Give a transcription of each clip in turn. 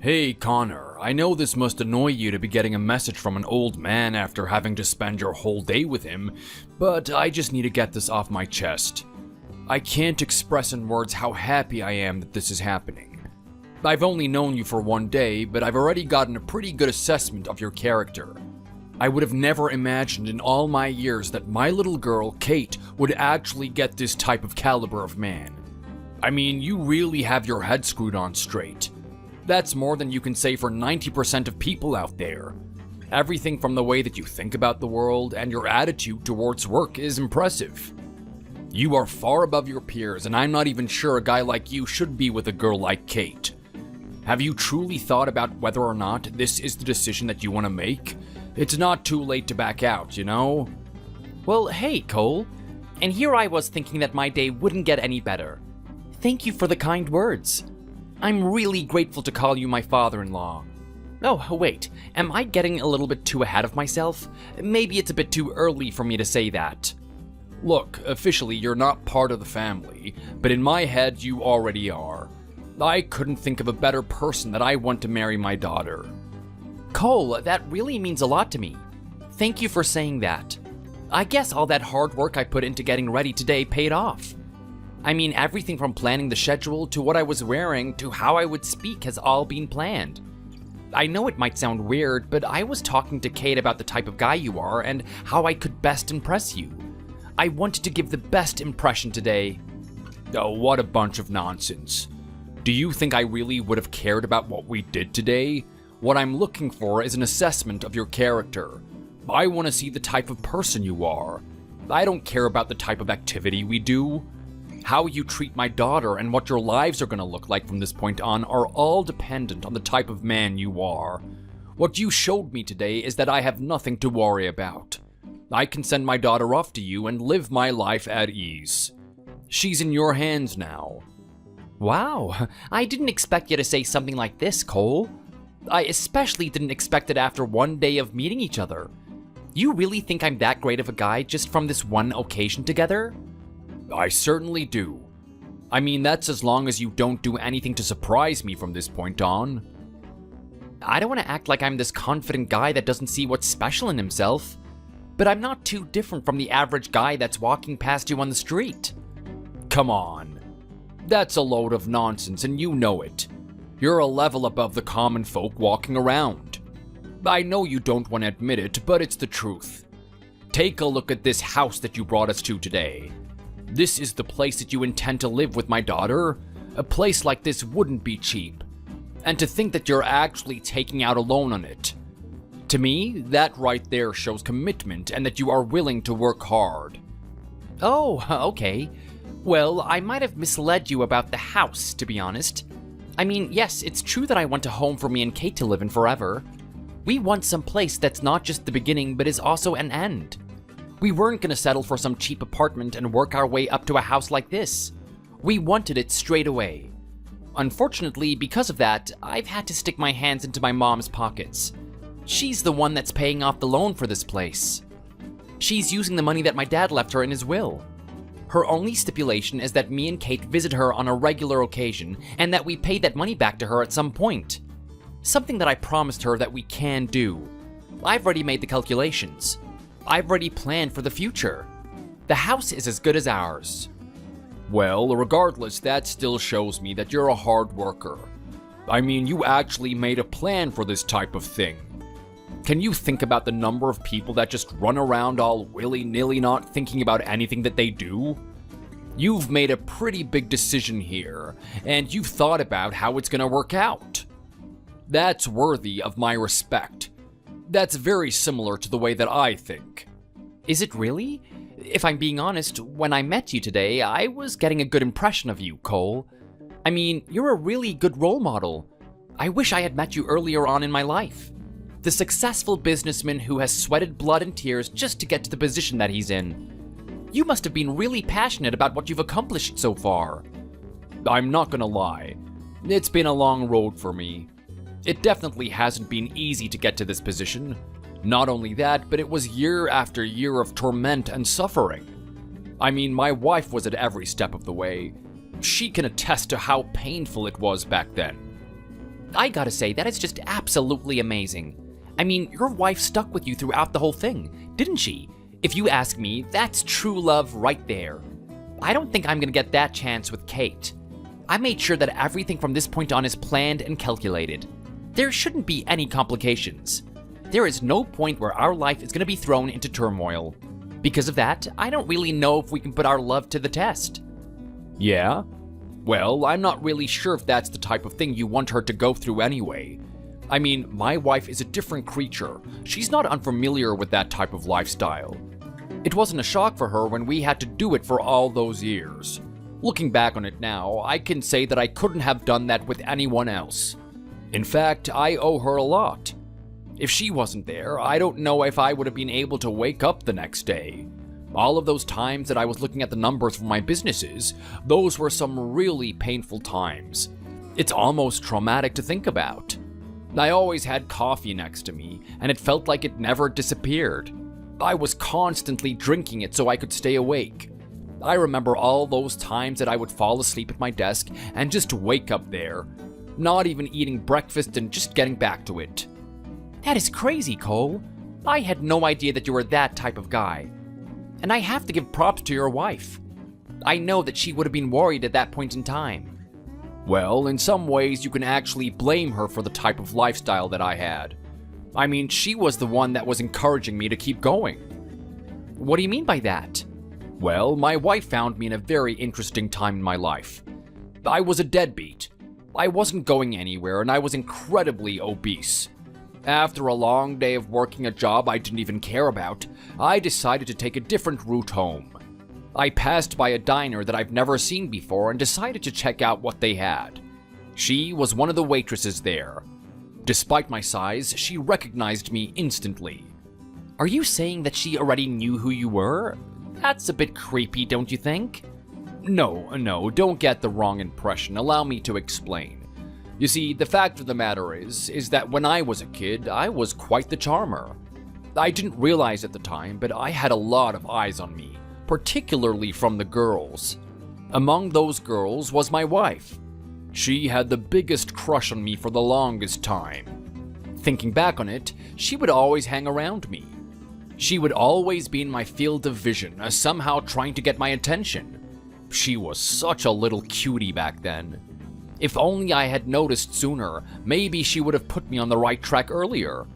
Hey Connor, I know this must annoy you to be getting a message from an old man after having to spend your whole day with him, but I just need to get this off my chest. I can't express in words how happy I am that this is happening. I've only known you for one day, but I've already gotten a pretty good assessment of your character. I would have never imagined in all my years that my little girl, Kate, would actually get this type of caliber of man. I mean, you really have your head screwed on straight. That's more than you can say for 90% of people out there. Everything from the way that you think about the world and your attitude towards work is impressive. You are far above your peers, and I'm not even sure a guy like you should be with a girl like Kate. Have you truly thought about whether or not this is the decision that you want to make? It's not too late to back out, you know? Well, hey, Cole. And here I was thinking that my day wouldn't get any better. Thank you for the kind words. I'm really grateful to call you my father-in-law. Oh, wait, am I getting a little bit too ahead of myself? Maybe it's a bit too early for me to say that. Look, officially you're not part of the family, but in my head you already are. I couldn't think of a better person that I want to marry my daughter. Cole, that really means a lot to me. Thank you for saying that. I guess all that hard work I put into getting ready today paid off. I mean, everything from planning the schedule to what I was wearing to how I would speak has all been planned. I know it might sound weird, but I was talking to Kate about the type of guy you are and how I could best impress you. I wanted to give the best impression today. Oh, what a bunch of nonsense. Do you think I really would have cared about what we did today? What I'm looking for is an assessment of your character. I want to see the type of person you are. I don't care about the type of activity we do. How you treat my daughter and what your lives are going to look like from this point on are all dependent on the type of man you are. What you showed me today is that I have nothing to worry about. I can send my daughter off to you and live my life at ease. She's in your hands now. Wow, I didn't expect you to say something like this, Cole. I especially didn't expect it after one day of meeting each other. You really think I'm that great of a guy just from this one occasion together? I certainly do. I mean, that's as long as you don't do anything to surprise me from this point on. I don't want to act like I'm this confident guy that doesn't see what's special in himself, but I'm not too different from the average guy that's walking past you on the street. Come on. That's a load of nonsense and you know it. You're a level above the common folk walking around. I know you don't want to admit it, but it's the truth. Take a look at this house that you brought us to today. This is the place that you intend to live with my daughter? A place like this wouldn't be cheap. And to think that you're actually taking out a loan on it. To me, that right there shows commitment and that you are willing to work hard. Oh, okay. Well, I might have misled you about the house, to be honest. I mean, yes, it's true that I want a home for me and Kate to live in forever. We want some place that's not just the beginning, but is also an end. We weren't going to settle for some cheap apartment and work our way up to a house like this. We wanted it straight away. Unfortunately, because of that, I've had to stick my hands into my mom's pockets. She's the one that's paying off the loan for this place. She's using the money that my dad left her in his will. Her only stipulation is that me and Kate visit her on a regular occasion and that we pay that money back to her at some point. Something that I promised her that we can do. I've already made the calculations. I've already planned for the future. The house is as good as ours. Well, regardless, that still shows me that you're a hard worker. I mean, you actually made a plan for this type of thing. Can you think about the number of people that just run around all willy-nilly not thinking about anything that they do? You've made a pretty big decision here, and you've thought about how it's gonna work out. That's worthy of my respect. That's very similar to the way that I think. Is it really? If I'm being honest, when I met you today, I was getting a good impression of you, Cole. I mean, you're a really good role model. I wish I had met you earlier on in my life. The successful businessman who has sweated blood and tears just to get to the position that he's in. You must have been really passionate about what you've accomplished so far. I'm not gonna lie. It's been a long road for me. It definitely hasn't been easy to get to this position. Not only that, but it was year after year of torment and suffering. I mean, my wife was at every step of the way. She can attest to how painful it was back then. I gotta say, that is just absolutely amazing. I mean, your wife stuck with you throughout the whole thing, didn't she? If you ask me, that's true love right there. I don't think I'm gonna get that chance with Kate. I made sure that everything from this point on is planned and calculated. There shouldn't be any complications. There is no point where our life is gonna be thrown into turmoil. Because of that, I don't really know if we can put our love to the test. Yeah? Well, I'm not really sure if that's the type of thing you want her to go through anyway. I mean, my wife is a different creature. She's not unfamiliar with that type of lifestyle. It wasn't a shock for her when we had to do it for all those years. Looking back on it now, I can say that I couldn't have done that with anyone else. In fact, I owe her a lot. If she wasn't there, I don't know if I would have been able to wake up the next day. All of those times that I was looking at the numbers for my businesses, those were some really painful times. It's almost traumatic to think about. I always had coffee next to me, and it felt like it never disappeared. I was constantly drinking it so I could stay awake. I remember all those times that I would fall asleep at my desk and just wake up there, not even eating breakfast and just getting back to it. That is crazy, Cole. I had no idea that you were that type of guy. And I have to give props to your wife. I know that she would have been worried at that point in time. Well, in some ways you can actually blame her for the type of lifestyle that I had. I mean, she was the one that was encouraging me to keep going. What do you mean by that? Well, my wife found me in a very interesting time in my life. I was a deadbeat. I wasn't going anywhere and I was incredibly obese. After a long day of working a job I didn't even care about, I decided to take a different route home. I passed by a diner that I've never seen before and decided to check out what they had. She was one of the waitresses there. Despite my size, she recognized me instantly. Are you saying that she already knew who you were? That's a bit creepy, don't you think? No, don't get the wrong impression. Allow me to explain. You see, the fact of the matter is that when I was a kid, I was quite the charmer. I didn't realize at the time, but I had a lot of eyes on me, particularly from the girls. Among those girls was my wife. She had the biggest crush on me for the longest time. Thinking back on it, she would always hang around me. She would always be in my field of vision, somehow trying to get my attention. She was such a little cutie back then. If only I had noticed sooner, maybe she would have put me on the right track earlier.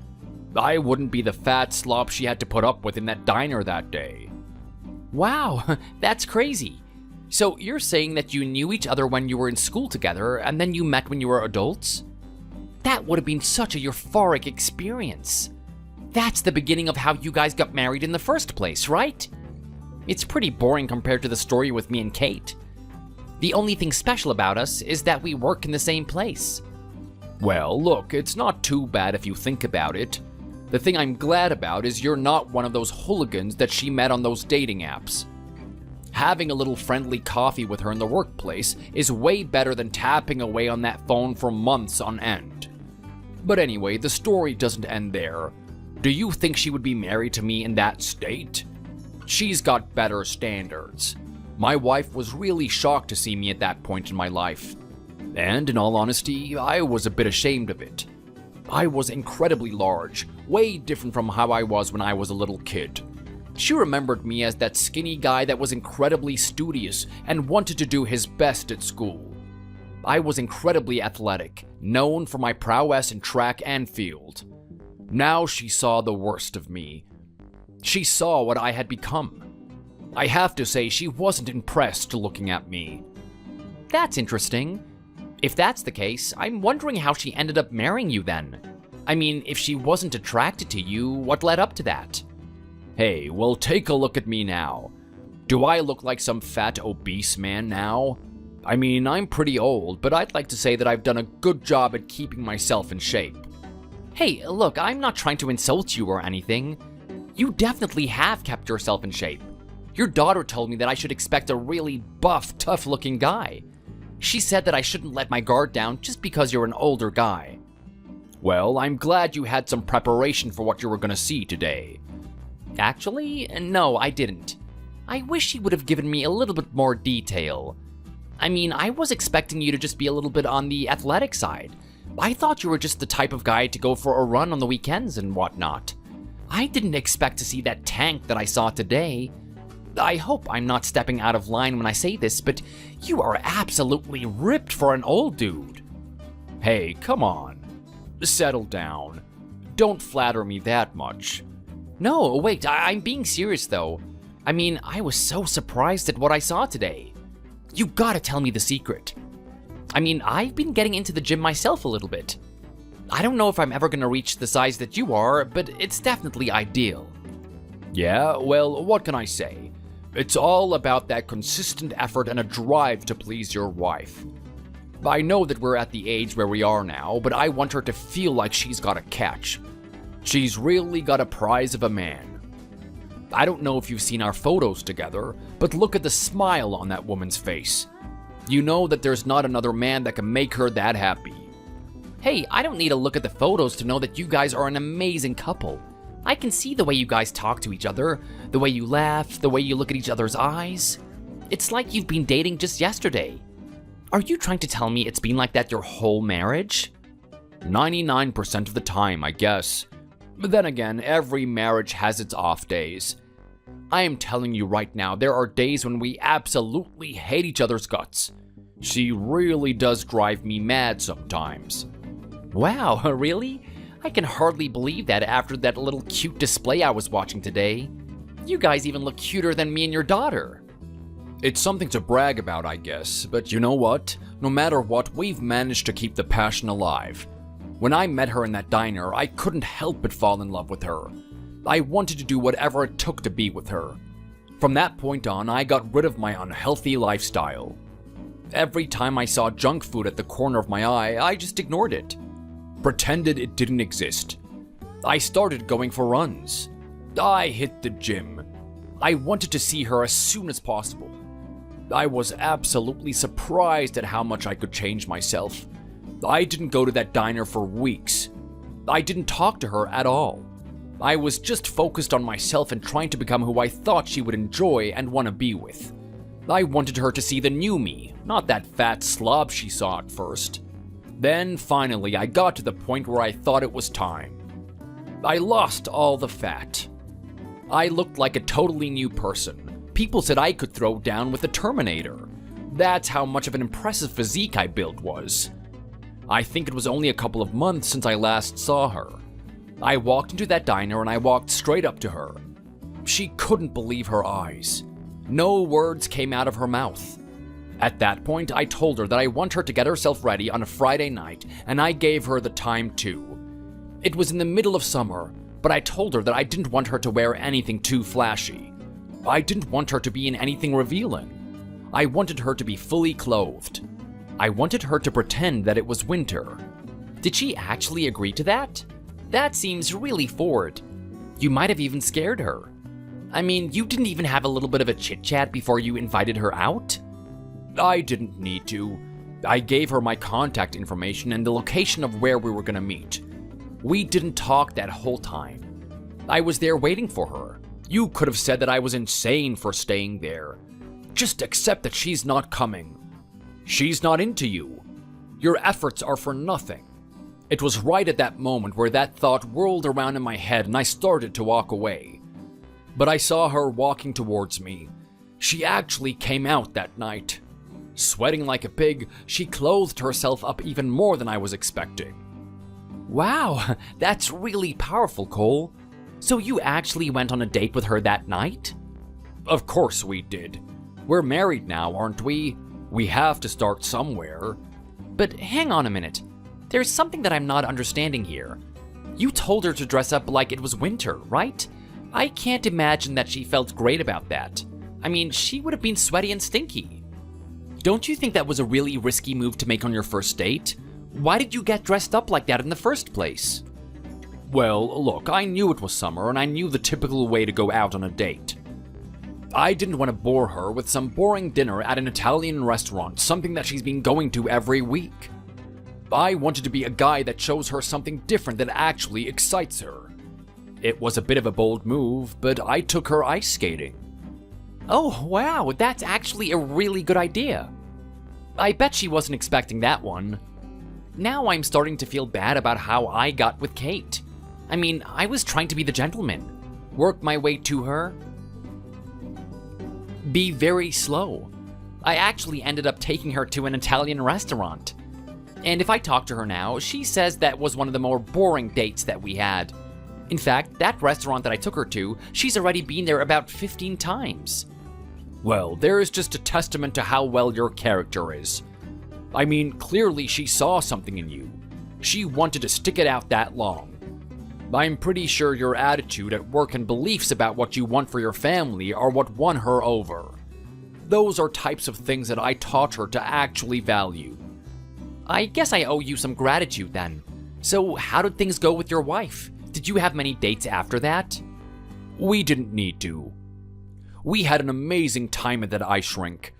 I wouldn't be the fat slop she had to put up with in that diner that day. Wow, that's crazy. So you're saying that you knew each other when you were in school together, and then you met when you were adults? That would have been such a euphoric experience. That's the beginning of how you guys got married in the first place, right? It's pretty boring compared to the story with me and Kate. The only thing special about us is that we work in the same place. Well, look, it's not too bad if you think about it. The thing I'm glad about is you're not one of those hooligans that she met on those dating apps. Having a little friendly coffee with her in the workplace is way better than tapping away on that phone for months on end. But anyway, the story doesn't end there. Do you think she would be married to me in that state? She's got better standards. My wife was really shocked to see me at that point in my life. And in all honesty, I was a bit ashamed of it. I was incredibly large, way different from how I was when I was a little kid. She remembered me as that skinny guy that was incredibly studious and wanted to do his best at school. I was incredibly athletic, known for my prowess in track and field. Now she saw the worst of me. She saw what I had become. I have to say she wasn't impressed looking at me. That's interesting. If that's the case, I'm wondering how she ended up marrying you then. I mean, if she wasn't attracted to you, what led up to that? Hey, well, take a look at me now. Do I look like some fat, obese man now? I mean, I'm pretty old, but I'd like to say that I've done a good job at keeping myself in shape. Hey, look, I'm not trying to insult you or anything. You definitely have kept yourself in shape. Your daughter told me that I should expect a really buff, tough-looking guy. She said that I shouldn't let my guard down just because you're an older guy. Well, I'm glad you had some preparation for what you were going to see today. Actually, no, I didn't. I wish she would have given me a little bit more detail. I mean, I was expecting you to just be a little bit on the athletic side, I thought you were just the type of guy to go for a run on the weekends and whatnot. I didn't expect to see that tank that I saw today. I hope I'm not stepping out of line when I say this, but you are absolutely ripped for an old dude. Hey, come on. Settle down. Don't flatter me that much. No, wait, I'm being serious though. I mean, I was so surprised at what I saw today. You gotta tell me the secret. I mean, I've been getting into the gym myself a little bit. I don't know if I'm ever gonna reach the size that you are, but it's definitely ideal. Yeah, well, what can I say? It's all about that consistent effort and a drive to please your wife. I know that we're at the age where we are now, but I want her to feel like she's got a catch. She's really got a prize of a man. I don't know if you've seen our photos together, but look at the smile on that woman's face. You know that there's not another man that can make her that happy. Hey, I don't need to look at the photos to know that you guys are an amazing couple. I can see the way you guys talk to each other, the way you laugh, the way you look at each other's eyes. It's like you've been dating just yesterday. Are you trying to tell me it's been like that your whole marriage? 99% of the time, I guess. But then again, every marriage has its off days. I am telling you right now, there are days when we absolutely hate each other's guts. She really does drive me mad sometimes. Wow, really? I can hardly believe that after that little cute display I was watching today. You guys even look cuter than me and your daughter. It's something to brag about, I guess, but you know what? No matter what, we've managed to keep the passion alive. When I met her in that diner, I couldn't help but fall in love with her. I wanted to do whatever it took to be with her. From that point on, I got rid of my unhealthy lifestyle. Every time I saw junk food at the corner of my eye, I just ignored it. Pretended it didn't exist. I started going for runs. I hit the gym. I wanted to see her as soon as possible. I was absolutely surprised at how much I could change myself. I didn't go to that diner for weeks. I didn't talk to her at all. I was just focused on myself and trying to become who I thought she would enjoy and want to be with. I wanted her to see the new me, not that fat slob she saw at first. Then, finally, I got to the point where I thought it was time. I lost all the fat. I looked like a totally new person. People said I could throw down with the Terminator. That's how much of an impressive physique I built was. I think it was only a couple of months since I last saw her. I walked into that diner and I walked straight up to her. She couldn't believe her eyes. No words came out of her mouth. At that point, I told her that I want her to get herself ready on a Friday night, and I gave her the time too. It was in the middle of summer, but I told her that I didn't want her to wear anything too flashy. I didn't want her to be in anything revealing. I wanted her to be fully clothed. I wanted her to pretend that it was winter. Did she actually agree to that? That seems really forward. You might have even scared her. I mean, you didn't even have a little bit of a chit-chat before you invited her out? I didn't need to. I gave her my contact information and the location of where we were gonna meet. We didn't talk that whole time. I was there waiting for her. You could have said that I was insane for staying there. Just accept that she's not coming. She's not into you. Your efforts are for nothing. It was right at that moment where that thought whirled around in my head and I started to walk away. But I saw her walking towards me. She actually came out that night. Sweating like a pig, she clothed herself up even more than I was expecting. Wow, that's really powerful, Cole. So you actually went on a date with her that night? Of course we did. We're married now, aren't we? We have to start somewhere. But hang on a minute. There's something that I'm not understanding here. You told her to dress up like it was winter, right? I can't imagine that she felt great about that. I mean, she would have been sweaty and stinky. Don't you think that was a really risky move to make on your first date? Why did you get dressed up like that in the first place? Well, look, I knew it was summer and I knew the typical way to go out on a date. I didn't want to bore her with some boring dinner at an Italian restaurant, something that she's been going to every week. I wanted to be a guy that shows her something different that actually excites her. It was a bit of a bold move, but I took her ice skating. Oh, wow, that's actually a really good idea. I bet she wasn't expecting that one. now I'm starting to feel bad about how I got with Kate. I mean, I was trying to be the gentleman, work my way to her, be very slow. I actually ended up taking her to an Italian restaurant. And if I talk to her now, she says that was one of the more boring dates that we had. In fact, that restaurant that I took her to, she's already been there about 15 times. Well, there is just a testament to how well your character is. I mean, clearly she saw something in you. She wanted to stick it out that long. I'm pretty sure your attitude at work and beliefs about what you want for your family are what won her over. Those are types of things that I taught her to actually value. I guess I owe you some gratitude then. So how did things go with your wife? Did you have many dates after that? We didn't need to. We had an amazing time at that ice rink.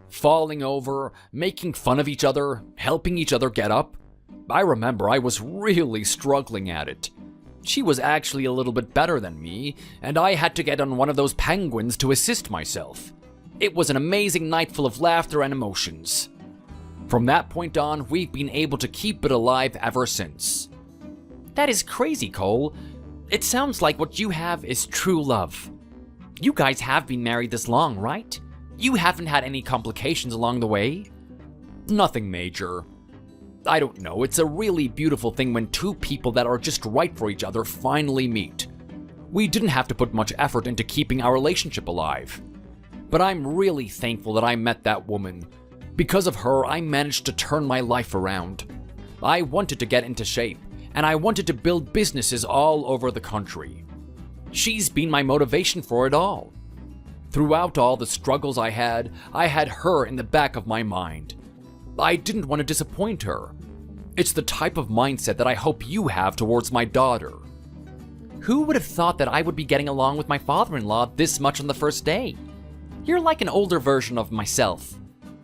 Falling over, making fun of each other, helping each other get up. I remember I was really struggling at it. She was actually a little bit better than me, and I had to get on one of those penguins to assist myself. It was an amazing night full of laughter and emotions. From that point on, we've been able to keep it alive ever since. That is crazy, Cole. It sounds like what you have is true love. You guys have been married this long, right? You haven't had any complications along the way? Nothing major. I don't know, it's a really beautiful thing when two people that are just right for each other finally meet. We didn't have to put much effort into keeping our relationship alive. But I'm really thankful that I met that woman. Because of her, I managed to turn my life around. I wanted to get into shape, and I wanted to build businesses all over the country. She's been my motivation for it all. Throughout all the struggles I had her in the back of my mind. I didn't want to disappoint her. It's the type of mindset that I hope you have towards my daughter. Who would have thought that I would be getting along with my father-in-law this much on the first day? You're like an older version of myself.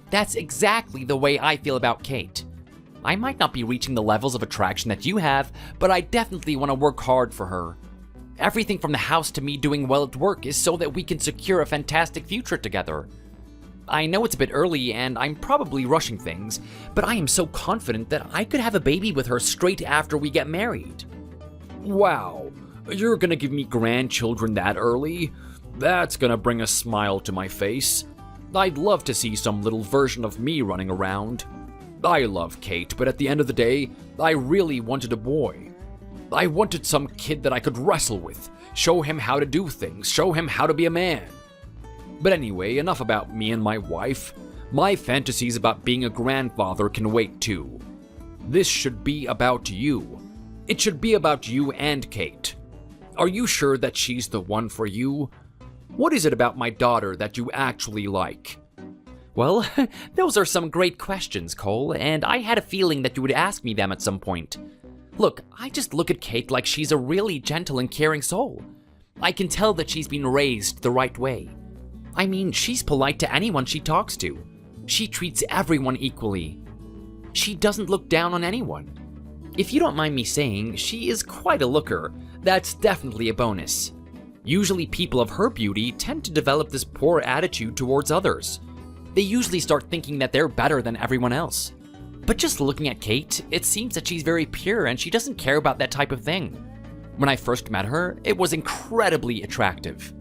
That's exactly the way I feel about Kate. I might not be reaching the levels of attraction that you have, but I definitely want to work hard for her. Everything from the house to me doing well at work is so that we can secure a fantastic future together. I know it's a bit early and I'm probably rushing things, but I am so confident that I could have a baby with her straight after we get married. Wow, you're gonna give me grandchildren that early? That's gonna bring a smile to my face. I'd love to see some little version of me running around. I love Kate, but at the end of the day, I really wanted a boy. I wanted some kid that I could wrestle with, show him how to do things, show him how to be a man. But anyway, enough about me and my wife. My fantasies about being a grandfather can wait too. This should be about you. It should be about you and Kate. Are you sure that she's the one for you? What is it about my daughter that you actually like? Well, those are some great questions, Cole, and I had a feeling that you would ask me them at some point. Look, I just look at Kate like she's a really gentle and caring soul. I can tell that she's been raised the right way. I mean, she's polite to anyone she talks to. She treats everyone equally. She doesn't look down on anyone. If you don't mind me saying, she is quite a looker. That's definitely a bonus. Usually people of her beauty tend to develop this poor attitude towards others. They usually start thinking that they're better than everyone else. But just looking at Kate, it seems that she's very pure and she doesn't care about that type of thing. When I first met her, it was incredibly attractive.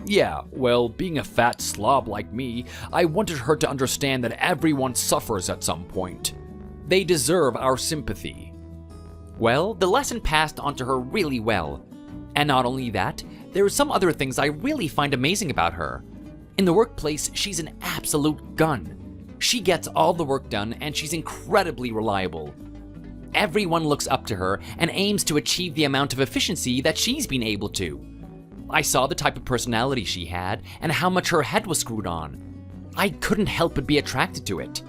Yeah, well, being a fat slob like me, I wanted her to understand that everyone suffers at some point. They deserve our sympathy. Well, the lesson passed on to her really well. And not only that, there are some other things I really find amazing about her. In the workplace, she's an absolute gun. She gets all the work done and she's incredibly reliable. Everyone looks up to her and aims to achieve the amount of efficiency that she's been able to. I saw the type of personality she had and how much her head was screwed on. I couldn't help but be attracted to it.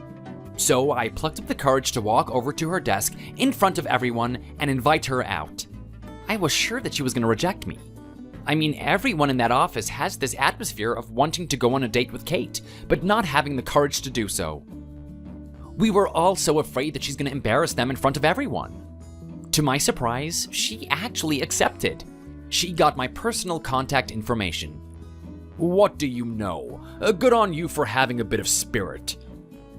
So I plucked up the courage to walk over to her desk in front of everyone and invite her out. I was sure that she was going to reject me. I mean, everyone in that office has this atmosphere of wanting to go on a date with Kate, but not having the courage to do so. We were all so afraid that she's going to embarrass them in front of everyone. To my surprise, she actually accepted. She got my personal contact information. What do you know? Good on you for having a bit of spirit.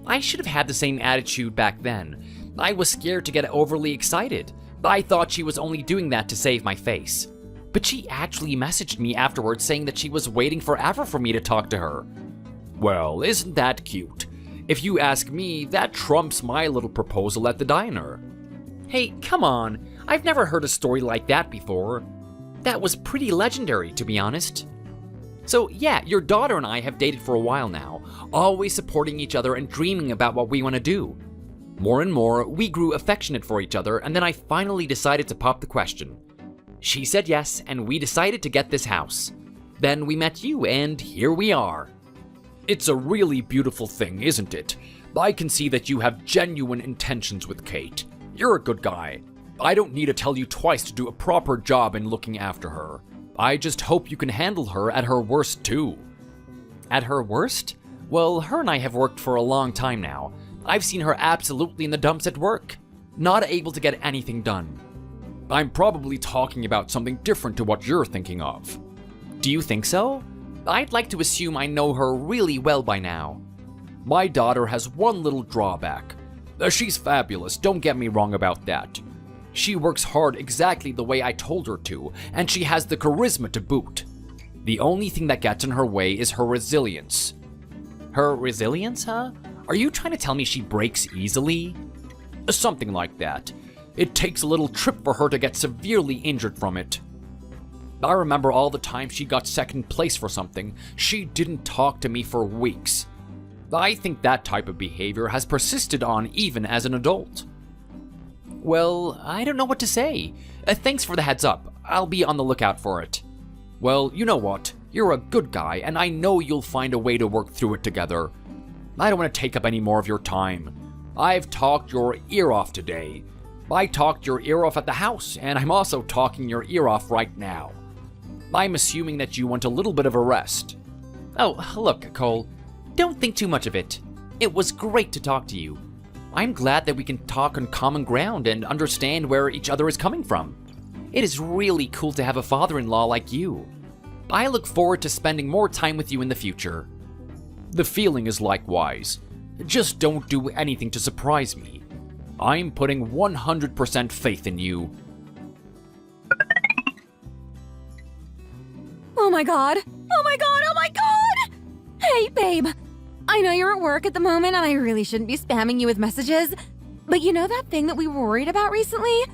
I should have had the same attitude back then. I was scared to get overly excited. I thought she was only doing that to save my face. But she actually messaged me afterwards saying that she was waiting forever for me to talk to her. Well, isn't that cute? If you ask me, that trumps my little proposal at the diner. Hey, come on. I've never heard a story like that before. That was pretty legendary, to be honest. So yeah, your daughter and I have dated for a while now, always supporting each other and dreaming about what we want to do. More and more, we grew affectionate for each other, and then I finally decided to pop the question. She said yes, and we decided to get this house. Then we met you, and here we are. It's a really beautiful thing, isn't it? I can see that you have genuine intentions with Kate. You're a good guy. I don't need to tell you twice to do a proper job in looking after her. I just hope you can handle her at her worst too. At her worst? Well, her and I have worked for a long time now. I've seen her absolutely in the dumps at work, not able to get anything done. I'm probably talking about something different to what you're thinking of. Do you think so? I'd like to assume I know her really well by now. My daughter has one little drawback. She's fabulous, don't get me wrong about that. She works hard exactly the way I told her to, and she has the charisma to boot. The only thing that gets in her way is her resilience. Her resilience, huh? Are you trying to tell me she breaks easily? Something like that. It takes a little trip for her to get severely injured from it. I remember all the time she got second place for something, she didn't talk to me for weeks. I think that type of behavior has persisted on even as an adult. Well, I don't know what to say. Thanks for the heads up. I'll be on the lookout for it. Well, you know what? You're a good guy, and I know you'll find a way to work through it together. I don't want to take up any more of your time. I've talked your ear off today. I talked your ear off at the house, and I'm also talking your ear off right now. I'm assuming that you want a little bit of a rest. Oh, look, Cole. Don't think too much of it. It was great to talk to you. I'm glad that we can talk on common ground and understand where each other is coming from. It is really cool to have a father-in-law like you. I look forward to spending more time with you in the future. The feeling is likewise. Just don't do anything to surprise me. I'm putting 100% faith in you. Oh my god! Oh my god! Oh my god! Hey, babe! I know you're at work at the moment and I really shouldn't be spamming you with messages, but you know that thing that we were worried about recently?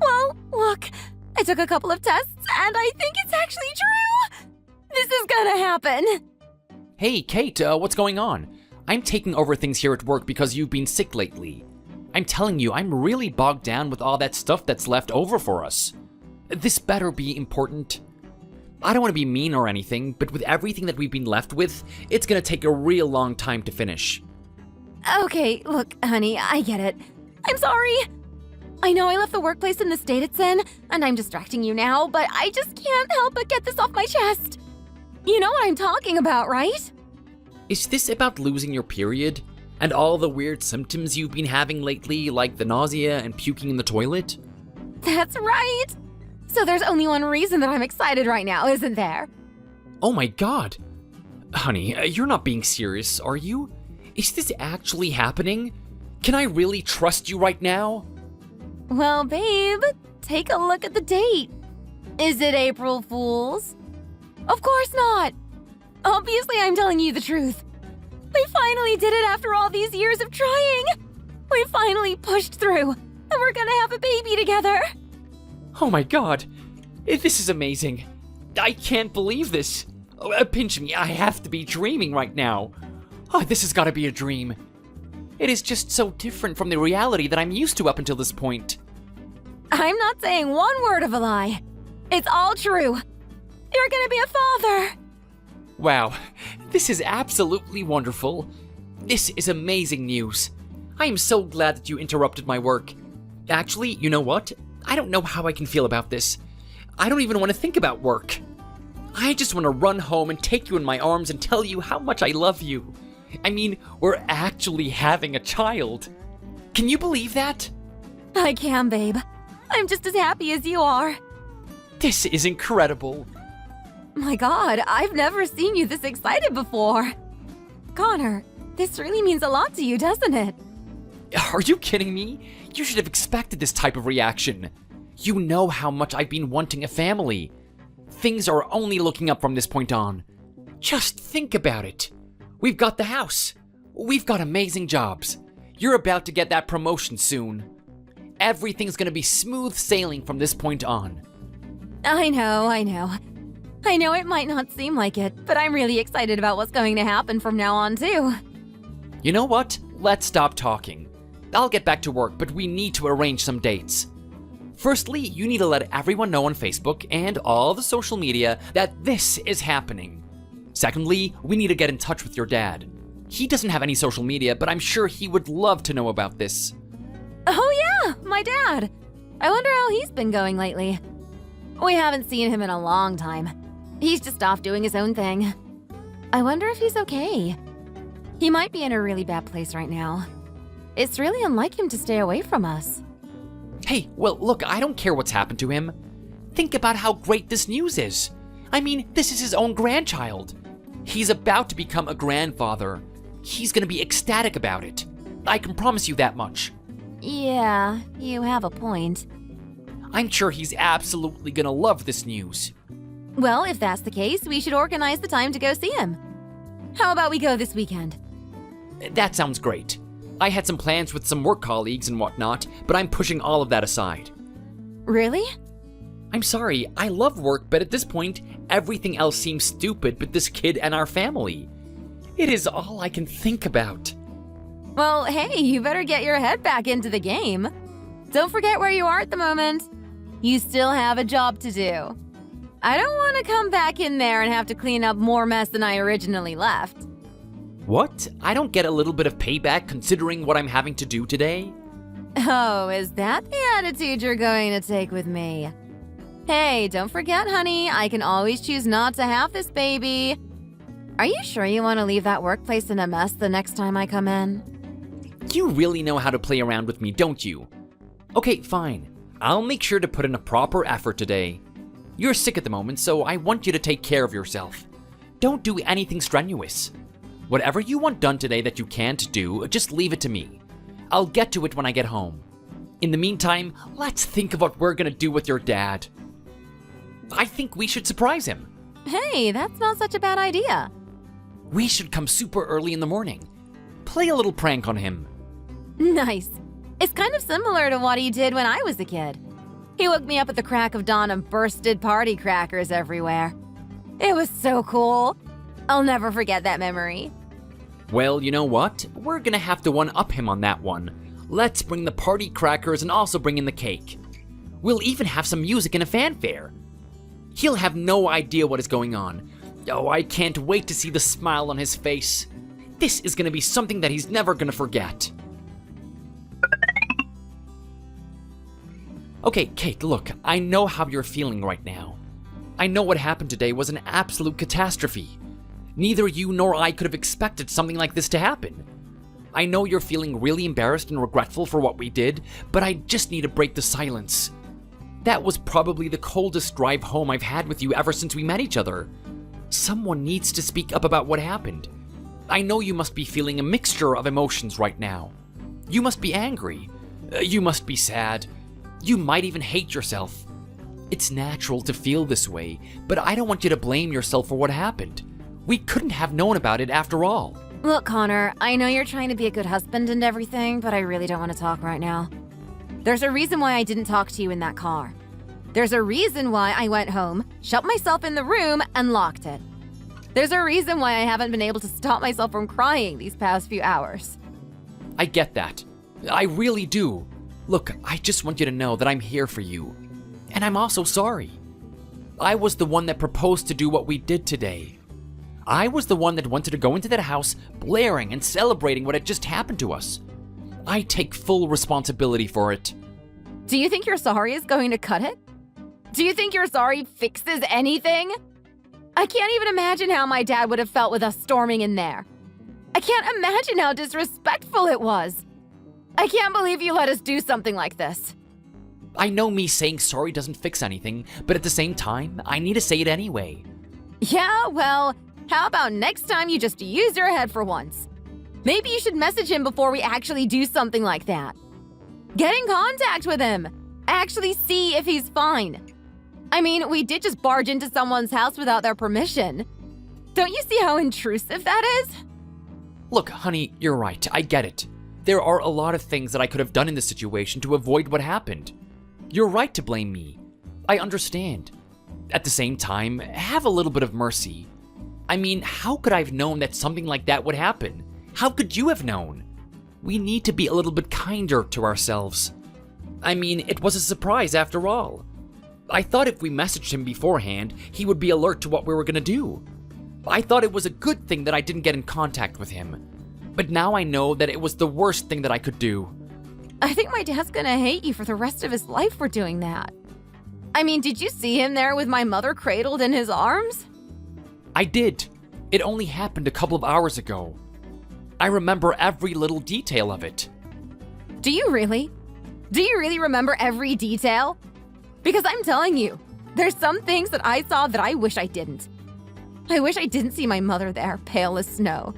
Well, look, I took a couple of tests and I think it's actually true! This is gonna happen! Hey, Kate, what's going on? I'm taking over things here at work because you've been sick lately. I'm telling you, I'm really bogged down with all that stuff that's left over for us. This better be important. I don't want to be mean or anything, but with everything that we've been left with, it's gonna take a real long time to finish. Okay, look, honey, I get it. I'm sorry! I know I left the workplace in the state it's in, and I'm distracting you now, but I just can't help but get this off my chest. You know what I'm talking about, right? Is this about losing your period? And all the weird symptoms you've been having lately, like the nausea and puking in the toilet? That's right! So there's only one reason that I'm excited right now, isn't there? Oh my god! Honey, you're not being serious, are you? Is this actually happening? Can I really trust you right now? Well, babe, take a look at the date. Is it April Fool's? Of course not! Obviously, I'm telling you the truth. We finally did it after all these years of trying! We finally pushed through, and we're gonna have a baby together! Oh my god! This is amazing! I can't believe this! Pinch me, I have to be dreaming right now! Oh, this has gotta be a dream. It is just so different from the reality that I'm used to up until this point. I'm not saying one word of a lie. It's all true. You're gonna be a father! Wow, this is absolutely wonderful. This is amazing news. I am so glad that you interrupted my work. Actually, you know what? I don't know how I can feel about this. I don't even want to think about work. I just want to run home and take you in my arms and tell you how much I love you. I mean, we're actually having a child. Can you believe that? I can, babe. I'm just as happy as you are. This is incredible. My god, I've never seen you this excited before. Connor, this really means a lot to you, doesn't it? Are you kidding me? You should have expected this type of reaction. You know how much I've been wanting a family. Things are only looking up from this point on. Just think about it. We've got the house. We've got amazing jobs. You're about to get that promotion soon. Everything's gonna be smooth sailing from this point on. I know. I know it might not seem like it, but I'm really excited about what's going to happen from now on, too. You know what? Let's stop talking. I'll get back to work, but we need to arrange some dates. Firstly, you need to let everyone know on Facebook and all the social media that this is happening. Secondly, we need to get in touch with your dad. He doesn't have any social media, but I'm sure he would love to know about this. Oh yeah, my dad. I wonder how he's been going lately. We haven't seen him in a long time. He's just off doing his own thing. I wonder if he's okay. He might be in a really bad place right now. It's really unlike him to stay away from us. Hey, well, look, I don't care what's happened to him. Think about how great this news is. I mean, this is his own grandchild. He's about to become a grandfather. He's gonna be ecstatic about it. I can promise you that much. Yeah, you have a point. I'm sure he's absolutely gonna love this news. Well, if that's the case, we should organize the time to go see him. How about we go this weekend? That sounds great. I had some plans with some work colleagues and whatnot, but I'm pushing all of that aside. Really? I'm sorry, I love work, but at this point, everything else seems stupid but this kid and our family. It is all I can think about. Well, hey, you better get your head back into the game. Don't forget where you are at the moment. You still have a job to do. I don't want to come back in there and have to clean up more mess than I originally left. What? I don't get a little bit of payback considering what I'm having to do today? Oh, is that the attitude you're going to take with me? Hey, don't forget, honey, I can always choose not to have this baby. Are you sure you want to leave that workplace in a mess the next time I come in? You really know how to play around with me, don't you? Okay, fine. I'll make sure to put in a proper effort today. You're sick at the moment, so I want you to take care of yourself. Don't do anything strenuous. Whatever you want done today that you can't do, just leave it to me. I'll get to it when I get home. In the meantime, let's think of what we're gonna do with your dad. I think we should surprise him. Hey, that's not such a bad idea. We should come super early in the morning. Play a little prank on him. Nice. It's kind of similar to what he did when I was a kid. He woke me up at the crack of dawn and bursted party crackers everywhere. It was so cool. I'll never forget that memory. Well, you know what? We're gonna have to one-up him on that one. Let's bring the party crackers and also bring in the cake. We'll even have some music and a fanfare. He'll have no idea what is going on. Oh, I can't wait to see the smile on his face. This is gonna be something that he's never gonna forget. Okay, Kate, look, I know how you're feeling right now. I know what happened today was an absolute catastrophe. Neither you nor I could have expected something like this to happen. I know you're feeling really embarrassed and regretful for what we did, but I just need to break the silence. That was probably the coldest drive home I've had with you ever since we met each other. Someone needs to speak up about what happened. I know you must be feeling a mixture of emotions right now. You must be angry. You must be sad. You might even hate yourself. It's natural to feel this way, but I don't want you to blame yourself for what happened. We couldn't have known about it after all. Look, Connor, I know you're trying to be a good husband and everything, but I really don't want to talk right now. There's a reason why I didn't talk to you in that car. There's a reason why I went home, shut myself in the room, and locked it. There's a reason why I haven't been able to stop myself from crying these past few hours. I get that. I really do. Look, I just want you to know that I'm here for you. And I'm also sorry. I was the one that proposed to do what we did today. I was the one that wanted to go into that house blaring and celebrating what had just happened to us. I take full responsibility for it. Do you think your sorry is going to cut it? Do you think your sorry fixes anything? I can't even imagine how my dad would have felt with us storming in there. I can't imagine how disrespectful it was. I can't believe you let us do something like this. I know me saying sorry doesn't fix anything, but at the same time, I need to say it anyway. Yeah, well, how about next time you just use your head for once? Maybe you should message him before we actually do something like that. Get in contact with him. Actually see if he's fine. I mean, we did just barge into someone's house without their permission. Don't you see how intrusive that is? Look, honey, you're right. I get it. There are a lot of things that I could have done in this situation to avoid what happened. You're right to blame me. I understand. At the same time, have a little bit of mercy. I mean, how could I have known that something like that would happen? How could you have known? We need to be a little bit kinder to ourselves. I mean, it was a surprise after all. I thought if we messaged him beforehand, he would be alert to what we were gonna do. I thought it was a good thing that I didn't get in contact with him. But now I know that it was the worst thing that I could do. I think my dad's gonna hate you for the rest of his life for doing that. I mean, did you see him there with my mother cradled in his arms? I did. It only happened a couple of hours ago. I remember every little detail of it. Do you really? Do you really remember every detail? Because I'm telling you, there's some things that I saw that I wish I didn't. I wish I didn't see my mother there, pale as snow.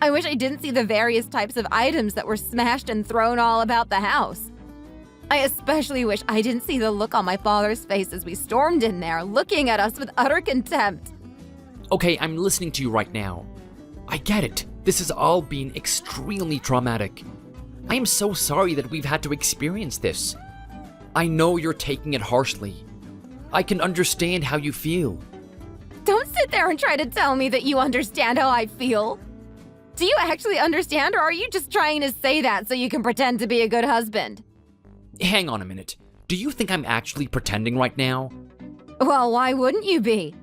I wish I didn't see the various types of items that were smashed and thrown all about the house. I especially wish I didn't see the look on my father's face as we stormed in there, looking at us with utter contempt. Okay, I'm listening to you right now. I get it. This has all been extremely traumatic. I am so sorry that we've had to experience this. I know you're taking it harshly. I can understand how you feel. Don't sit there and try to tell me that you understand how I feel. Do you actually understand, or are you just trying to say that so you can pretend to be a good husband? Hang on a minute. Do you think I'm actually pretending right now? Well, why wouldn't you be?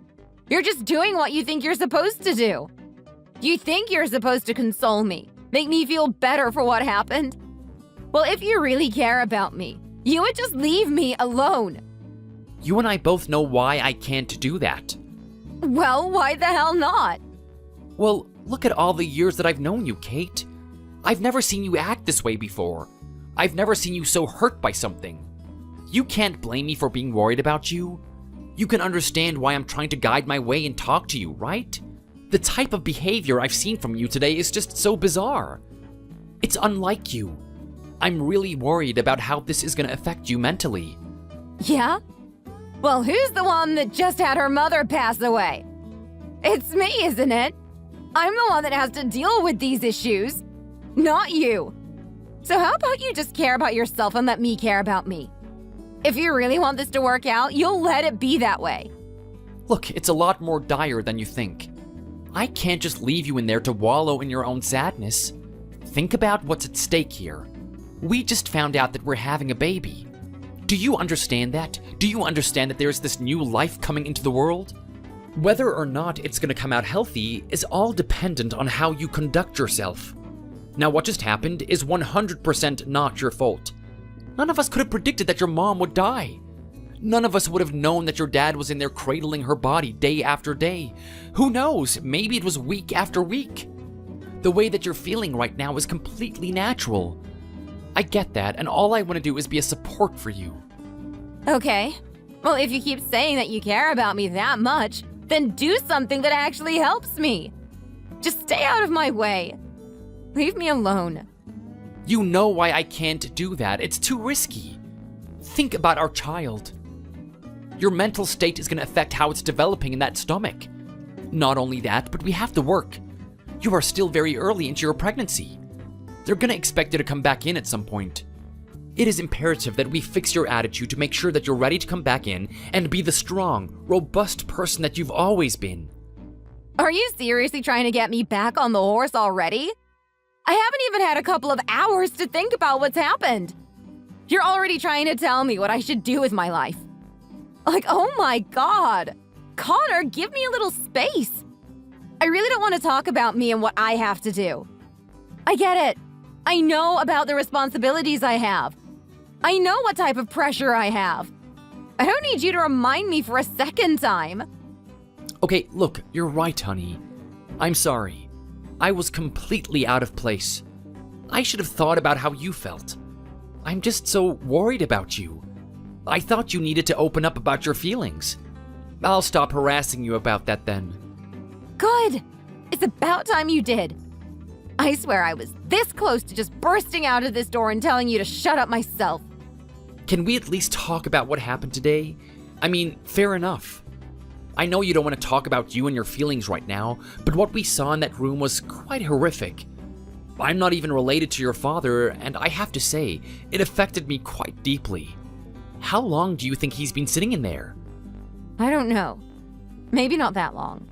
You're just doing what you think you're supposed to do. You think you're supposed to console me, make me feel better for what happened? Well, if you really care about me, you would just leave me alone. You and I both know why I can't do that. Well, why the hell not? Well, look at all the years that I've known you, Kate. I've never seen you act this way before. I've never seen you so hurt by something. You can't blame me for being worried about you. You can understand why I'm trying to guide my way and talk to you, right? The type of behavior I've seen from you today is just so bizarre. It's unlike you. I'm really worried about how this is going to affect you mentally. Yeah? Well, who's the one that just had her mother pass away? It's me, isn't it? I'm the one that has to deal with these issues, not you. So how about you just care about yourself and let me care about me? If you really want this to work out, you'll let it be that way. Look, it's a lot more dire than you think. I can't just leave you in there to wallow in your own sadness. Think about what's at stake here. We just found out that we're having a baby. Do you understand that? Do you understand that there's this new life coming into the world? Whether or not it's going to come out healthy is all dependent on how you conduct yourself. Now, what just happened is 100% not your fault. None of us could have predicted that your mom would die. None of us would have known that your dad was in there cradling her body day after day. Who knows? Maybe it was week after week. The way that you're feeling right now is completely natural. I get that, and all I want to do is be a support for you. Okay. Well, if you keep saying that you care about me that much, then do something that actually helps me. Just stay out of my way. Leave me alone. You know why I can't do that. It's too risky. Think about our child. Your mental state is going to affect how it's developing in that stomach. Not only that, but we have to work. You are still very early into your pregnancy. They're going to expect you to come back in at some point. It is imperative that we fix your attitude to make sure that you're ready to come back in and be the strong, robust person that you've always been. Are you seriously trying to get me back on the horse already? I haven't even had a couple of hours to think about what's happened. You're already trying to tell me what I should do with my life. Like, oh my God. Connor, give me a little space. I really don't want to talk about me and what I have to do. I get it. I know about the responsibilities I have. I know what type of pressure I have. I don't need you to remind me for a second time. Okay, look, you're right, honey. I'm sorry. I was completely out of place. I should have thought about how you felt. I'm just so worried about you. I thought you needed to open up about your feelings. I'll stop harassing you about that then. Good. It's about time you did. I swear I was this close to just bursting out of this door and telling you to shut up myself. Can we at least talk about what happened today? I mean, fair enough. I know you don't want to talk about you and your feelings right now, but what we saw in that room was quite horrific. I'm not even related to your father, and I have to say, it affected me quite deeply. How long do you think he's been sitting in there? I don't know. Maybe not that long.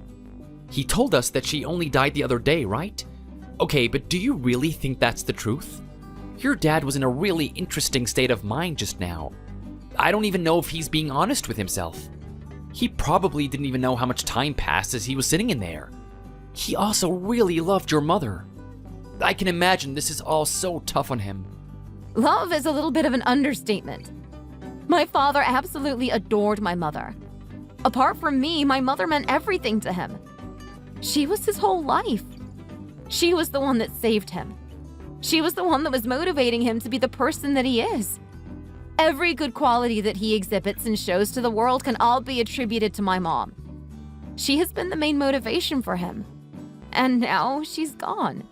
He told us that she only died the other day, right? Okay, but do you really think that's the truth? Your dad was in a really interesting state of mind just now. I don't even know if he's being honest with himself. He probably didn't even know how much time passed as he was sitting in there. He also really loved your mother. I can imagine this is all so tough on him. Love is a little bit of an understatement. My father absolutely adored my mother. Apart from me, my mother meant everything to him. She was his whole life. She was the one that saved him. She was the one that was motivating him to be the person that he is. Every good quality that he exhibits and shows to the world can all be attributed to my mom. She has been the main motivation for him. And now she's gone.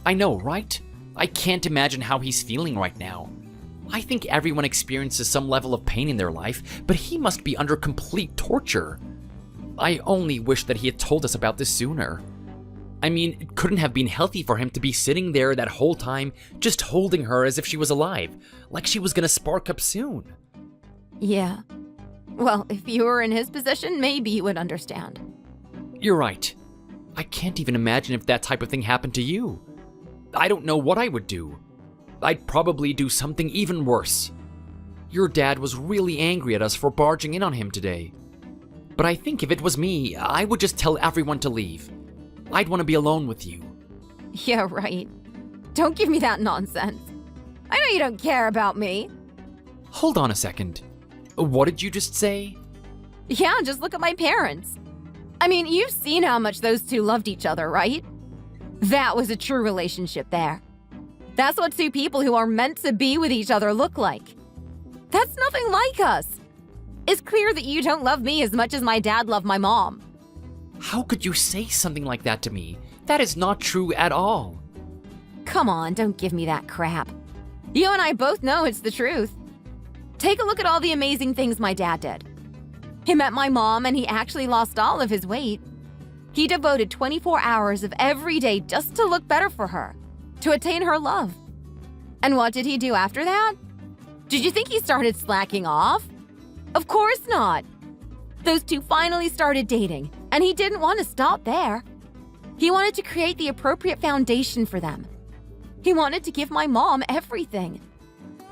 I know, right? I can't imagine how he's feeling right now. I think everyone experiences some level of pain in their life, but he must be under complete torture. I only wish that he had told us about this sooner. I mean, it couldn't have been healthy for him to be sitting there that whole time, just holding her as if she was alive, like she was gonna spark up soon. Yeah. Well, if you were in his position, maybe you would understand. You're right. I can't even imagine if that type of thing happened to you. I don't know what I would do. I'd probably do something even worse. Your dad was really angry at us for barging in on him today. But I think if it was me, I would just tell everyone to leave. I'd want to be alone with you. Yeah, right. Don't give me that nonsense. I know you don't care about me. Hold on a second. What did you just say? Yeah, just look at my parents. I mean, you've seen how much those two loved each other, right? That was a true relationship there. That's what two people who are meant to be with each other look like. That's nothing like us. It's clear that you don't love me as much as my dad loved my mom. How could you say something like that to me? That is not true at all. Come on, don't give me that crap. You and I both know it's the truth. Take a look at all the amazing things my dad did. He met my mom and he actually lost all of his weight. He devoted 24 hours of every day just to look better for her, to attain her love. And what did he do after that? Did you think he started slacking off? Of course not. Those two finally started dating, and he didn't want to stop there. He wanted to create the appropriate foundation for them. He wanted to give my mom everything.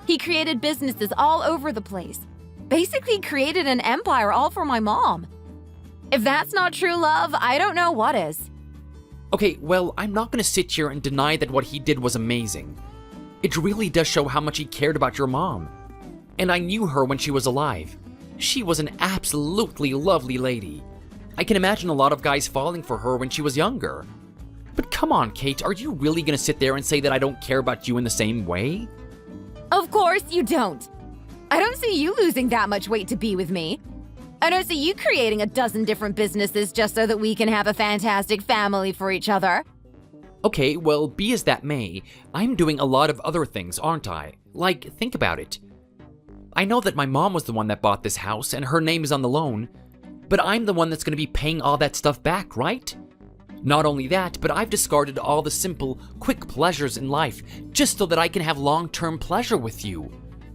He created businesses all over the place, basically created an empire all for my mom. If that's not true love, I don't know what is. Okay, well, I'm not gonna sit here and deny that what he did was amazing. It really does show how much he cared about your mom. And I knew her when she was alive. She was an absolutely lovely lady. I can imagine a lot of guys falling for her when she was younger. But come on, Kate, are you really gonna sit there and say that I don't care about you in the same way? Of course you don't. I don't see you losing that much weight to be with me. I don't see you creating a dozen different businesses just so that we can have a fantastic family for each other. Okay, well, be as that may, I'm doing a lot of other things, aren't I? Like, think about it. I know that my mom was the one that bought this house and her name is on the loan, but I'm the one that's going to be paying all that stuff back, right? Not only that, but I've discarded all the simple, quick pleasures in life just so that I can have long-term pleasure with you.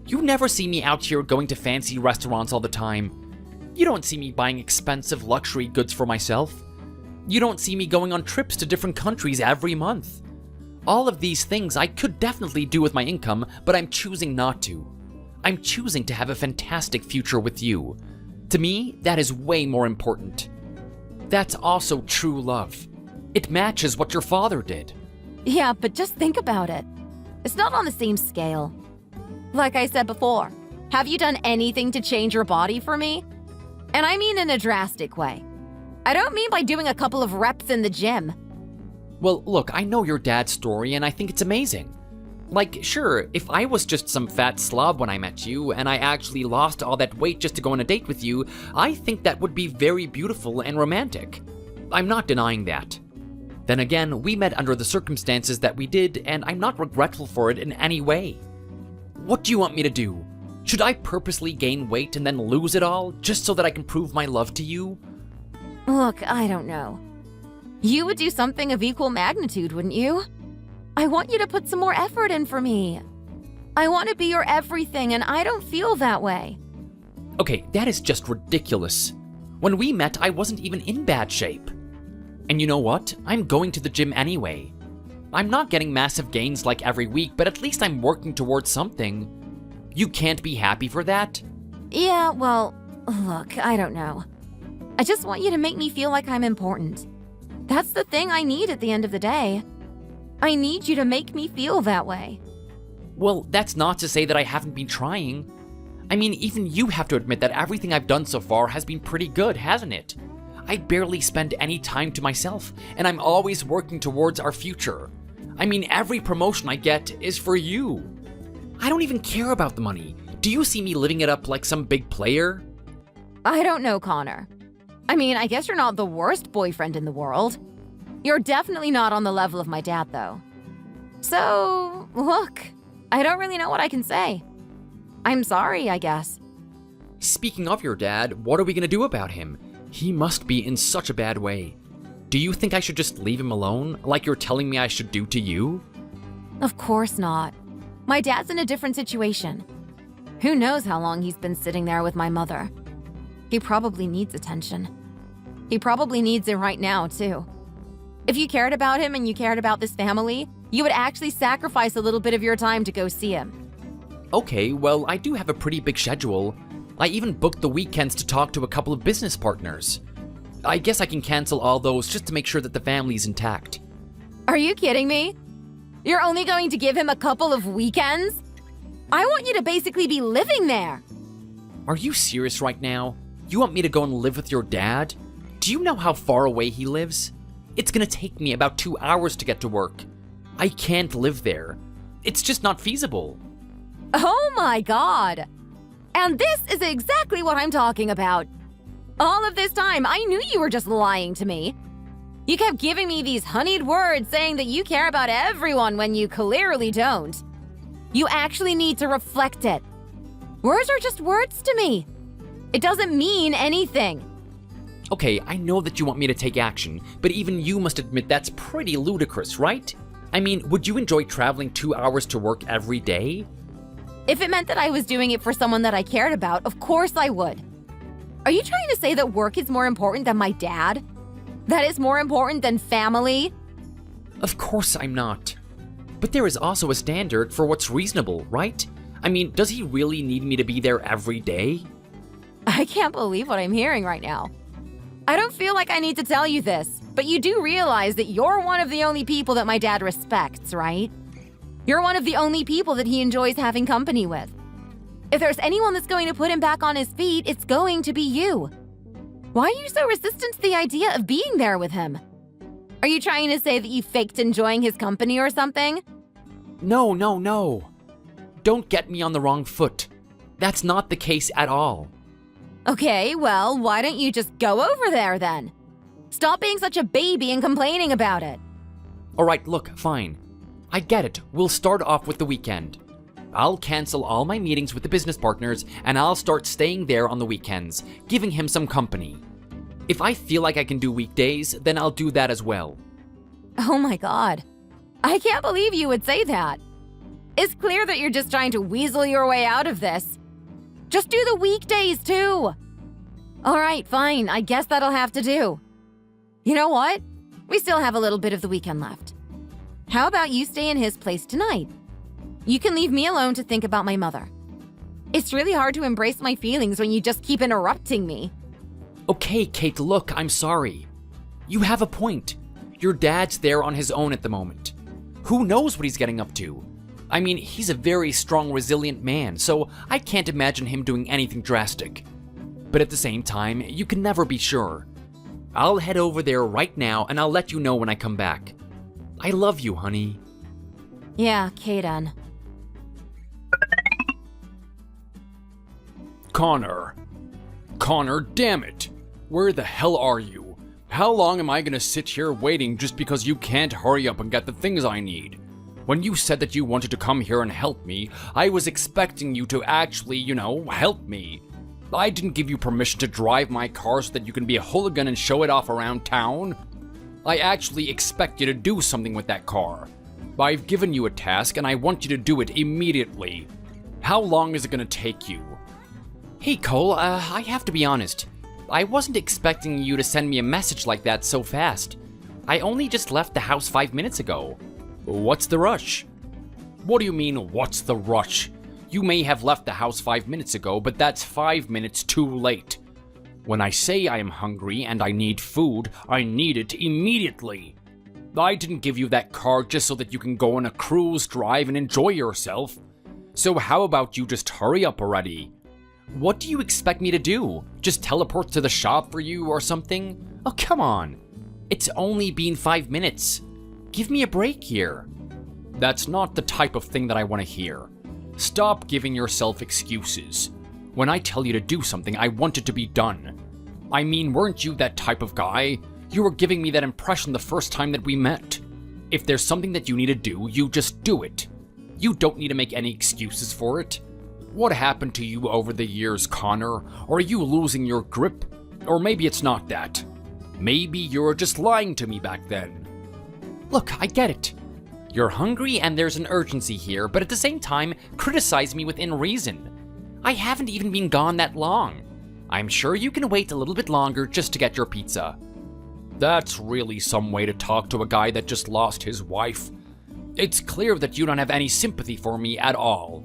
You never see me out here going to fancy restaurants all the time. You don't see me buying expensive luxury goods for myself. You don't see me going on trips to different countries every month. All of these things I could definitely do with my income, but I'm choosing not to. I'm choosing to have a fantastic future with you. To me, that is way more important. That's also true love. It matches what your father did. Yeah, but just think about it. It's not on the same scale. Like I said before, have you done anything to change your body for me? And I mean in a drastic way. I don't mean by doing a couple of reps in the gym. Well, look, I know your dad's story and I think it's amazing. Like, sure, if I was just some fat slob when I met you and I actually lost all that weight just to go on a date with you, I think that would be very beautiful and romantic. I'm not denying that. Then again, we met under the circumstances that we did, and I'm not regretful for it in any way. What do you want me to do? Should I purposely gain weight and then lose it all, just so that I can prove my love to you? Look, I don't know. You would do something of equal magnitude, wouldn't you? I want you to put some more effort in for me. I want to be your everything, and I don't feel that way. Okay, that is just ridiculous. When we met, I wasn't even in bad shape. And you know what? I'm going to the gym anyway. I'm not getting massive gains like every week, but at least I'm working towards something. You can't be happy for that? Yeah, well, look, I don't know. I just want you to make me feel like I'm important. That's the thing I need at the end of the day. I need you to make me feel that way. Well, that's not to say that I haven't been trying. I mean, even you have to admit that everything I've done so far has been pretty good, hasn't it? I barely spend any time to myself, and I'm always working towards our future. I mean, every promotion I get is for you. I don't even care about the money. Do you see me living it up like some big player? I don't know, Connor. I mean, I guess you're not the worst boyfriend in the world. You're definitely not on the level of my dad, though. So, look, I don't really know what I can say. I'm sorry, I guess. Speaking of your dad, what are we gonna do about him? He must be in such a bad way. Do you think I should just leave him alone, like you're telling me I should do to you? Of course not. My dad's in a different situation. Who knows how long he's been sitting there with my mother. He probably needs attention. He probably needs it right now, too. If you cared about him and you cared about this family, you would actually sacrifice a little bit of your time to go see him. Okay, well, I do have a pretty big schedule. I even booked the weekends to talk to a couple of business partners. I guess I can cancel all those just to make sure that the family's intact. Are you kidding me? You're only going to give him a couple of weekends? I want you to basically be living there. Are you serious right now? You want me to go and live with your dad? Do you know how far away he lives? It's gonna take me about 2 hours to get to work. I can't live there. It's just not feasible. Oh my God. And this is exactly what I'm talking about. All of this time, I knew you were just lying to me. You kept giving me these honeyed words saying that you care about everyone when you clearly don't. You actually need to reflect it. Words are just words to me. It doesn't mean anything. Okay, I know that you want me to take action, but even you must admit that's pretty ludicrous, right? I mean, would you enjoy traveling 2 hours to work every day? If it meant that I was doing it for someone that I cared about, of course I would. Are you trying to say that work is more important than my dad? That is more important than family? Of course I'm not. But there is also a standard for what's reasonable, right? I mean, does he really need me to be there every day? I can't believe what I'm hearing right now. I don't feel like I need to tell you this, but you do realize that you're one of the only people that my dad respects, right? You're one of the only people that he enjoys having company with. If there's anyone that's going to put him back on his feet, it's going to be you. Why are you so resistant to the idea of being there with him? Are you trying to say that you faked enjoying his company or something? No. Don't get me on the wrong foot. That's not the case at all. Okay, well, why don't you just go over there then? Stop being such a baby and complaining about it. Alright, look, fine. I get it. We'll start off with the weekend. I'll cancel all my meetings with the business partners and I'll start staying there on the weekends, giving him some company. If I feel like I can do weekdays, then I'll do that as well. Oh my God. I can't believe you would say that. It's clear that you're just trying to weasel your way out of this. Just do the weekdays too. All right, fine. I guess that'll have to do. You know what? We still have a little bit of the weekend left. How about you stay in his place tonight? You can leave me alone to think about my mother. It's really hard to embrace my feelings when you just keep interrupting me. Okay, Kate, look, I'm sorry. You have a point. Your dad's there on his own at the moment. Who knows what he's getting up to? I mean, he's a very strong, resilient man, so I can't imagine him doing anything drastic. But at the same time, you can never be sure. I'll head over there right now and I'll let you know when I come back. I love you, honey. Yeah, Kaden. Connor, damn it. Where the hell are you? How long am I gonna sit here waiting just because you can't hurry up and get the things I need? When you said that you wanted to come here and help me, I was expecting you to actually, help me. I didn't give you permission to drive my car so that you can be a hooligan and show it off around town. I actually expect you to do something with that car. I've given you a task and I want you to do it immediately. How long is it gonna take you? Hey Cole, I have to be honest. I wasn't expecting you to send me a message like that so fast. I only just left the house 5 minutes ago. What's the rush? What do you mean, what's the rush? You may have left the house 5 minutes ago, but that's 5 minutes too late. When I say I am hungry and I need food, I need it immediately. I didn't give you that car just so that you can go on a cruise drive and enjoy yourself. So how about you just hurry up already? What do you expect me to do? Just teleport to the shop for you or something? Oh, come on. It's only been 5 minutes. Give me a break here. That's not the type of thing that I want to hear. Stop giving yourself excuses. When I tell you to do something, I want it to be done. I mean, weren't you that type of guy? You were giving me that impression the first time that we met. If there's something that you need to do, you just do it. You don't need to make any excuses for it. What happened to you over the years, Connor? Or are you losing your grip? Or maybe it's not that. Maybe you were just lying to me back then. Look, I get it. You're hungry and there's an urgency here, but at the same time, criticize me within reason. I haven't even been gone that long. I'm sure you can wait a little bit longer just to get your pizza. That's really some way to talk to a guy that just lost his wife. It's clear that you don't have any sympathy for me at all.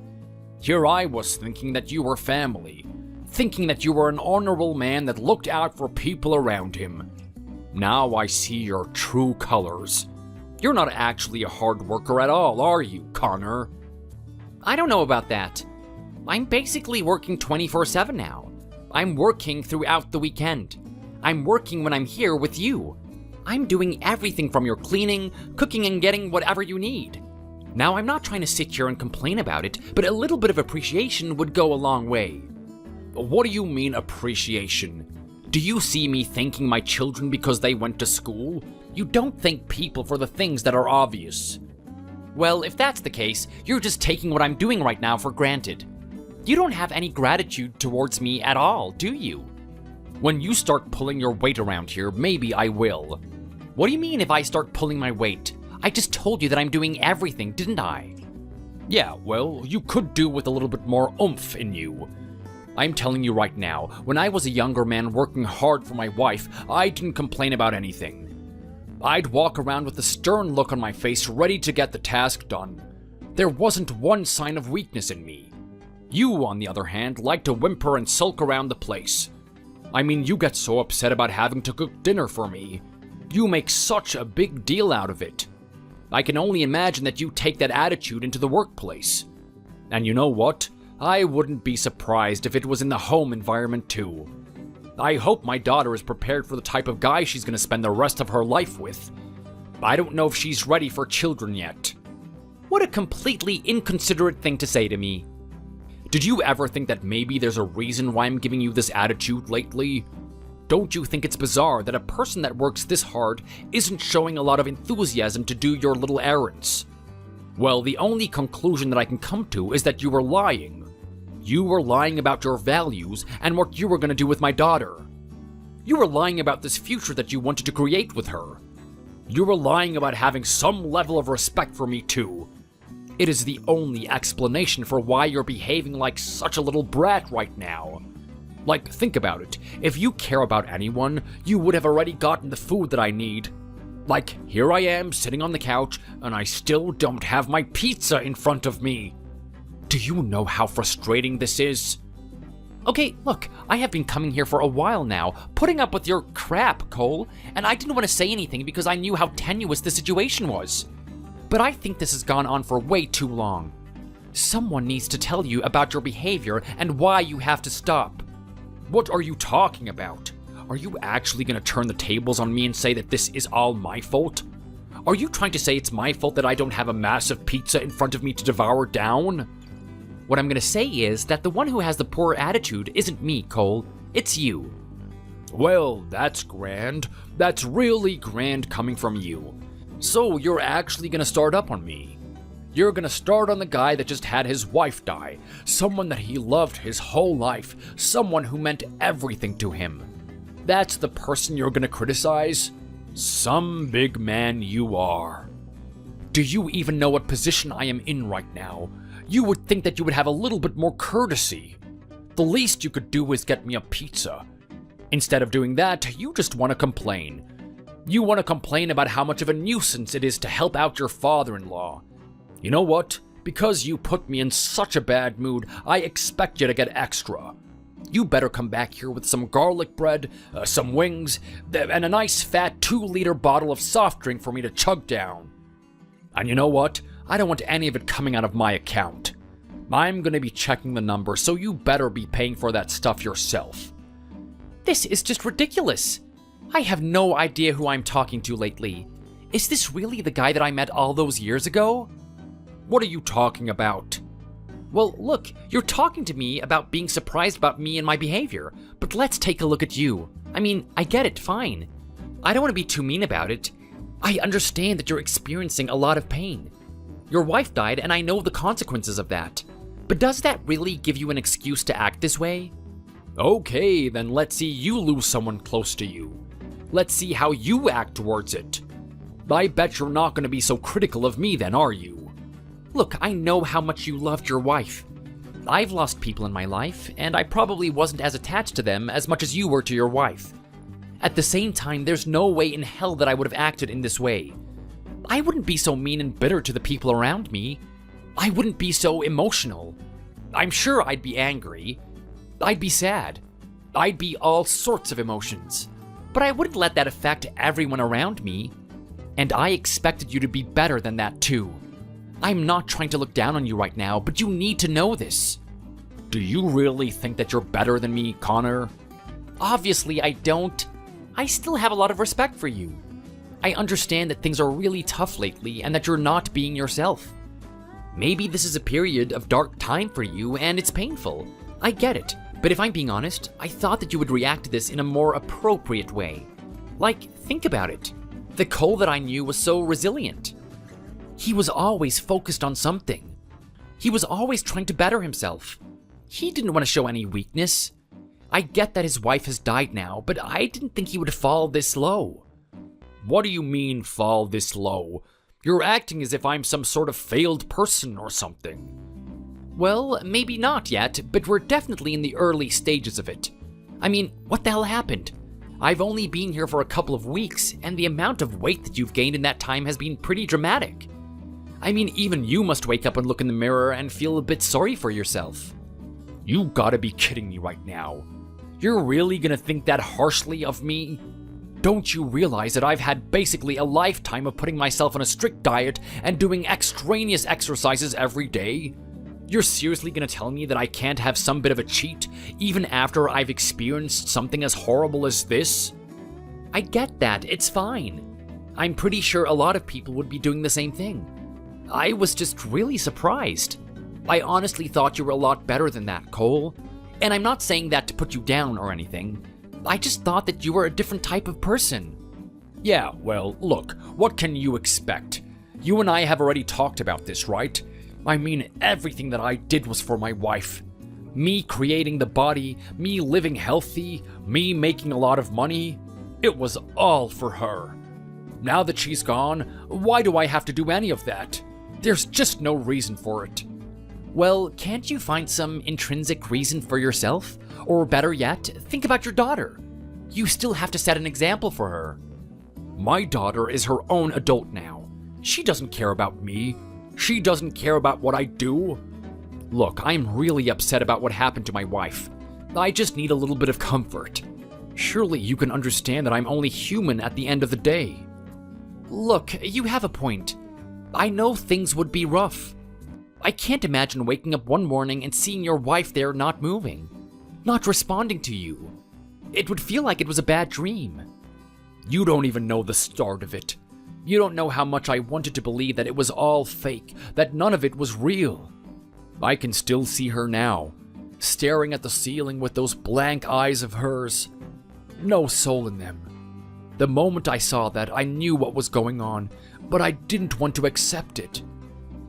Here I was thinking that you were family, thinking that you were an honorable man that looked out for people around him. Now I see your true colors. You're not actually a hard worker at all, are you, Connor? I don't know about that. I'm basically working 24/7 now. I'm working throughout the weekend. I'm working when I'm here with you. I'm doing everything from your cleaning, cooking, and getting whatever you need. Now, I'm not trying to sit here and complain about it, but a little bit of appreciation would go a long way. What do you mean, appreciation? Do you see me thanking my children because they went to school? You don't thank people for the things that are obvious. Well, if that's the case, you're just taking what I'm doing right now for granted. You don't have any gratitude towards me at all, do you? When you start pulling your weight around here, maybe I will. What do you mean if I start pulling my weight? I just told you that I'm doing everything, didn't I? Yeah, well, you could do with a little bit more oomph in you. I'm telling you right now, when I was a younger man working hard for my wife, I didn't complain about anything. I'd walk around with a stern look on my face, ready to get the task done. There wasn't one sign of weakness in me. You, on the other hand, like to whimper and sulk around the place. I mean, you get so upset about having to cook dinner for me. You make such a big deal out of it. I can only imagine that you take that attitude into the workplace. And you know what? I wouldn't be surprised if it was in the home environment too. I hope my daughter is prepared for the type of guy she's going to spend the rest of her life with. I don't know if she's ready for children yet. What a completely inconsiderate thing to say to me. Did you ever think that maybe there's a reason why I'm giving you this attitude lately? Don't you think it's bizarre that a person that works this hard isn't showing a lot of enthusiasm to do your little errands? Well, the only conclusion that I can come to is that you were lying. You were lying about your values and what you were going to do with my daughter. You were lying about this future that you wanted to create with her. You were lying about having some level of respect for me too. It is the only explanation for why you're behaving like such a little brat right now. Like, think about it. If you care about anyone, you would have already gotten the food that I need. Like, here I am sitting on the couch, and I still don't have my pizza in front of me. Do you know how frustrating this is? Okay, look, I have been coming here for a while now, putting up with your crap, Cole, and I didn't want to say anything because I knew how tenuous the situation was. But I think this has gone on for way too long. Someone needs to tell you about your behavior and why you have to stop. What are you talking about? Are you actually going to turn the tables on me and say that this is all my fault? Are you trying to say it's my fault that I don't have a massive pizza in front of me to devour down? What I'm going to say is that the one who has the poor attitude isn't me, Cole. It's you. Well, that's grand. That's really grand coming from you. So you're actually gonna start up on me. You're gonna start on the guy that just had his wife die, someone that he loved his whole life, someone who meant everything to him. That's the person you're gonna criticize? Some big man you are. Do you even know what position I am in right now? You would think that you would have a little bit more courtesy. The least you could do is get me a pizza. Instead of doing that, you just want to complain. You want to complain about how much of a nuisance it is to help out your father-in-law. You know what? Because you put me in such a bad mood, I expect you to get extra. You better come back here with some garlic bread, some wings, and a nice fat 2-liter bottle of soft drink for me to chug down. And you know what? I don't want any of it coming out of my account. I'm gonna be checking the number, so you better be paying for that stuff yourself. This is just ridiculous. I have no idea who I'm talking to lately. Is this really the guy that I met all those years ago? What are you talking about? Well, look, you're talking to me about being surprised about me and my behavior, but let's take a look at you. I mean, I get it, fine. I don't want to be too mean about it. I understand that you're experiencing a lot of pain. Your wife died, and I know the consequences of that. But does that really give you an excuse to act this way? Okay, then let's see you lose someone close to you. Let's see how you act towards it. I bet you're not going to be so critical of me then, are you? Look, I know how much you loved your wife. I've lost people in my life, and I probably wasn't as attached to them as much as you were to your wife. At the same time, there's no way in hell that I would have acted in this way. I wouldn't be so mean and bitter to the people around me. I wouldn't be so emotional. I'm sure I'd be angry. I'd be sad. I'd be all sorts of emotions. But I wouldn't let that affect everyone around me. And I expected you to be better than that too. I'm not trying to look down on you right now, but you need to know this. Do you really think that you're better than me, Connor? Obviously, I don't. I still have a lot of respect for you. I understand that things are really tough lately and that you're not being yourself. Maybe this is a period of dark time for you and it's painful. I get it, but if I'm being honest, I thought that you would react to this in a more appropriate way. Like, think about it. The Cole that I knew was so resilient. He was always focused on something. He was always trying to better himself. He didn't want to show any weakness. I get that his wife has died now, but I didn't think he would fall this low. What do you mean, fall this low? You're acting as if I'm some sort of failed person or something. Well, maybe not yet, but we're definitely in the early stages of it. I mean, what the hell happened? I've only been here for a couple of weeks, and the amount of weight that you've gained in that time has been pretty dramatic. I mean, even you must wake up and look in the mirror and feel a bit sorry for yourself. You gotta be kidding me right now. You're really gonna think that harshly of me? Don't you realize that I've had basically a lifetime of putting myself on a strict diet and doing extraneous exercises every day? You're seriously gonna tell me that I can't have some bit of a cheat, even after I've experienced something as horrible as this? I get that, it's fine. I'm pretty sure a lot of people would be doing the same thing. I was just really surprised. I honestly thought you were a lot better than that, Cole. And I'm not saying that to put you down or anything. I just thought that you were a different type of person. Yeah, well, look, what can you expect? You and I have already talked about this, right? I mean, everything that I did was for my wife. Me creating the body, me living healthy, me making a lot of money. It was all for her. Now that she's gone, why do I have to do any of that? There's just no reason for it. Well, can't you find some intrinsic reason for yourself? Or better yet, think about your daughter. You still have to set an example for her. My daughter is her own adult now. She doesn't care about me. She doesn't care about what I do. Look, I'm really upset about what happened to my wife. I just need a little bit of comfort. Surely you can understand that I'm only human at the end of the day. Look, you have a point. I know things would be rough. I can't imagine waking up one morning and seeing your wife there not moving, not responding to you. It would feel like it was a bad dream. You don't even know the start of it. You don't know how much I wanted to believe that it was all fake, that none of it was real. I can still see her now, staring at the ceiling with those blank eyes of hers. no soul in them. The moment I saw that, I knew what was going on, but I didn't want to accept it.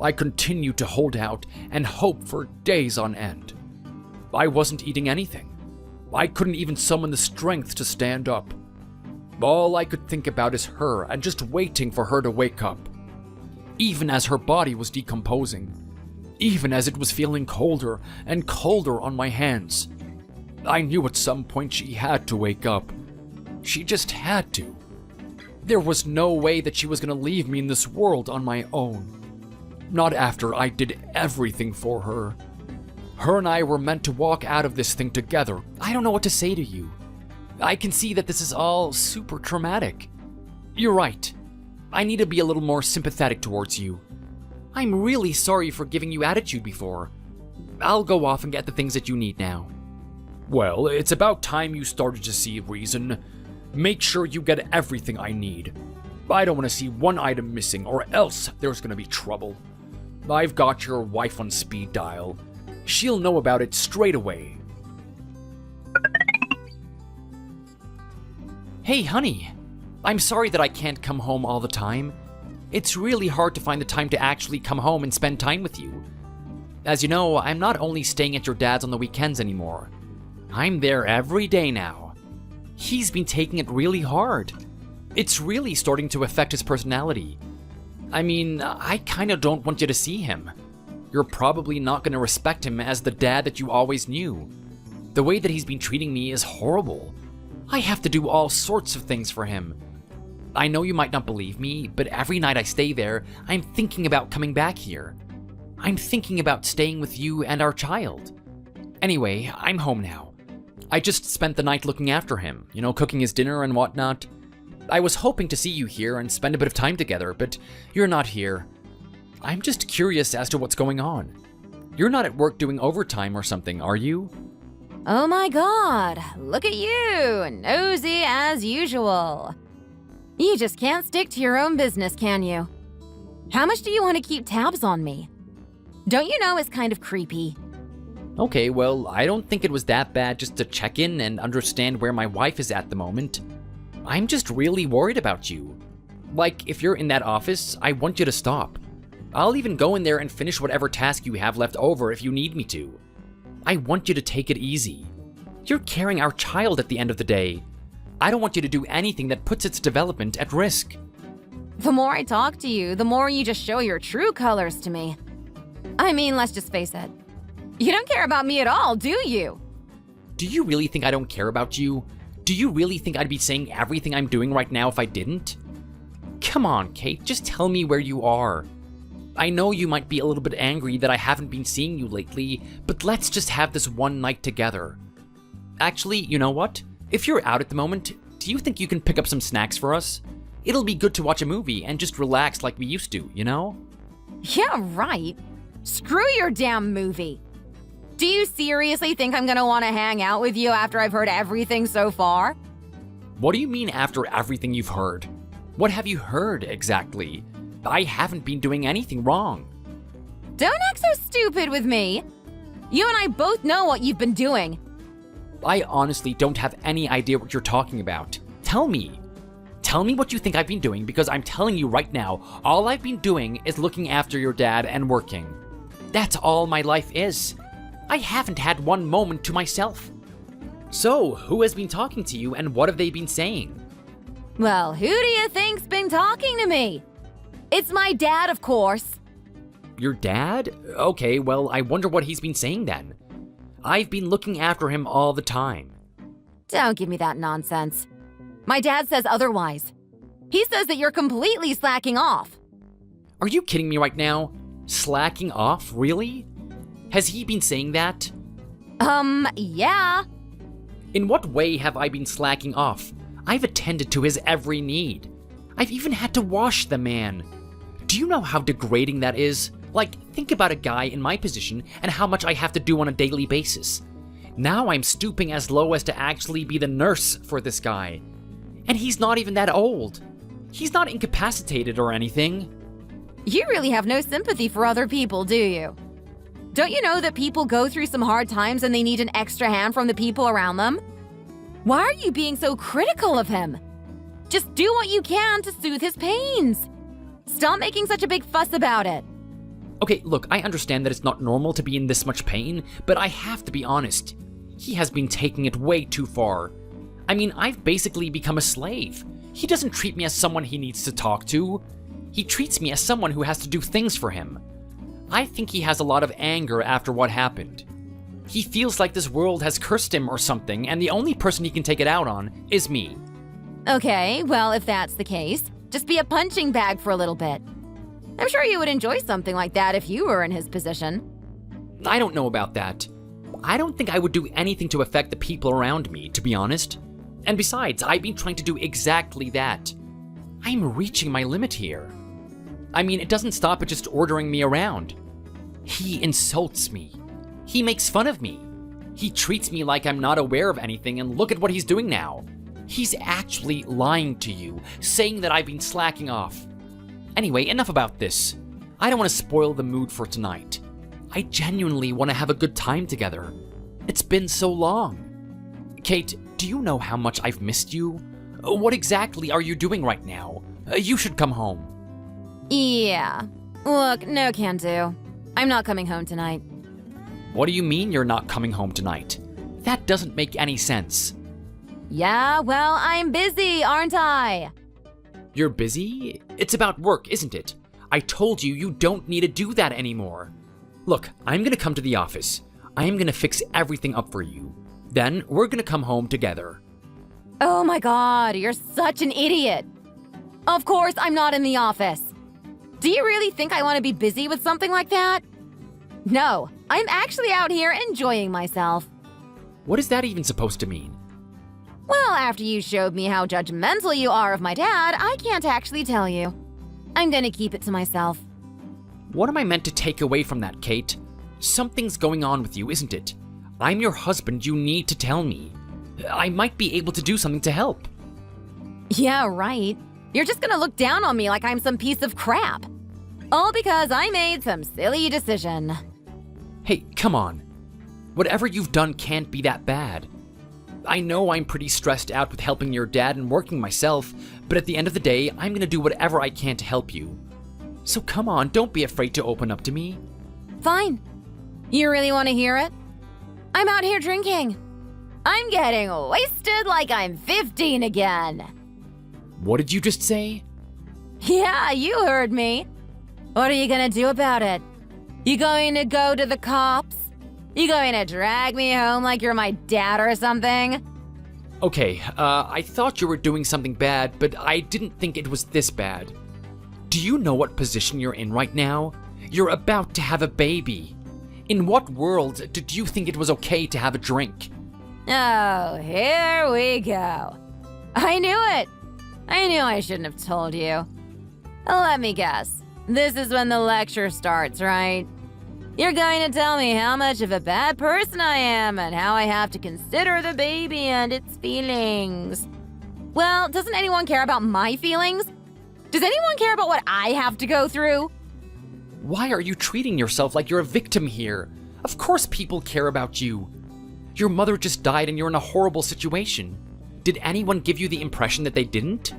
I continued to hold out and hope for days on end. I wasn't eating anything. I couldn't even summon the strength to stand up. All I could think about is her and just waiting for her to wake up. Even as her body was decomposing, even as it was feeling colder and colder on my hands, I knew at some point she had to wake up. She just had to. There was no way that she was going to leave me in this world on my own. Not after I did everything for her. Her and I were meant to walk out of this thing together. I don't know what to say to you. I can see that this is all super traumatic. You're right. I need to be a little more sympathetic towards you. I'm really sorry for giving you attitude before. I'll go off and get the things that you need now. Well, it's about time you started to see reason. Make sure you get everything I need. I don't want to see one item missing, or else there's going to be trouble. I've got your wife on speed dial. She'll know about it straight away. Hey, honey. I'm sorry that I can't come home all the time. It's really hard to find the time to actually come home and spend time with you. As you know, I'm not only staying at your dad's on the weekends anymore. I'm there every day now. He's been taking it really hard. It's really starting to affect his personality. I mean, I kinda don't want you to see him. You're probably not gonna respect him as the dad that you always knew. The way that he's been treating me is horrible. I have to do all sorts of things for him. I know you might not believe me, but every night I stay there, I'm thinking about coming back here. I'm thinking about staying with you and our child. Anyway, I'm home now. I just spent the night looking after him, cooking his dinner and whatnot. I was hoping to see you here and spend a bit of time together, but you're not here. I'm just curious as to what's going on. You're not at work doing overtime or something, are you? Oh my god, look at you, nosy as usual. You just can't stick to your own business, can you? How much do you want to keep tabs on me? Don't you know it's kind of creepy? Okay, well, I don't think it was that bad just to check in and understand where my wife is at the moment. I'm just really worried about you. Like, if you're in that office, I want you to stop. I'll even go in there and finish whatever task you have left over if you need me to. I want you to take it easy. You're carrying our child at the end of the day. I don't want you to do anything that puts its development at risk. The more I talk to you, the more you just show your true colors to me. I mean, let's just face it. You don't care about me at all, do you? Do you really think I don't care about you? Do you really think I'd be saying everything I'm doing right now if I didn't? Come on, Kate, just tell me where you are. I know you might be a little bit angry that I haven't been seeing you lately, but let's just have this one night together. Actually, you know what? If you're out at the moment, do you think you can pick up some snacks for us? It'll be good to watch a movie and just relax like we used to, Yeah, right. Screw your damn movie. Do you seriously think I'm gonna want to hang out with you after I've heard everything so far? What do you mean after everything you've heard? What have you heard exactly? I haven't been doing anything wrong. Don't act so stupid with me. You and I both know what you've been doing. I honestly don't have any idea what you're talking about. Tell me. Tell me what you think I've been doing, because I'm telling you right now, all I've been doing is looking after your dad and working. That's all my life is. I haven't had one moment to myself. So, who has been talking to you and what have they been saying? Well, who do you think's been talking to me? It's my dad, of course. Your dad? Okay, well, I wonder what he's been saying then. I've been looking after him all the time. Don't give me that nonsense. My dad says otherwise. He says that you're completely slacking off. Are you kidding me right now? Slacking off, really? Has he been saying that? Yeah. In what way have I been slacking off? I've attended to his every need. I've even had to wash the man. Do you know how degrading that is? Like, think about a guy in my position and how much I have to do on a daily basis. Now I'm stooping as low as to actually be the nurse for this guy. And he's not even that old. He's not incapacitated or anything. You really have no sympathy for other people, do you? Don't you know that people go through some hard times and they need an extra hand from the people around them? Why are you being so critical of him? Just do what you can to soothe his pains. Stop making such a big fuss about it. Okay, look, I understand that it's not normal to be in this much pain, but I have to be honest. He has been taking it way too far. I mean, I've basically become a slave. He doesn't treat me as someone he needs to talk to. He treats me as someone who has to do things for him. I think he has a lot of anger after what happened. He feels like this world has cursed him or something, and the only person he can take it out on is me. Okay, well, if that's the case, just be a punching bag for a little bit. I'm sure you would enjoy something like that if you were in his position. I don't know about that. I don't think I would do anything to affect the people around me, to be honest. And besides, I've been trying to do exactly that. I'm reaching my limit here. I mean, it doesn't stop at just ordering me around. He insults me. He makes fun of me. He treats me like I'm not aware of anything, and look at what he's doing now. He's actually lying to you, saying that I've been slacking off. Anyway, enough about this. I don't want to spoil the mood for tonight. I genuinely want to have a good time together. It's been so long. Kate, do you know how much I've missed you? What exactly are you doing right now? You should come home. Yeah. Look, no can do. I'm not coming home tonight. What do you mean you're not coming home tonight? That doesn't make any sense. Yeah, well, I'm busy, aren't I? You're busy? It's about work, isn't it? I told you you don't need to do that anymore. Look, I'm gonna come to the office. I'm gonna fix everything up for you. Then we're gonna come home together. Oh my god, you're such an idiot. Of course I'm not in the office. Do you really think I want to be busy with something like that? No, I'm actually out here enjoying myself. What is that even supposed to mean? Well, after you showed me how judgmental you are of my dad, I can't actually tell you. I'm gonna keep it to myself. What am I meant to take away from that, Kate? Something's going on with you, isn't it? I'm your husband, you need to tell me. I might be able to do something to help. Yeah, right. You're just gonna look down on me like I'm some piece of crap. All because I made some silly decision. Hey, come on. Whatever you've done can't be that bad. I know I'm pretty stressed out with helping your dad and working myself, but at the end of the day, I'm gonna do whatever I can to help you. So come on, don't be afraid to open up to me. Fine. You really want to hear it? I'm out here drinking. I'm getting wasted like I'm 15 again. What did you just say? Yeah, you heard me. What are you gonna do about it? You going to go to the cops? You going to drag me home like you're my dad or something? Okay, I thought you were doing something bad, but I didn't think it was this bad. Do you know what position you're in right now? You're about to have a baby. In what world did you think it was okay to have a drink? Oh, here we go. I knew it. I knew I shouldn't have told you. Let me guess. This is when the lecture starts, right? You're going to tell me how much of a bad person I am and how I have to consider the baby and its feelings. Well, doesn't anyone care about my feelings? Does anyone care about what I have to go through? Why are you treating yourself like you're a victim here? Of course people care about you. Your mother just died and you're in a horrible situation. Did anyone give you the impression that they didn't?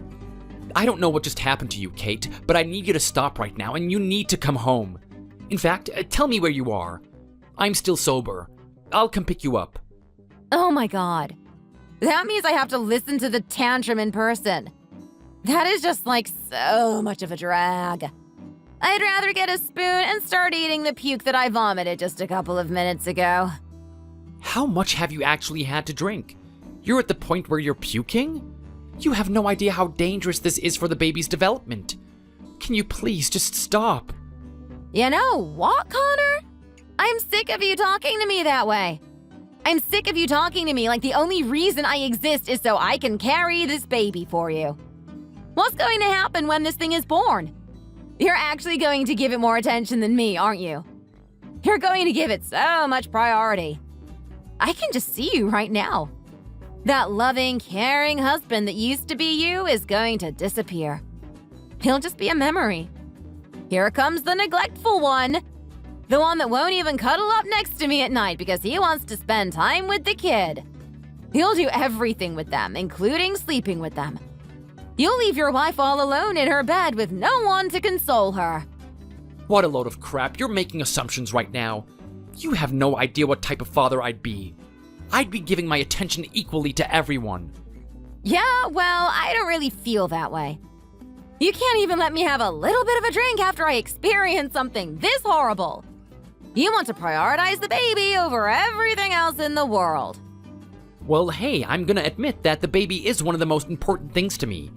I don't know what just happened to you, Kate, but I need you to stop right now and you need to come home. In fact, tell me where you are. I'm still sober. I'll come pick you up. Oh my god. That means I have to listen to the tantrum in person. That is just like so much of a drag. I'd rather get a spoon and start eating the puke that I vomited just a couple of minutes ago. How much have you actually had to drink? You're at the point where you're puking? You have no idea how dangerous this is for the baby's development. Can you please just stop? You know what, Connor? I'm sick of you talking to me that way. I'm sick of you talking to me like the only reason I exist is so I can carry this baby for you. What's going to happen when this thing is born? You're actually going to give it more attention than me, aren't you? You're going to give it so much priority. I can just see you right now. That loving, caring husband that used to be you is going to disappear. He'll just be a memory. Here comes the neglectful one. The one that won't even cuddle up next to me at night because he wants to spend time with the kid. You'll do everything with them, including sleeping with them. You'll leave your wife all alone in her bed with no one to console her. What a load of crap. You're making assumptions right now. You have no idea what type of father I'd be. I'd be giving my attention equally to everyone. Yeah, well, I don't really feel that way. You can't even let me have a little bit of a drink after I experience something this horrible. You want to prioritize the baby over everything else in the world. Well, hey, I'm gonna admit that the baby is one of the most important things to me.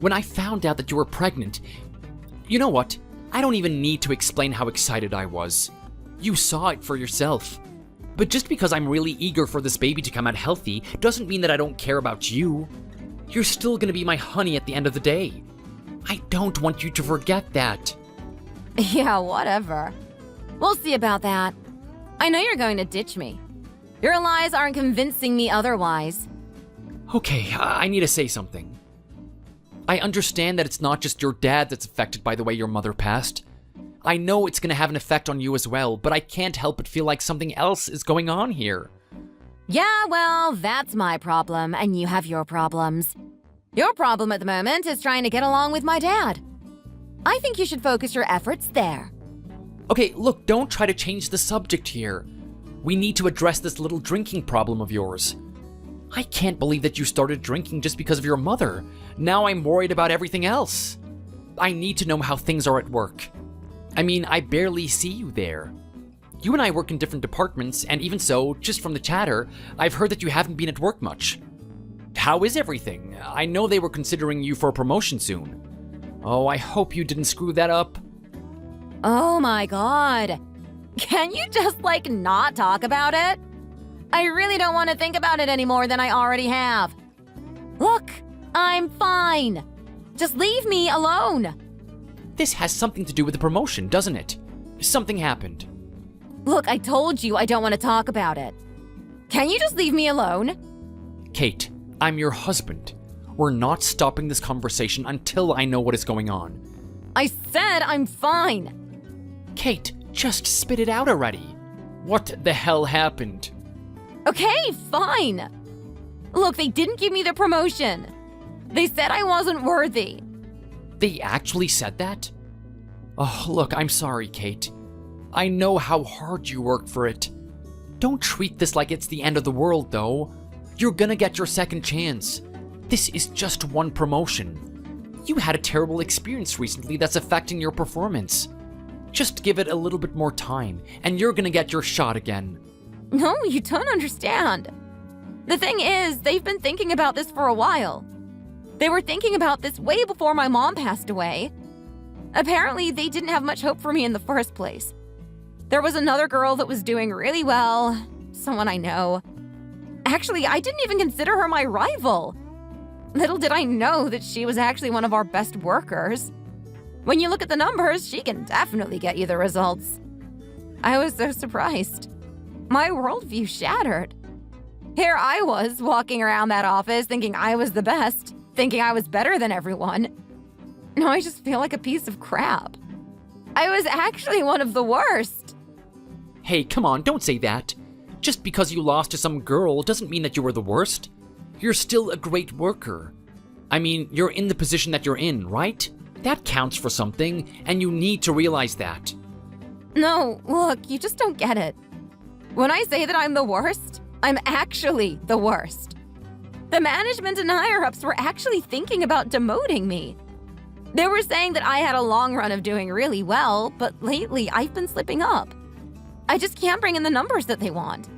When I found out that you were pregnant, you know what? I don't even need to explain how excited I was. You saw it for yourself. But just because I'm really eager for this baby to come out healthy doesn't mean that I don't care about you. You're still gonna be my honey at the end of the day. I don't want you to forget that. Yeah, whatever. We'll see about that. I know you're going to ditch me. Your lies aren't convincing me otherwise. Okay, I need to say something. I understand that it's not just your dad that's affected by the way your mother passed. I know it's gonna have an effect on you as well, but I can't help but feel like something else is going on here. Yeah, well, that's my problem, and you have your problems. Your problem at the moment is trying to get along with my dad. I think you should focus your efforts there. Okay, look, don't try to change the subject here. We need to address this little drinking problem of yours. I can't believe that you started drinking just because of your mother. Now I'm worried about everything else. I need to know how things are at work. I mean, I barely see you there. You and I work in different departments, and even so, just from the chatter, I've heard that you haven't been at work much. How is everything? I know they were considering you for a promotion soon. Oh, I hope you didn't screw that up. Oh my god. Can you just, not talk about it? I really don't want to think about it any more than I already have. Look, I'm fine. Just leave me alone. This has something to do with the promotion, doesn't it? Something happened. Look, I told you I don't want to talk about it. Can you just leave me alone? Kate, I'm your husband. We're not stopping this conversation until I know what is going on. I said I'm fine. Kate, just spit it out already. What the hell happened? Okay, fine. Look, they didn't give me the promotion. They said I wasn't worthy. They actually said that? Oh, look, I'm sorry, Kate. I know how hard you work for it. Don't treat this like it's the end of the world, though. You're gonna get your second chance. This is just one promotion. You had a terrible experience recently that's affecting your performance. Just give it a little bit more time, and you're gonna get your shot again. No, you don't understand. The thing is, they've been thinking about this for a while. They were thinking about this way before my mom passed away. Apparently, they didn't have much hope for me in the first place. There was another girl that was doing really well, someone I know. Actually, I didn't even consider her my rival. Little did I know that she was actually one of our best workers. When you look at the numbers, she can definitely get you the results. I was so surprised. My worldview shattered. Here I was, walking around that office thinking I was the best, thinking I was better than everyone. Now I just feel like a piece of crap. I was actually one of the worst. Hey, come on, don't say that. Just because you lost to some girl doesn't mean that you were the worst. You're still a great worker. I mean, you're in the position that you're in, right? That counts for something, and you need to realize that. No, look, you just don't get it. When I say that I'm the worst, I'm actually the worst. The management and higher-ups were actually thinking about demoting me. They were saying that I had a long run of doing really well, but lately I've been slipping up. I just can't bring in the numbers that they want.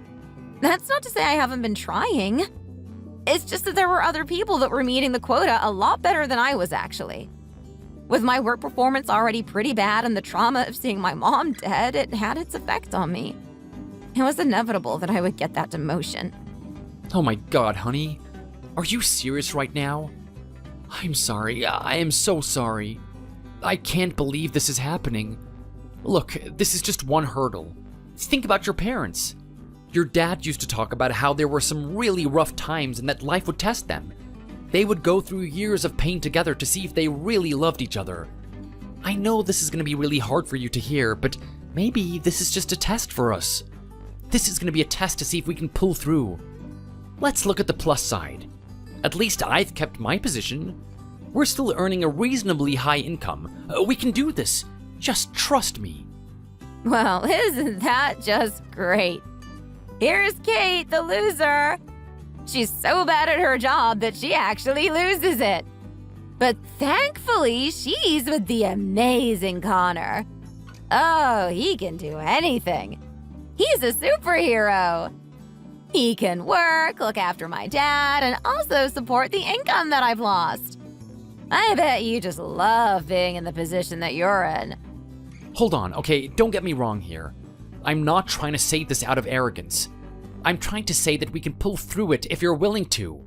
That's not to say I haven't been trying. It's just that there were other people that were meeting the quota a lot better than I was, actually. With my work performance already pretty bad and the trauma of seeing my mom dead, it had its effect on me. It was inevitable that I would get that demotion. Oh my god, honey. Are you serious right now? I'm sorry. I am so sorry. I can't believe this is happening. Look, this is just one hurdle. Think about your parents. Your dad used to talk about how there were some really rough times and that life would test them. They would go through years of pain together to see if they really loved each other. I know this is going to be really hard for you to hear, but maybe this is just a test for us. This is going to be a test to see if we can pull through. Let's look at the plus side. At least I've kept my position. We're still earning a reasonably high income. We can do this. Just trust me. Well, isn't that just great? Here's Kate, the loser. She's so bad at her job that she actually loses it. But thankfully, she's with the amazing Connor. Oh, he can do anything. He's a superhero. He can work, look after my dad, and also support the income that I've lost. I bet you just love being in the position that you're in. Hold on, okay, don't get me wrong here. I'm not trying to say this out of arrogance. I'm trying to say that we can pull through it if you're willing to.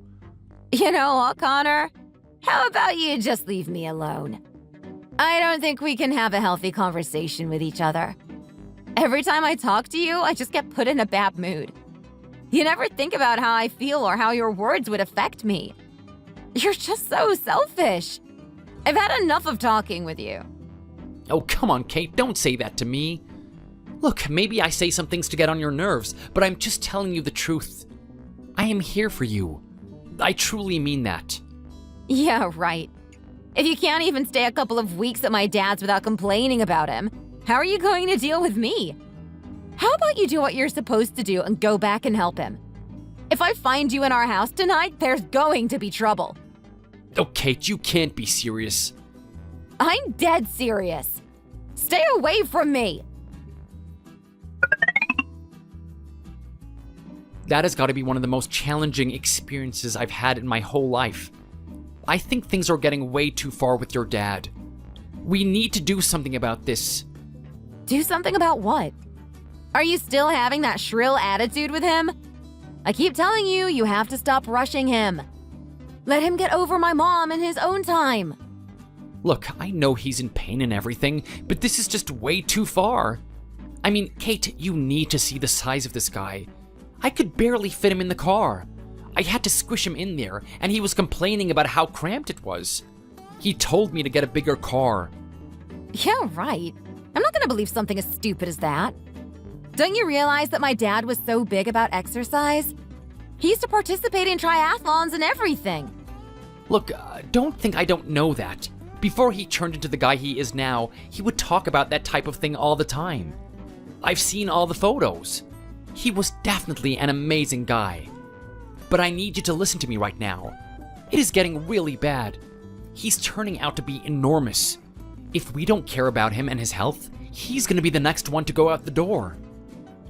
You know what, Connor? How about you just leave me alone? I don't think we can have a healthy conversation with each other. Every time I talk to you, I just get put in a bad mood. You never think about how I feel or how your words would affect me. You're just so selfish. I've had enough of talking with you. Oh, come on, Kate, don't say that to me. Look, maybe I say some things to get on your nerves, but I'm just telling you the truth. I am here for you. I truly mean that. Yeah, right. If you can't even stay a couple of weeks at my dad's without complaining about him, how are you going to deal with me? How about you do what you're supposed to do and go back and help him? If I find you in our house tonight, there's going to be trouble. Oh, Kate, you can't be serious. I'm dead serious. Stay away from me. That has got to be one of the most challenging experiences I've had in my whole life. I think things are getting way too far with your dad. We need to do something about this. Do something about what? Are you still having that shrill attitude with him? I keep telling you, you have to stop rushing him. Let him get over my mom in his own time. Look, I know he's in pain and everything, but this is just way too far. I mean, Kate, you need to see the size of this guy. I could barely fit him in the car. I had to squish him in there, and he was complaining about how cramped it was. He told me to get a bigger car. Yeah, right. I'm not gonna believe something as stupid as that. Don't you realize that my dad was so big about exercise? He used to participate in triathlons and everything. Look, don't think I don't know that. Before he turned into the guy he is now, he would talk about that type of thing all the time. I've seen all the photos. He was definitely an amazing guy. But I need you to listen to me right now. It is getting really bad. He's turning out to be enormous. If we don't care about him and his health, he's gonna be the next one to go out the door.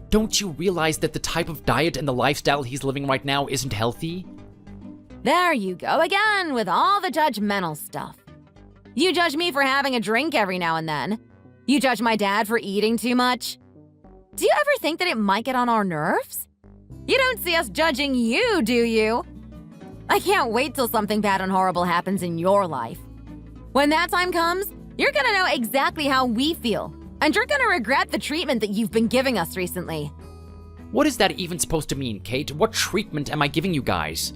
Don't you realize that the type of diet and the lifestyle he's living right now isn't healthy? There you go again with all the judgmental stuff. You judge me for having a drink every now and then. You judge my dad for eating too much. Do you ever think that it might get on our nerves? You don't see us judging you, do you? I can't wait till something bad and horrible happens in your life. When that time comes, you're gonna know exactly how we feel, and you're gonna regret the treatment that you've been giving us recently. What is that even supposed to mean, Kate? What treatment am I giving you guys?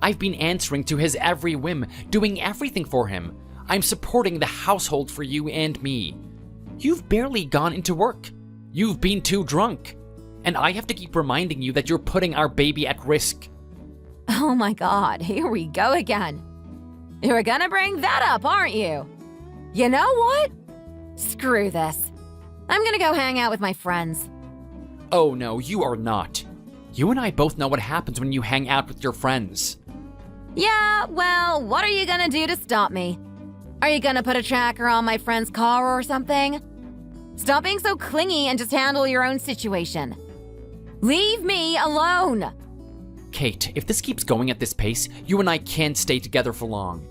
I've been answering to his every whim, doing everything for him. I'm supporting the household for you and me. You've barely gone into work. You've been too drunk. And I have to keep reminding you that you're putting our baby at risk. Oh my God, here we go again. You're gonna bring that up, aren't you? You know what? Screw this. I'm gonna go hang out with my friends. Oh no, you are not. You and I both know what happens when you hang out with your friends. Yeah, well, what are you gonna do to stop me? Are you gonna put a tracker on my friend's car or something? Stop being so clingy and just handle your own situation. Leave me alone! Kate, if this keeps going at this pace, you and I can't stay together for long.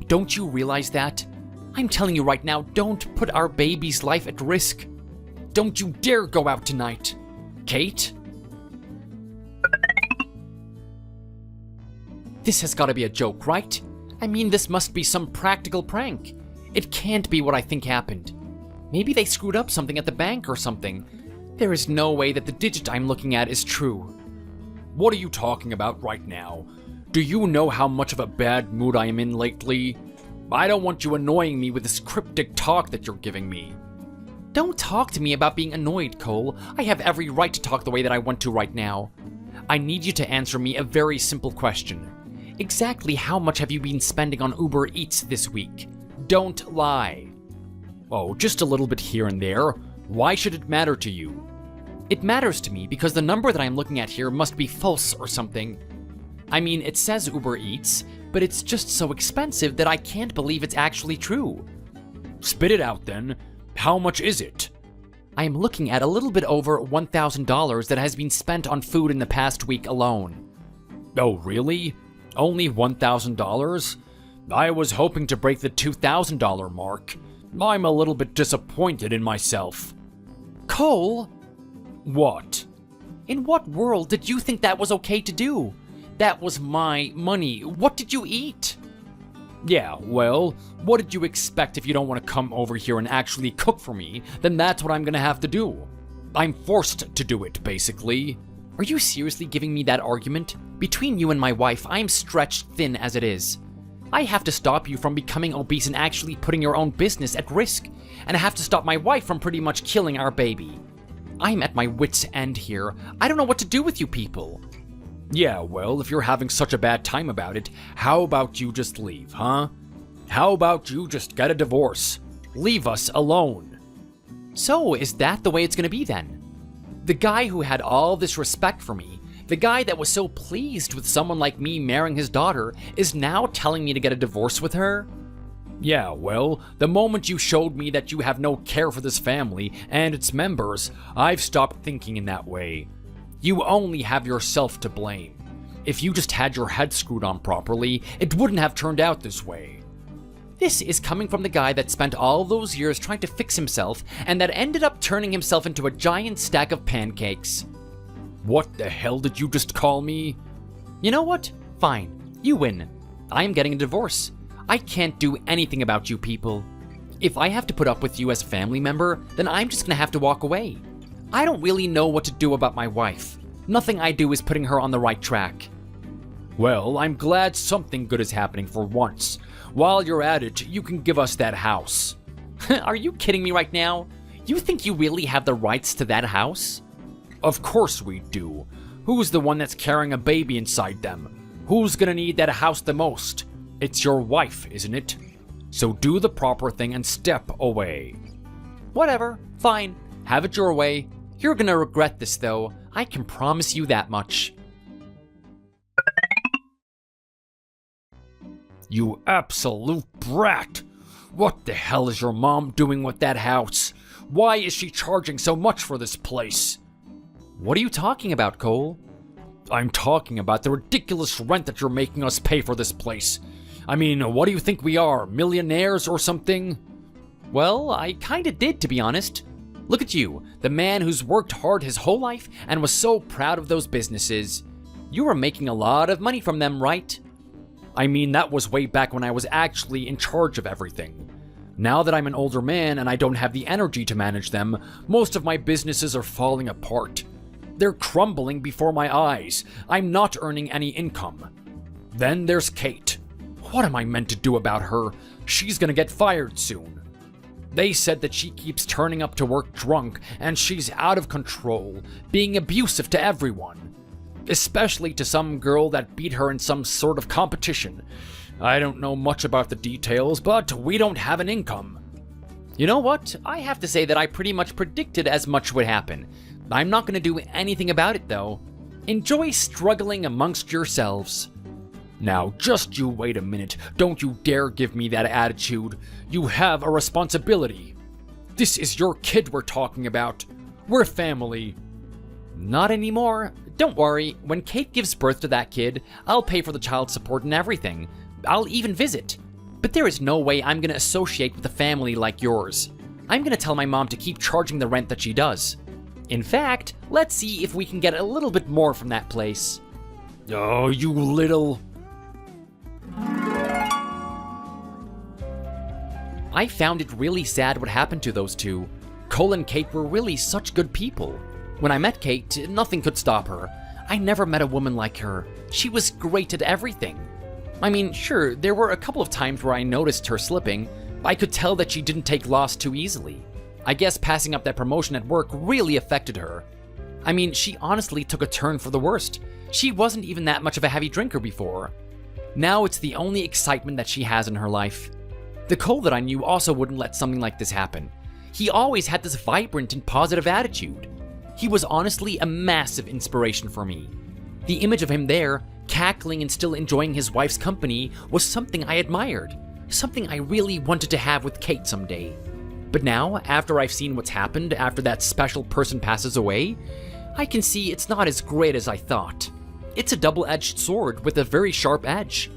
Don't you realize that? I'm telling you right now, don't put our baby's life at risk. Don't you dare go out tonight. Kate? This has got to be a joke, right? I mean, this must be some practical prank. It can't be what I think happened. Maybe they screwed up something at the bank or something. There is no way that the digit I'm looking at is true. What are you talking about right now? Do you know how much of a bad mood I am in lately? I don't want you annoying me with this cryptic talk that you're giving me. Don't talk to me about being annoyed, Cole. I have every right to talk the way that I want to right now. I need you to answer me a very simple question. Exactly how much have you been spending on Uber Eats this week? Don't lie. Oh, just a little bit here and there. Why should it matter to you? It matters to me because the number that I'm looking at here must be false or something. I mean, it says Uber Eats, but it's just so expensive that I can't believe it's actually true. Spit it out then. How much is it? I am looking at a little bit over $1,000 that has been spent on food in the past week alone. Oh, really? Only $1,000? I was hoping to break the $2,000 mark. I'm a little bit disappointed in myself. Cole? What? In what world did you think that was okay to do? That was my money. What did you eat? Yeah, well, what did you expect? If you don't want to come over here and actually cook for me, then that's what I'm gonna have to do. I'm forced to do it, basically. Are you seriously giving me that argument? Between you and my wife, I'm stretched thin as it is. I have to stop you from becoming obese and actually putting your own business at risk. And I have to stop my wife from pretty much killing our baby. I'm at my wit's end here. I don't know what to do with you people. Yeah, well, if you're having such a bad time about it, how about you just leave, huh? How about you just get a divorce? Leave us alone. So, is that the way it's gonna be then? The guy who had all this respect for me, the guy that was so pleased with someone like me marrying his daughter, is now telling me to get a divorce with her? Yeah, well, the moment you showed me that you have no care for this family and its members, I've stopped thinking in that way. You only have yourself to blame. If you just had your head screwed on properly, it wouldn't have turned out this way. This is coming from the guy that spent all those years trying to fix himself and that ended up turning himself into a giant stack of pancakes. What the hell did you just call me? You know what? Fine. You win. I am getting a divorce. I can't do anything about you people. If I have to put up with you as a family member, then I'm just gonna have to walk away. I don't really know what to do about my wife. Nothing I do is putting her on the right track. Well, I'm glad something good is happening for once. While you're at it, you can give us that house. Are you kidding me right now? You think you really have the rights to that house? Of course we do. Who's the one that's carrying a baby inside them? Who's gonna need that house the most? It's your wife, isn't it? So do the proper thing and step away. Whatever. Fine. Have it your way. You're gonna regret this, though. I can promise you that much. You absolute brat! What the hell is your mom doing with that house? Why is she charging so much for this place? What are you talking about, Cole? I'm talking about the ridiculous rent that you're making us pay for this place. I mean, what do you think we are, millionaires or something? Well, I kinda did, to be honest. Look at you, the man who's worked hard his whole life and was so proud of those businesses. You were making a lot of money from them, right? I mean, that was way back when I was actually in charge of everything. Now that I'm an older man and I don't have the energy to manage them, most of my businesses are falling apart. They're crumbling before my eyes. I'm not earning any income. Then there's Kate. What am I meant to do about her? She's gonna get fired soon. They said that she keeps turning up to work drunk and she's out of control, being abusive to everyone. Especially to some girl that beat her in some sort of competition. I don't know much about the details, but we don't have an income. You know what? I have to say that I pretty much predicted as much would happen. I'm not going to do anything about it, though. Enjoy struggling amongst yourselves. Now, just you wait a minute. Don't you dare give me that attitude. You have a responsibility. This is your kid we're talking about. We're family. Not anymore. Don't worry, when Kate gives birth to that kid, I'll pay for the child support and everything. I'll even visit. But there is no way I'm gonna associate with a family like yours. I'm gonna tell my mom to keep charging the rent that she does. In fact, let's see if we can get a little bit more from that place. Oh, you little... I found it really sad what happened to those two. Cole and Kate were really such good people. When I met Kate, nothing could stop her. I never met a woman like her. She was great at everything. I mean, sure, there were a couple of times where I noticed her slipping. I could tell that she didn't take loss too easily. I guess passing up that promotion at work really affected her. I mean, she honestly took a turn for the worst. She wasn't even that much of a heavy drinker before. Now it's the only excitement that she has in her life. The Cole that I knew also wouldn't let something like this happen. He always had this vibrant and positive attitude. He was honestly a massive inspiration for me. The image of him there, cackling and still enjoying his wife's company, was something I admired. Something I really wanted to have with Kate someday. But now, after I've seen what's happened after that special person passes away, I can see it's not as great as I thought. It's a double-edged sword with a very sharp edge.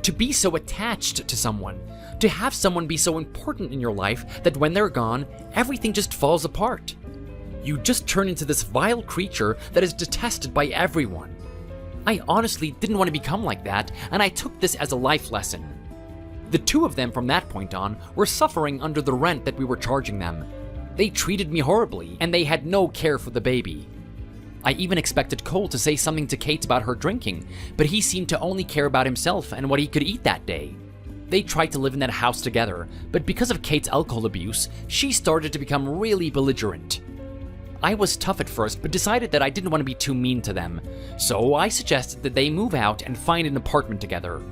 To be so attached to someone, to have someone be so important in your life that when they're gone, everything just falls apart. You just turn into this vile creature that is detested by everyone. I honestly didn't want to become like that, and I took this as a life lesson. The two of them from that point on were suffering under the rent that we were charging them. They treated me horribly, and they had no care for the baby. I even expected Cole to say something to Kate about her drinking, but he seemed to only care about himself and what he could eat that day. They tried to live in that house together, but because of Kate's alcohol abuse, she started to become really belligerent. I was tough at first, but decided that I didn't want to be too mean to them, so I suggested that they move out and find an apartment together.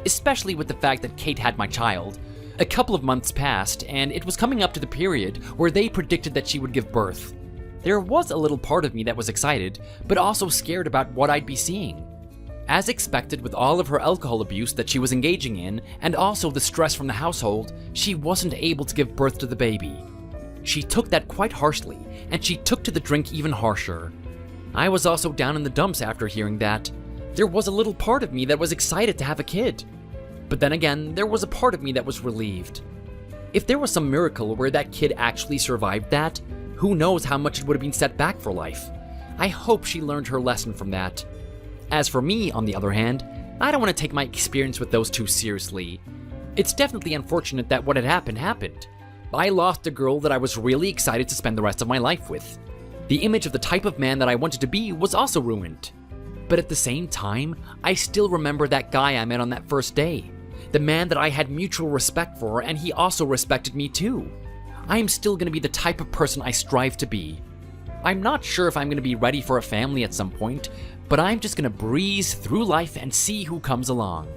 Especially with the fact that Kate had my child. A couple of months passed, and it was coming up to the period where they predicted that she would give birth. There was a little part of me that was excited, but also scared about what I'd be seeing. As expected, with all of her alcohol abuse that she was engaging in, and also the stress from the household, she wasn't able to give birth to the baby. She took that quite harshly, and she took to the drink even harsher. I was also down in the dumps after hearing that. There was a little part of me that was excited to have a kid. But then again, there was a part of me that was relieved. If there was some miracle where that kid actually survived that, who knows how much it would have been set back for life. I hope she learned her lesson from that. As for me, on the other hand, I don't want to take my experience with those two seriously. It's definitely unfortunate that what had happened. I lost a girl that I was really excited to spend the rest of my life with. The image of the type of man that I wanted to be was also ruined. But at the same time, I still remember that guy I met on that first day. The man that I had mutual respect for, and he also respected me too. I am still going to be the type of person I strive to be. I'm not sure if I'm going to be ready for a family at some point, but I'm just going to breeze through life and see who comes along.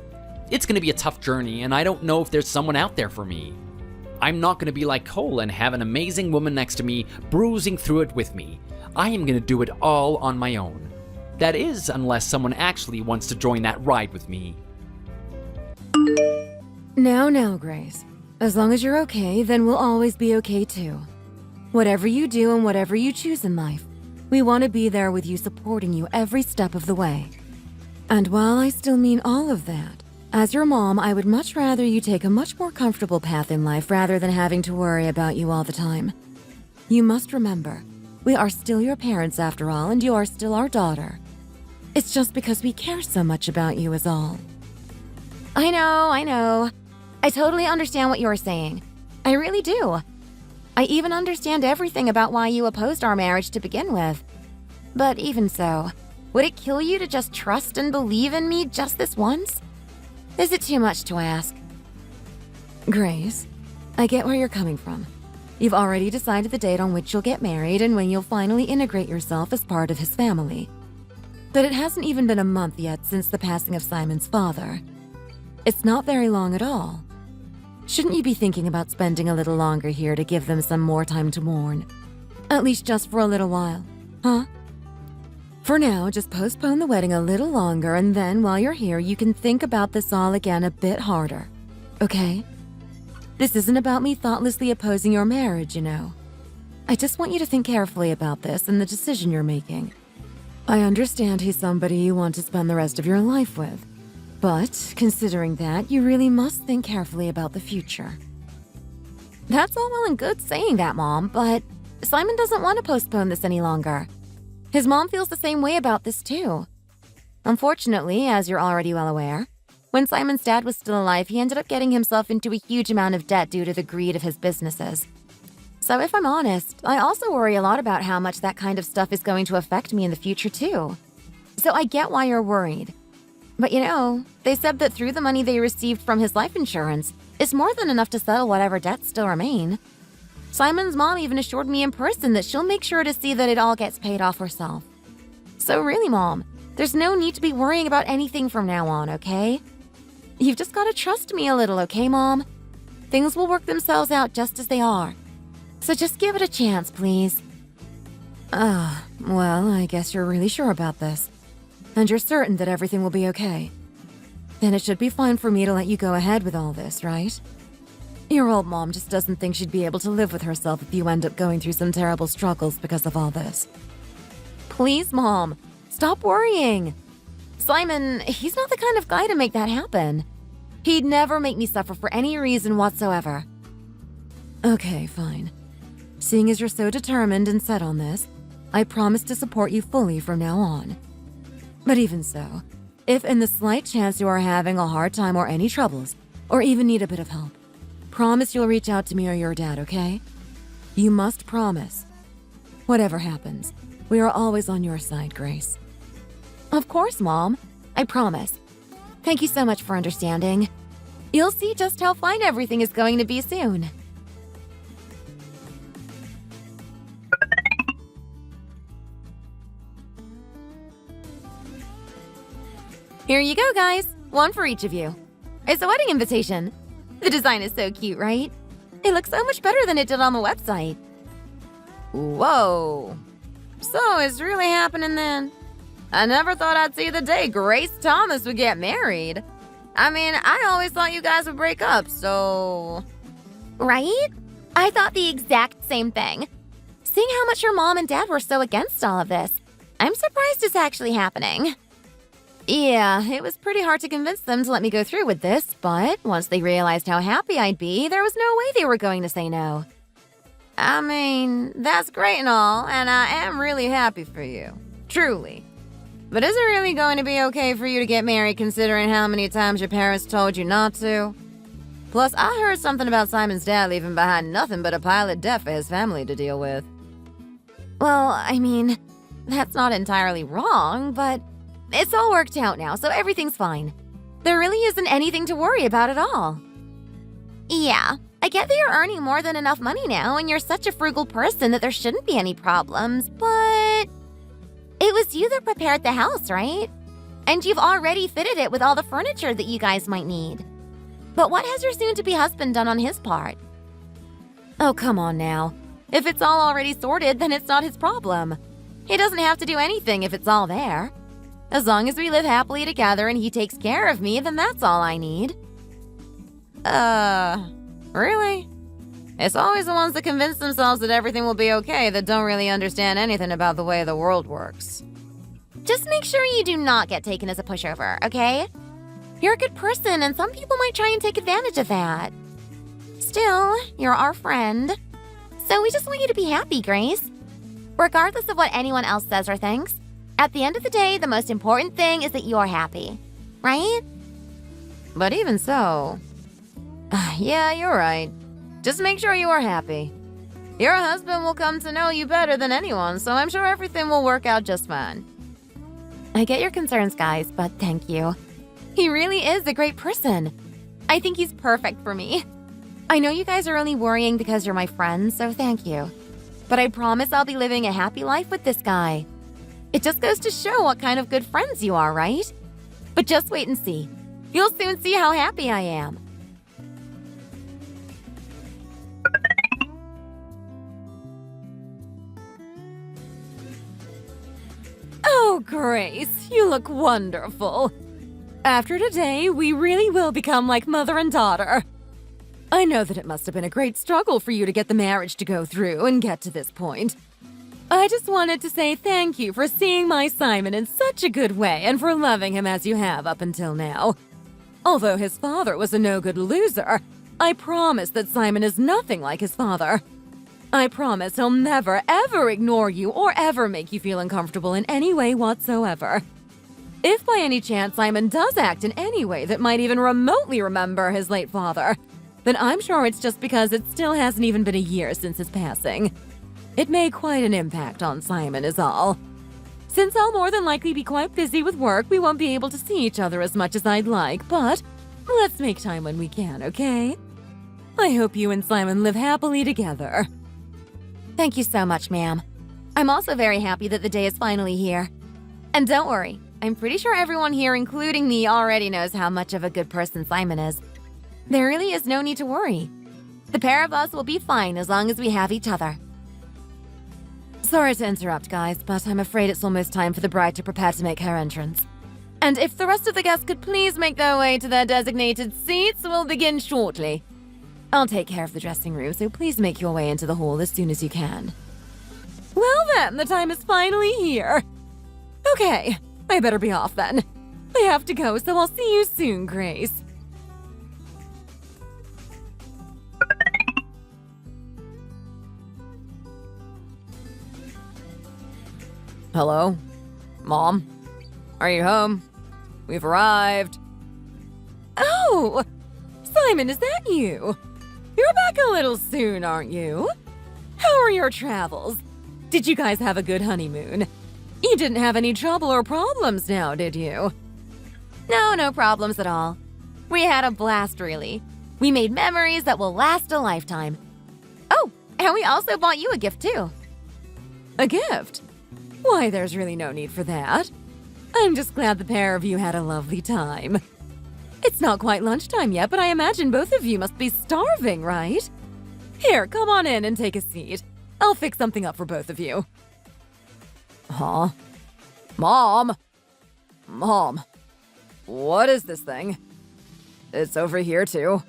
It's going to be a tough journey, and I don't know if there's someone out there for me. I'm not going to be like Cole and have an amazing woman next to me, bruising through it with me. I am going to do it all on my own. That is, unless someone actually wants to join that ride with me. Now, Grace. As long as you're okay, then we'll always be okay too. Whatever you do and whatever you choose in life, we want to be there with you, supporting you every step of the way. And while I still mean all of that, as your mom, I would much rather you take a much more comfortable path in life rather than having to worry about you all the time. You must remember, we are still your parents after all, and you are still our daughter. It's just because we care so much about you is all. I know. I totally understand what you're saying. I really do. I even understand everything about why you opposed our marriage to begin with. But even so, would it kill you to just trust and believe in me just this once? Is it too much to ask? Grace, I get where you're coming from. You've already decided the date on which you'll get married and when you'll finally integrate yourself as part of his family. But it hasn't even been a month yet since the passing of Simon's father. It's not very long at all. Shouldn't you be thinking about spending a little longer here to give them some more time to mourn? At least just for a little while, huh? For now, just postpone the wedding a little longer, and then while you're here, you can think about this all again a bit harder, okay? This isn't about me thoughtlessly opposing your marriage, you know. I just want you to think carefully about this and the decision you're making. I understand he's somebody you want to spend the rest of your life with. But, considering that, you really must think carefully about the future. That's all well and good saying that, Mom, but Simon doesn't want to postpone this any longer. His mom feels the same way about this, too. Unfortunately, as you're already well aware, when Simon's dad was still alive, he ended up getting himself into a huge amount of debt due to the greed of his businesses. So if I'm honest, I also worry a lot about how much that kind of stuff is going to affect me in the future, too. So I get why you're worried. But you know, they said that through the money they received from his life insurance, it's more than enough to settle whatever debts still remain. Simon's mom even assured me in person that she'll make sure to see that it all gets paid off herself. So really, Mom, there's no need to be worrying about anything from now on, okay? You've just got to trust me a little, okay, Mom? Things will work themselves out just as they are. So just give it a chance, please. Well, I guess you're really sure about this. And you're certain that everything will be okay. Then it should be fine for me to let you go ahead with all this, right? Your old mom just doesn't think she'd be able to live with herself if you end up going through some terrible struggles because of all this. Please, Mom, stop worrying. Simon, he's not the kind of guy to make that happen. He'd never make me suffer for any reason whatsoever. Okay, fine. Seeing as you're so determined and set on this, I promise to support you fully from now on. But even so, if in the slight chance you are having a hard time or any troubles, or even need a bit of help, promise you'll reach out to me or your dad, okay? You must promise. Whatever happens, we are always on your side, Grace. Of course, Mom. I promise. Thank you so much for understanding. You'll see just how fine everything is going to be soon. Here you go, guys. One for each of you. It's a wedding invitation. The design is so cute, right? It looks so much better than it did on the website. Whoa. So it's really happening then? I never thought I'd see the day Grace Thomas would get married. I mean, I always thought you guys would break up, so... Right? I thought the exact same thing. Seeing how much your mom and dad were so against all of this, I'm surprised it's actually happening. Yeah, it was pretty hard to convince them to let me go through with this, but once they realized how happy I'd be, there was no way they were going to say no. I mean, that's great and all, and I am really happy for you. Truly. But is it really going to be okay for you to get married considering how many times your parents told you not to? Plus, I heard something about Simon's dad leaving behind nothing but a pile of debt for his family to deal with. Well, I mean, that's not entirely wrong, but it's all worked out now, so everything's fine. There really isn't anything to worry about at all. Yeah, I get that you're earning more than enough money now, and you're such a frugal person that there shouldn't be any problems, but... It was you that prepared the house, right? And you've already fitted it with all the furniture that you guys might need. But what has your soon-to-be husband done on his part? Oh, come on now. If it's all already sorted, then it's not his problem. He doesn't have to do anything if it's all there. As long as we live happily together and he takes care of me, then that's all I need. Really? It's always the ones that convince themselves that everything will be okay that don't really understand anything about the way the world works. Just make sure you do not get taken as a pushover, okay? You're a good person, and some people might try and take advantage of that. Still, you're our friend. So we just want you to be happy, Grace. Regardless of what anyone else says or thinks, at the end of the day, the most important thing is that you're happy. Right? But even so... yeah, you're right. Just make sure you are happy. Your husband will come to know you better than anyone, so I'm sure everything will work out just fine. I get your concerns, guys, but thank you. He really is a great person. I think he's perfect for me. I know you guys are only worrying because you're my friends, so thank you. But I promise I'll be living a happy life with this guy. It just goes to show what kind of good friends you are, right? But just wait and see. You'll soon see how happy I am. Oh, Grace, you look wonderful. After today, we really will become like mother and daughter. I know that it must have been a great struggle for you to get the marriage to go through and get to this point. I just wanted to say thank you for seeing my Simon in such a good way and for loving him as you have up until now. Although his father was a no-good loser, I promise that Simon is nothing like his father. I promise he'll never, ever ignore you or ever make you feel uncomfortable in any way whatsoever. If by any chance Simon does act in any way that might even remotely remember his late father, then I'm sure it's just because it still hasn't even been a year since his passing. It made quite an impact on Simon is all. Since I'll more than likely be quite busy with work, we won't be able to see each other as much as I'd like, but let's make time when we can, okay? I hope you and Simon live happily together. Thank you so much, ma'am. I'm also very happy that the day is finally here. And don't worry, I'm pretty sure everyone here, including me, already knows how much of a good person Simon is. There really is no need to worry. The pair of us will be fine as long as we have each other. Sorry to interrupt, guys, but I'm afraid it's almost time for the bride to prepare to make her entrance. And if the rest of the guests could please make their way to their designated seats, we'll begin shortly. I'll take care of the dressing room, so please make your way into the hall as soon as you can. Well then, the time is finally here. Okay, I better be off then. I have to go, so I'll see you soon, Grace. Hello? Mom? Are you home? We've arrived. Oh! Simon, is that you? You're back a little soon, aren't you? How are your travels? Did you guys have a good honeymoon? You didn't have any trouble or problems now, did you? No problems at all. We had a blast, really. We made memories that will last a lifetime. Oh, and we also bought you a gift, too. A gift? Why, there's really no need for that. I'm just glad the pair of you had a lovely time. It's not quite lunchtime yet, but I imagine both of you must be starving, right? Here, come on in and take a seat. I'll fix something up for both of you. Huh? Mom? Mom, what is this thing? It's over here, too.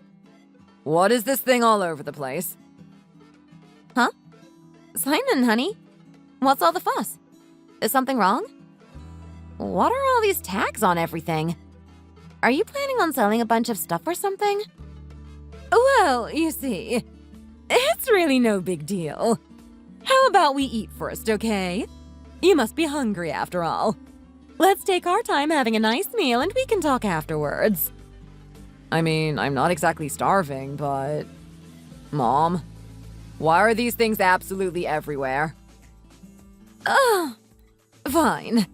What is this thing all over the place? Huh? Simon, honey? What's all the fuss? Is something wrong? What are all these tags on everything? Are you planning on selling a bunch of stuff or something? Well, you see, it's really no big deal. How about we eat first, okay? You must be hungry after all. Let's take our time having a nice meal and we can talk afterwards. I mean, I'm not exactly starving, but... Mom, why are these things absolutely everywhere? Fine.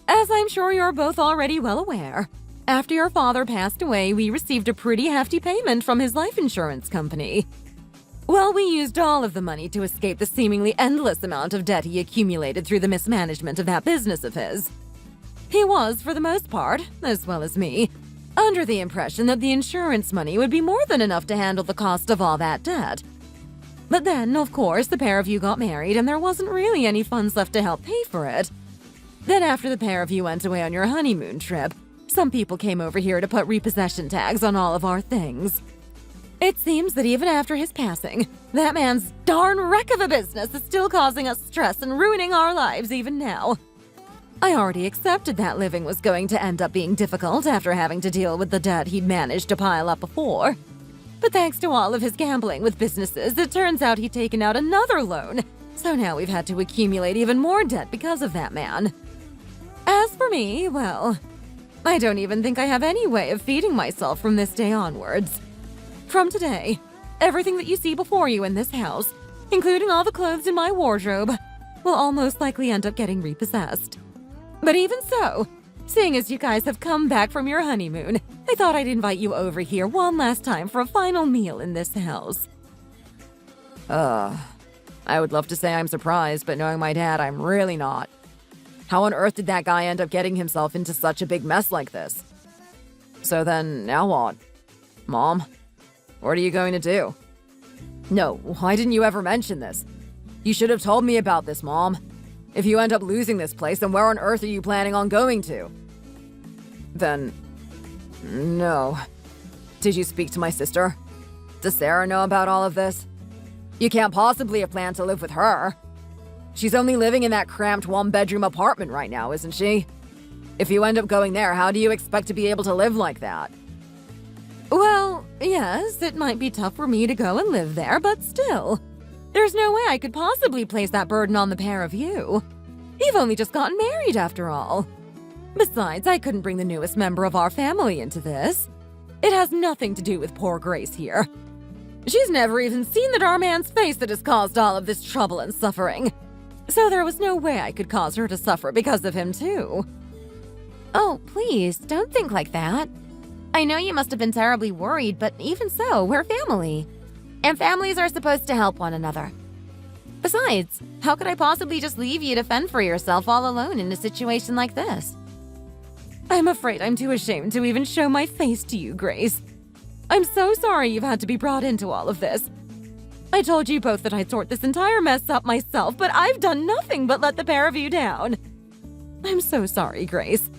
As I'm sure you're both already well aware, after your father passed away, we received a pretty hefty payment from his life insurance company. Well, we used all of the money to escape the seemingly endless amount of debt he accumulated through the mismanagement of that business of his. He was, for the most part, as well as me, under the impression that the insurance money would be more than enough to handle the cost of all that debt. But then, of course, the pair of you got married and there wasn't really any funds left to help pay for it. Then after the pair of you went away on your honeymoon trip, some people came over here to put repossession tags on all of our things. It seems that even after his passing, that man's darn wreck of a business is still causing us stress and ruining our lives even now. I already accepted that living was going to end up being difficult after having to deal with the debt he'd managed to pile up before. But thanks to all of his gambling with businesses, it turns out he'd taken out another loan, so now we've had to accumulate even more debt because of that man. As for me, well, I don't even think I have any way of feeding myself from this day onwards. From today, everything that you see before you in this house, including all the clothes in my wardrobe, will almost likely end up getting repossessed. But even so, seeing as you guys have come back from your honeymoon, I thought I'd invite you over here one last time for a final meal in this house. I would love to say I'm surprised, but knowing my dad, I'm really not. How on earth did that guy end up getting himself into such a big mess like this? So then, now what? Mom, what are you going to do? No, why didn't you ever mention this? You should have told me about this, Mom. If you end up losing this place, then where on earth are you planning on going to? Then... no. Did you speak to my sister? Does Sarah know about all of this? You can't possibly have planned to live with her. She's only living in that cramped one-bedroom apartment right now, isn't she? If you end up going there, how do you expect to be able to live like that? Well, yes, it might be tough for me to go and live there, but still. There's no way I could possibly place that burden on the pair of you. You've only just gotten married, after all. Besides, I couldn't bring the newest member of our family into this. It has nothing to do with poor Grace here. She's never even seen the darn man's face that has caused all of this trouble and suffering. So there was no way I could cause her to suffer because of him, too. Oh, please, don't think like that. I know you must have been terribly worried, but even so, we're family. And families are supposed to help one another. Besides, how could I possibly just leave you to fend for yourself all alone in a situation like this? I'm afraid I'm too ashamed to even show my face to you, Grace. I'm so sorry you've had to be brought into all of this. I told you both that I'd sort this entire mess up myself, but I've done nothing but let the pair of you down. I'm so sorry, Grace.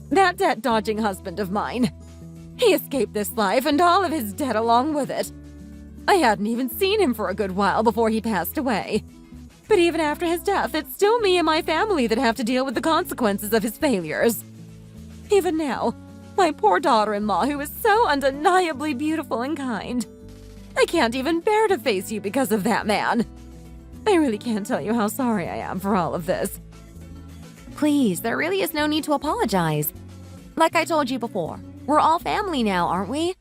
That debt-dodging husband of mine. He escaped this life and all of his debt along with it. I hadn't even seen him for a good while before he passed away. But even after his death, it's still me and my family that have to deal with the consequences of his failures. Even now, my poor daughter-in-law, who is so undeniably beautiful and kind. I can't even bear to face you because of that man. I really can't tell you how sorry I am for all of this. Please, there really is no need to apologize. Like I told you before, we're all family now, aren't we?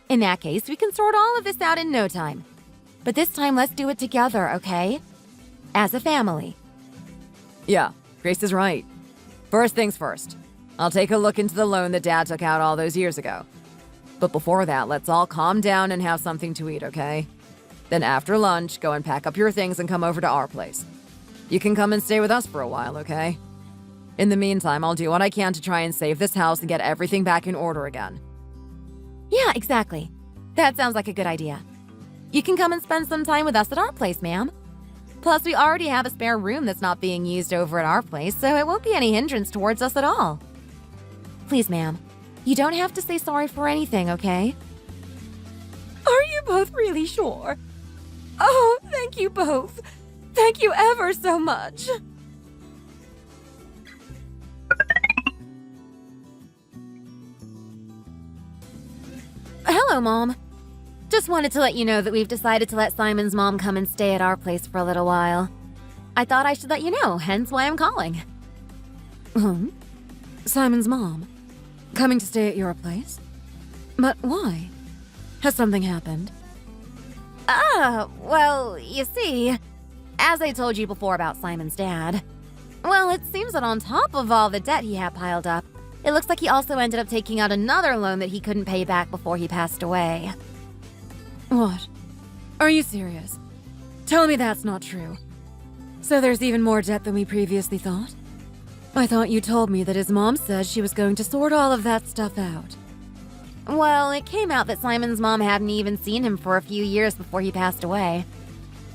In that case, we can sort all of this out in no time. But this time, let's do it together, okay? As a family. Yeah, Grace is right. First things first. I'll take a look into the loan that Dad took out all those years ago. But before that, let's all calm down and have something to eat, okay? Then after lunch, go and pack up your things and come over to our place. You can come and stay with us for a while, okay? In the meantime, I'll do what I can to try and save this house and get everything back in order again. Yeah, exactly. That sounds like a good idea. You can come and spend some time with us at our place, ma'am. Plus, we already have a spare room that's not being used over at our place, so it won't be any hindrance towards us at all. Please, ma'am, you don't have to say sorry for anything, okay? Are you both really sure? Oh, thank you both. Thank you ever so much. Hello, Mom. Just wanted to let you know that we've decided to let Simon's mom come and stay at our place for a little while. I thought I should let you know, hence why I'm calling. Simon's mom? Coming to stay at your place? But why? Has something happened? Well, you see, as I told you before about Simon's dad, well, it seems that on top of all the debt he had piled up, it looks like he also ended up taking out another loan that he couldn't pay back before he passed away. What? Are you serious? Tell me that's not true. So there's even more debt than we previously thought? I thought you told me that his mom said she was going to sort all of that stuff out. Well, it came out that Simon's mom hadn't even seen him for a few years before he passed away.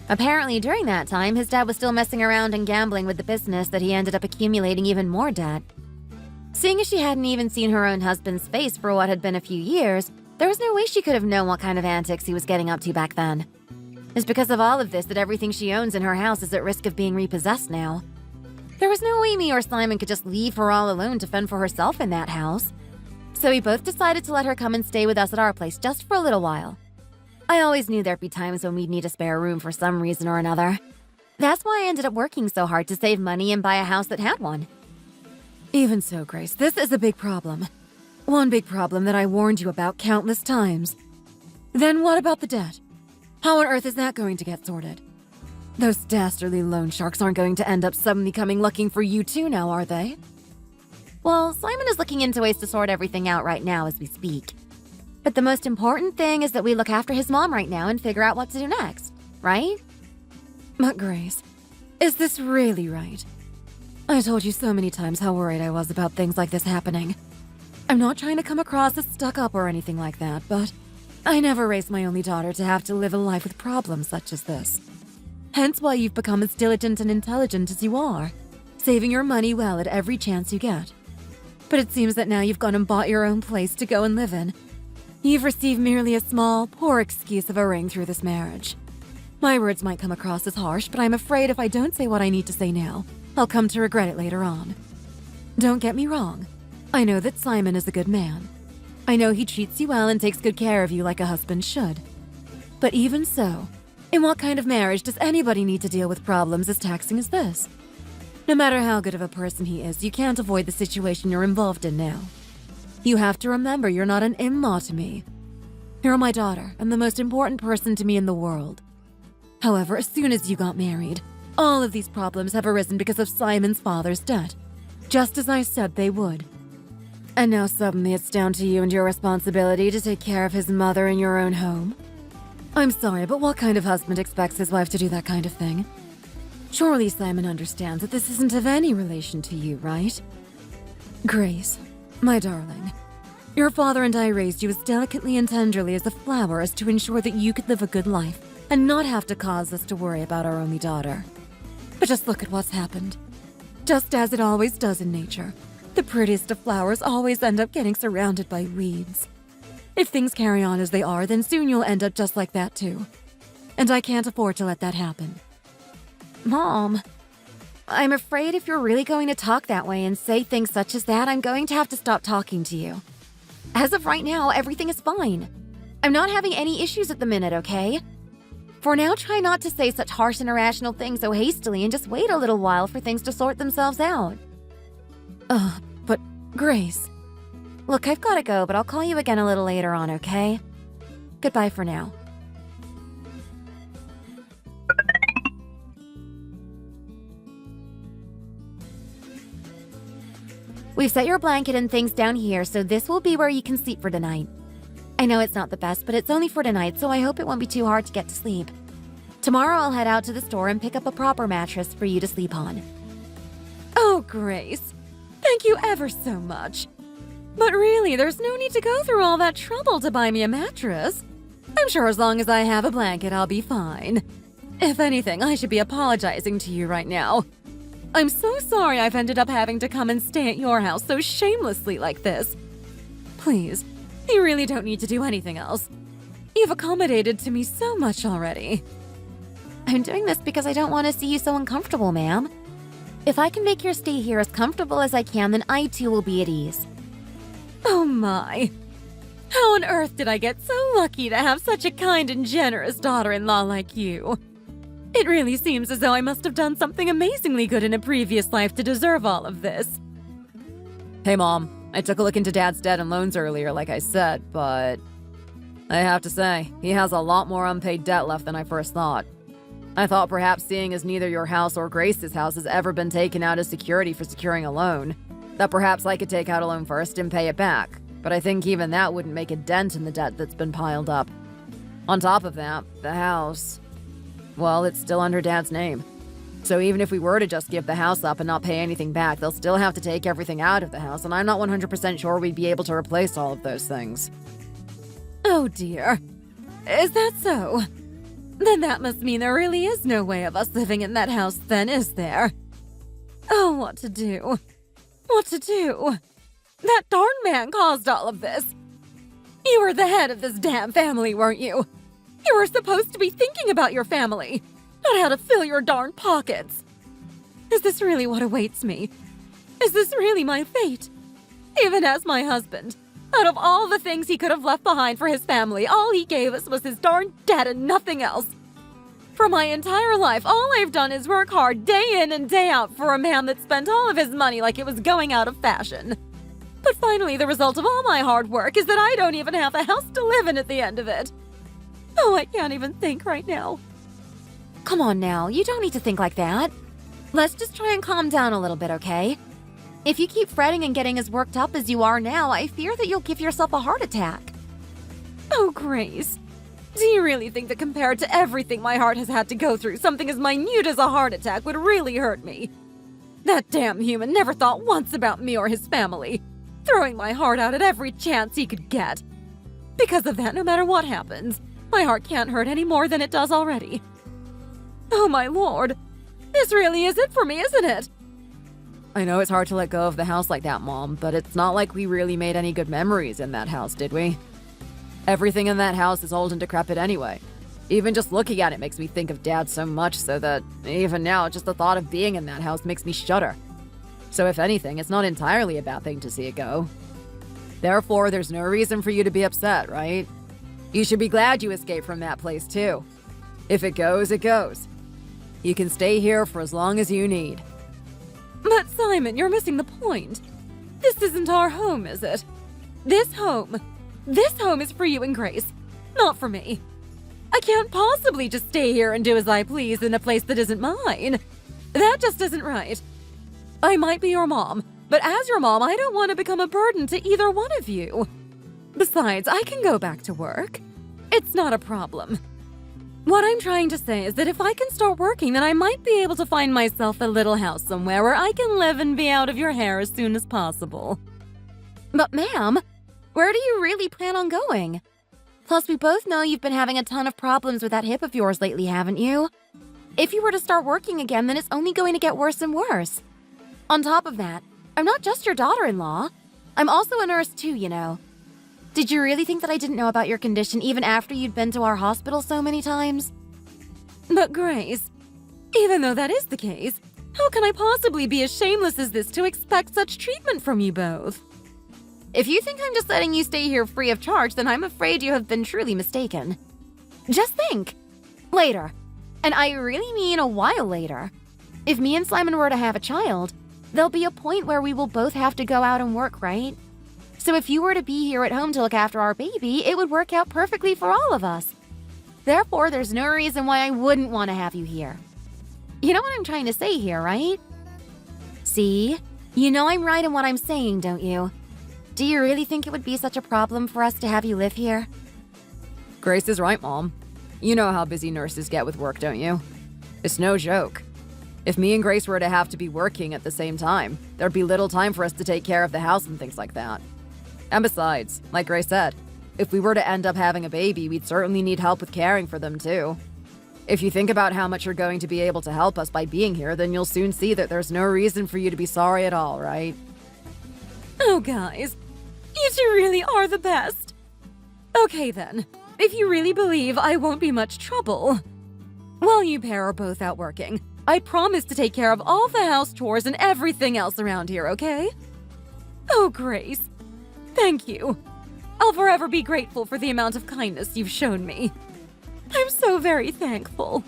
Apparently, during that time, his dad was still messing around and gambling with the business that he ended up accumulating even more debt. Seeing as she hadn't even seen her own husband's face for what had been a few years, there was no way she could have known what kind of antics he was getting up to back then. It's because of all of this that everything she owns in her house is at risk of being repossessed now. There was no way me or Simon could just leave her all alone to fend for herself in that house. So we both decided to let her come and stay with us at our place just for a little while. I always knew there'd be times when we'd need a spare room for some reason or another. That's why I ended up working so hard to save money and buy a house that had one. Even so, Grace, this is a big problem. One big problem that I warned you about countless times. Then what about the debt? How on earth is that going to get sorted? Those dastardly loan sharks aren't going to end up suddenly coming looking for you too now, are they? Well, Simon is looking into ways to sort everything out right now as we speak. But the most important thing is that we look after his mom right now and figure out what to do next, right? But Grace, is this really right? I told you so many times how worried I was about things like this happening. I'm not trying to come across as stuck up or anything like that, but I never raised my only daughter to have to live a life with problems such as this. Hence why you've become as diligent and intelligent as you are, saving your money well at every chance you get. But it seems that now you've gone and bought your own place to go and live in. You've received merely a small, poor excuse of a ring through this marriage. My words might come across as harsh, but I'm afraid if I don't say what I need to say now, I'll come to regret it later on. Don't get me wrong. I know that Simon is a good man. I know he treats you well and takes good care of you like a husband should. But even so, in what kind of marriage does anybody need to deal with problems as taxing as this? No matter how good of a person he is, you can't avoid the situation you're involved in now. You have to remember you're not an in-law to me. You're my daughter and the most important person to me in the world. However, as soon as you got married, all of these problems have arisen because of Simon's father's debt, just as I said they would. And now suddenly it's down to you and your responsibility to take care of his mother in your own home? I'm sorry, but what kind of husband expects his wife to do that kind of thing? Surely Simon understands that this isn't of any relation to you, right? Grace, my darling, your father and I raised you as delicately and tenderly as a flower as to ensure that you could live a good life and not have to cause us to worry about our only daughter. But just look at what's happened. Just as it always does in nature, the prettiest of flowers always end up getting surrounded by weeds. If things carry on as they are, then soon you'll end up just like that too. And I can't afford to let that happen. Mom, I'm afraid if you're really going to talk that way and say things such as that, I'm going to have to stop talking to you. As of right now, everything is fine. I'm not having any issues at the minute, okay? For now, try not to say such harsh and irrational things so hastily and just wait a little while for things to sort themselves out. But Grace, Look, I've got to go, but I'll call you again a little later on, okay? Goodbye for now. We've set your blanket and things down here, so this will be where you can sleep for tonight. I know it's not the best, but it's only for tonight, so I hope it won't be too hard to get to sleep. Tomorrow I'll head out to the store and pick up a proper mattress for you to sleep on. Oh, Grace, thank you ever so much. But really, there's no need to go through all that trouble to buy me a mattress. I'm sure as long as I have a blanket, I'll be fine. If anything, I should be apologizing to you right now. I'm so sorry I've ended up having to come and stay at your house so shamelessly like this. Please, you really don't need to do anything else. You've accommodated to me so much already. I'm doing this because I don't want to see you so uncomfortable, ma'am. If I can make your stay here as comfortable as I can, then I too will be at ease. Oh my. How on earth did I get so lucky to have such a kind and generous daughter-in-law like you? It really seems as though I must have done something amazingly good in a previous life to deserve all of this. Hey, Mom. I took a look into Dad's debt and loans earlier, like I said, but I have to say, he has a lot more unpaid debt left than I first thought. I thought perhaps seeing as neither your house or Grace's house has ever been taken out as security for securing a loan, that perhaps I could take out a loan first and pay it back, but I think even that wouldn't make a dent in the debt that's been piled up. On top of that, the house, well, it's still under Dad's name. So even if we were to just give the house up and not pay anything back, they'll still have to take everything out of the house, and I'm not 100% sure we'd be able to replace all of those things. Oh dear. Is that so? Then that must mean there really is no way of us living in that house then, is there? Oh, what to do? What to do? That darn man caused all of this. You were the head of this damn family, weren't you? You were supposed to be thinking about your family, not how to fill your darn pockets. Is this really what awaits me? Is this really my fate? Even as my husband, out of all the things he could have left behind for his family, all he gave us was his darn debt and nothing else. For my entire life, all I've done is work hard day in and day out for a man that spent all of his money like it was going out of fashion. But finally, the result of all my hard work is that I don't even have a house to live in at the end of it. Oh, I can't even think right now. Come on now, you don't need to think like that. Let's just try and calm down a little bit, okay? If you keep fretting and getting as worked up as you are now, I fear that you'll give yourself a heart attack. Oh, Grace. Do you really think that compared to everything my heart has had to go through, something as minute as a heart attack would really hurt me? That damn human never thought once about me or his family, throwing my heart out at every chance he could get. Because of that, no matter what happens, my heart can't hurt any more than it does already. Oh my lord, this really is it for me, isn't it? I know it's hard to let go of the house like that, Mom, but it's not like we really made any good memories in that house, did we? Everything in that house is old and decrepit anyway. Even just looking at it makes me think of Dad so much so that, even now, just the thought of being in that house makes me shudder. So if anything, it's not entirely a bad thing to see it go. Therefore, there's no reason for you to be upset, right? You should be glad you escaped from that place, too. If it goes, it goes. You can stay here for as long as you need. But Simon, you're missing the point. This isn't our home, is it? This home is for you and Grace, not for me. I can't possibly just stay here and do as I please in a place that isn't mine. That just isn't right. I might be your mom, but as your mom, I don't want to become a burden to either one of you. Besides, I can go back to work. It's not a problem. What I'm trying to say is that if I can start working, then I might be able to find myself a little house somewhere where I can live and be out of your hair as soon as possible. But ma'am, where do you really plan on going? Plus, we both know you've been having a ton of problems with that hip of yours lately, haven't you? If you were to start working again, then it's only going to get worse and worse. On top of that, I'm not just your daughter-in-law. I'm also a nurse too, you know. Did you really think that I didn't know about your condition even after you'd been to our hospital so many times? But Grace, even though that is the case, how can I possibly be as shameless as this to expect such treatment from you both? If you think I'm just letting you stay here free of charge, then I'm afraid you have been truly mistaken. Just think. Later. And I really mean a while later. If me and Simon were to have a child, there'll be a point where we will both have to go out and work, right? So if you were to be here at home to look after our baby, it would work out perfectly for all of us. Therefore, there's no reason why I wouldn't want to have you here. You know what I'm trying to say here, right? See? You know I'm right in what I'm saying, don't you? Do you really think it would be such a problem for us to have you live here? Grace is right, Mom. You know how busy nurses get with work, don't you? It's no joke. If me and Grace were to have to be working at the same time, there'd be little time for us to take care of the house and things like that. And besides, like Grace said, if we were to end up having a baby, we'd certainly need help with caring for them too. If you think about how much you're going to be able to help us by being here, then you'll soon see that there's no reason for you to be sorry at all, right? Oh, guys, you two really are the best. Okay then, if you really believe I won't be much trouble. While you pair are both out working, I promise to take care of all the house chores and everything else around here, okay? Oh, Grace, thank you. I'll forever be grateful for the amount of kindness you've shown me. I'm so very thankful.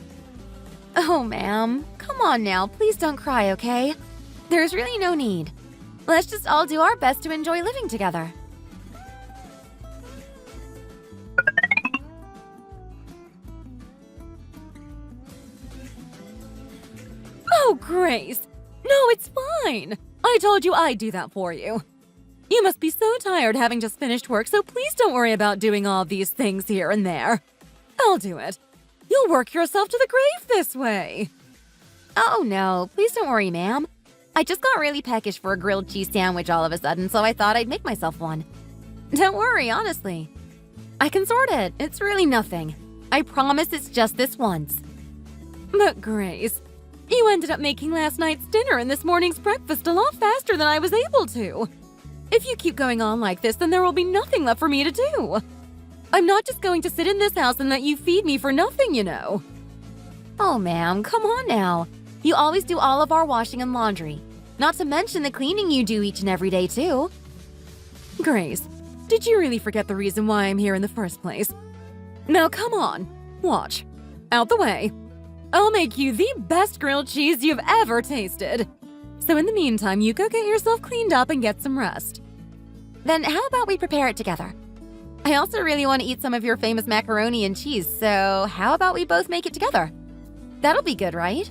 Oh, ma'am. Come on now, please don't cry, okay? There's really no need. Let's just all do our best to enjoy living together. Oh, Grace! No, it's fine! I told you I'd do that for you. You must be so tired having just finished work, so please don't worry about doing all these things here and there. I'll do it. You'll work yourself to the grave this way. Oh, no. Please don't worry, ma'am. I just got really peckish for a grilled cheese sandwich all of a sudden, so I thought I'd make myself one. Don't worry, honestly. I can sort it. It's really nothing. I promise it's just this once. But Grace, you ended up making last night's dinner and this morning's breakfast a lot faster than I was able to. If you keep going on like this, then there will be nothing left for me to do. I'm not just going to sit in this house and let you feed me for nothing, you know. Oh, ma'am, come on now. You always do all of our washing and laundry. Not to mention the cleaning you do each and every day, too. Grace, did you really forget the reason why I'm here in the first place? Now come on, watch. Out the way. I'll make you the best grilled cheese you've ever tasted. So in the meantime, you go get yourself cleaned up and get some rest. Then how about we prepare it together? I also really want to eat some of your famous macaroni and cheese, so how about we both make it together? That'll be good, right?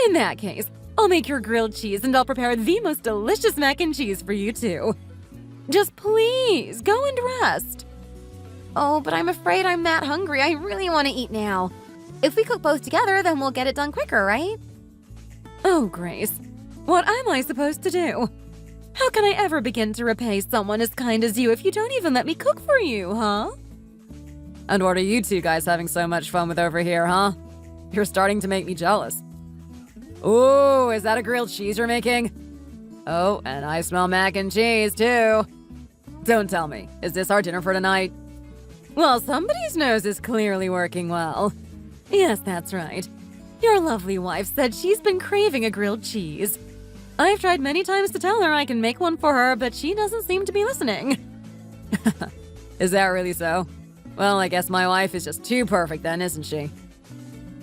In that case, I'll make your grilled cheese and I'll prepare the most delicious mac and cheese for you too. Just please, go and rest. Oh, but I'm afraid I'm that hungry. I really want to eat now. If we cook both together, then we'll get it done quicker, right? Oh, Grace, what am I supposed to do? How can I ever begin to repay someone as kind as you if you don't even let me cook for you, huh? And what are you two guys having so much fun with over here, huh? You're starting to make me jealous. Ooh, is that a grilled cheese you're making? Oh, and I smell mac and cheese, too. Don't tell me, is this our dinner for tonight? Well, somebody's nose is clearly working well. Yes, that's right. Your lovely wife said she's been craving a grilled cheese. I've tried many times to tell her I can make one for her, but she doesn't seem to be listening. Is that really so? Well, I guess my wife is just too perfect then, isn't she?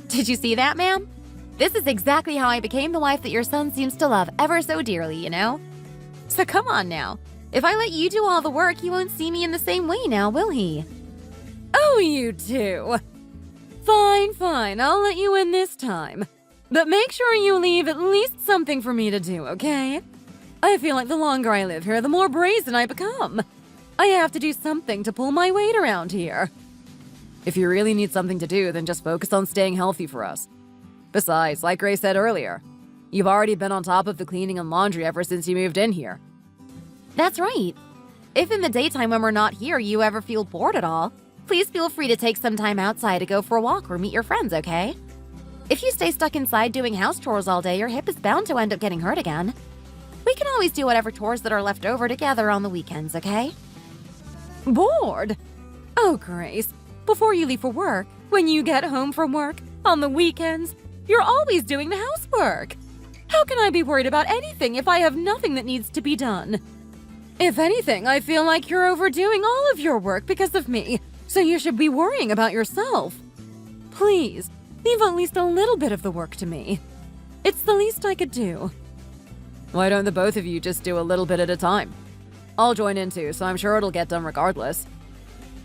Did you see that, ma'am? This is exactly how I became the wife that your son seems to love ever so dearly, you know? So come on now. If I let you do all the work, he won't see me in the same way now, will he? Oh, you two. Fine, I'll let you in this time. But make sure you leave at least something for me to do, okay? I feel like the longer I live here, the more brazen I become. I have to do something to pull my weight around here. If you really need something to do, then just focus on staying healthy for us. Besides, like Grace said earlier, you've already been on top of the cleaning and laundry ever since you moved in here. That's right. If in the daytime when we're not here you ever feel bored at all, please feel free to take some time outside to go for a walk or meet your friends, okay? If you stay stuck inside doing house chores all day, your hip is bound to end up getting hurt again. We can always do whatever chores that are left over together on the weekends, okay? Bored? Oh, Grace, before you leave for work, when you get home from work, on the weekends, you're always doing the housework. How can I be worried about anything if I have nothing that needs to be done? If anything, I feel like you're overdoing all of your work because of me, so you should be worrying about yourself. Please, leave at least a little bit of the work to me. It's the least I could do. Why don't the both of you just do a little bit at a time? I'll join in too, so I'm sure it'll get done regardless.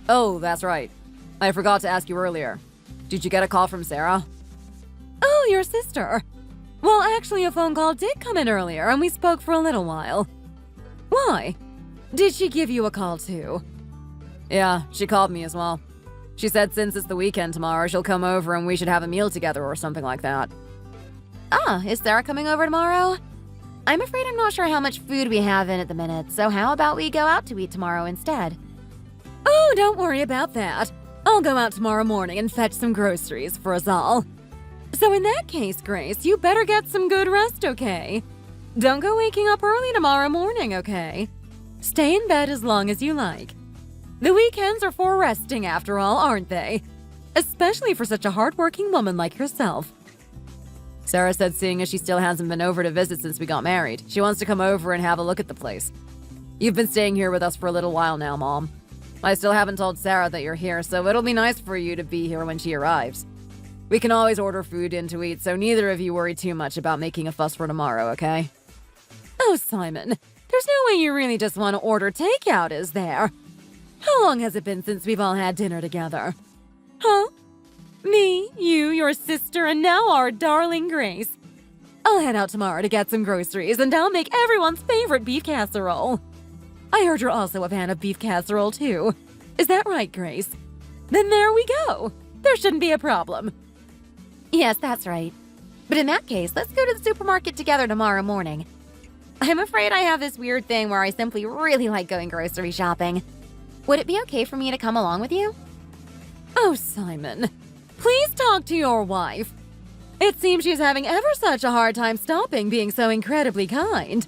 Oh, that's right. I forgot to ask you earlier. Did you get a call from Sarah? Oh, your sister. Well, actually, a phone call did come in earlier, and we spoke for a little while. Why? Did she give you a call too? Yeah, she called me as well. She said since it's the weekend tomorrow, she'll come over and we should have a meal together or something like that. Ah, is Sarah coming over tomorrow? I'm afraid I'm not sure how much food we have in at the minute, so how about we go out to eat tomorrow instead? Oh, don't worry about that. I'll go out tomorrow morning and fetch some groceries for us all. So in that case, Grace, you better get some good rest, okay? Don't go waking up early tomorrow morning, okay? Stay in bed as long as you like. The weekends are for resting after all, aren't they? Especially for such a hardworking woman like yourself. Sarah said seeing as she still hasn't been over to visit since we got married, she wants to come over and have a look at the place. You've been staying here with us for a little while now, Mom. I still haven't told Sarah that you're here, so it'll be nice for you to be here when she arrives. We can always order food in to eat, so neither of you worry too much about making a fuss for tomorrow, okay? Oh, Simon, there's no way you really just want to order takeout, is there? How long has it been since we've all had dinner together? Huh? Me, you, your sister, and now our darling Grace. I'll head out tomorrow to get some groceries, and I'll make everyone's favorite beef casserole. I heard you're also a fan of beef casserole, too. Is that right, Grace? Then there we go. There shouldn't be a problem. Yes, that's right. But in that case, let's go to the supermarket together tomorrow morning. I'm afraid I have this weird thing where I simply really like going grocery shopping. Would it be okay for me to come along with you? Oh, Simon, please talk to your wife. It seems she's having ever such a hard time stopping being so incredibly kind.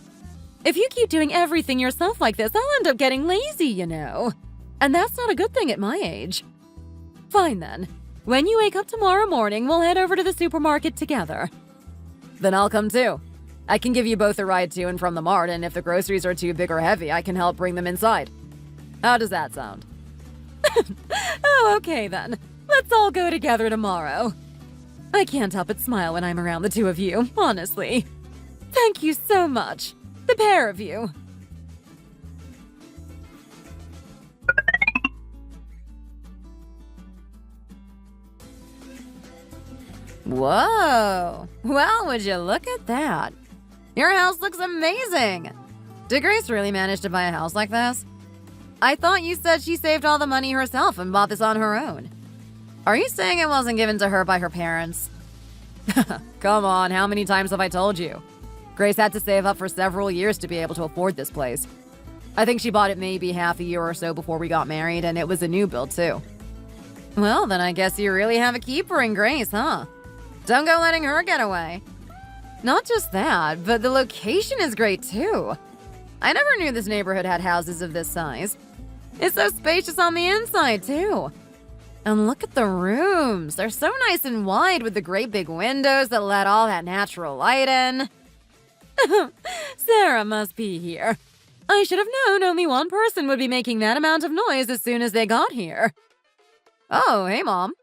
If you keep doing everything yourself like this, I'll end up getting lazy, you know. And that's not a good thing at my age. Fine then. When you wake up tomorrow morning, we'll head over to the supermarket together. Then I'll come too. I can give you both a ride to and from the mart, and if the groceries are too big or heavy, I can help bring them inside. How does that sound? Oh, okay then. Let's all go together tomorrow. I can't help but smile when I'm around the two of you, honestly. Thank you so much. The pair of you. Whoa! Well, would you look at that? Your house looks amazing! Did Grace really manage to buy a house like this? I thought you said she saved all the money herself and bought this on her own. Are you saying it wasn't given to her by her parents? Come on, how many times have I told you? Grace had to save up for several years to be able to afford this place. I think she bought it maybe half a year or so before we got married, and it was a new build too. Well, then I guess you really have a keeper in Grace, huh? Don't go letting her get away. Not just that, but the location is great too. I never knew this neighborhood had houses of this size. It's so spacious on the inside too. And look at the rooms. They're so nice and wide with the great big windows that let all that natural light in. Sarah must be here. I should have known only one person would be making that amount of noise as soon as they got here. Oh, hey Mom.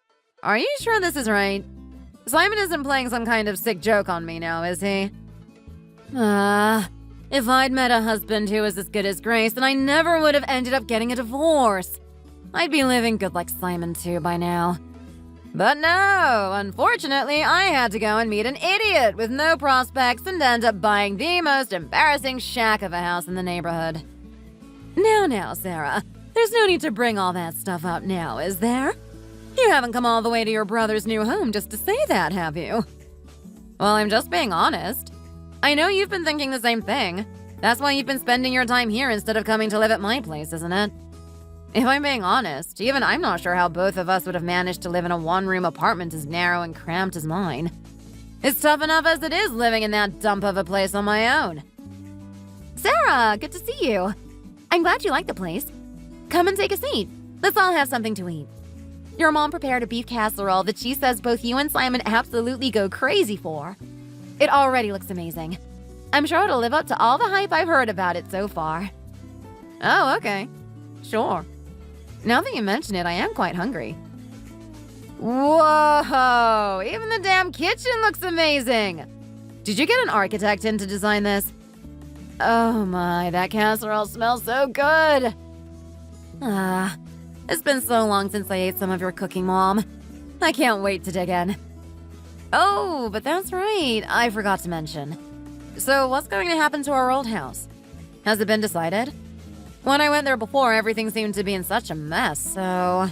Are you sure this is right? Simon isn't playing some kind of sick joke on me now, is he? If I'd met a husband who was as good as Grace, then I never would have ended up getting a divorce. I'd be living good like Simon too by now. But no, unfortunately, I had to go and meet an idiot with no prospects and end up buying the most embarrassing shack of a house in the neighborhood. Now, Sarah, there's no need to bring all that stuff up now, is there? You haven't come all the way to your brother's new home just to say that, have you? Well, I'm just being honest. I know you've been thinking the same thing. That's why you've been spending your time here instead of coming to live at my place, isn't it? If I'm being honest, even I'm not sure how both of us would have managed to live in a one-room apartment as narrow and cramped as mine. It's tough enough as it is living in that dump of a place on my own. Sarah, good to see you. I'm glad you like the place. Come and take a seat. Let's all have something to eat. Your mom prepared a beef casserole that she says both you and Simon absolutely go crazy for. It already looks amazing. I'm sure it'll live up to all the hype I've heard about it so far. Oh, okay. Sure. Now that you mention it, I am quite hungry. Whoa! Even the damn kitchen looks amazing! Did you get an architect in to design this? Oh my, that casserole smells so good! It's been so long since I ate some of your cooking, Mom. I can't wait to dig in. Oh, but that's right, I forgot to mention. So what's going to happen to our old house? Has it been decided? When I went there before, everything seemed to be in such a mess, so...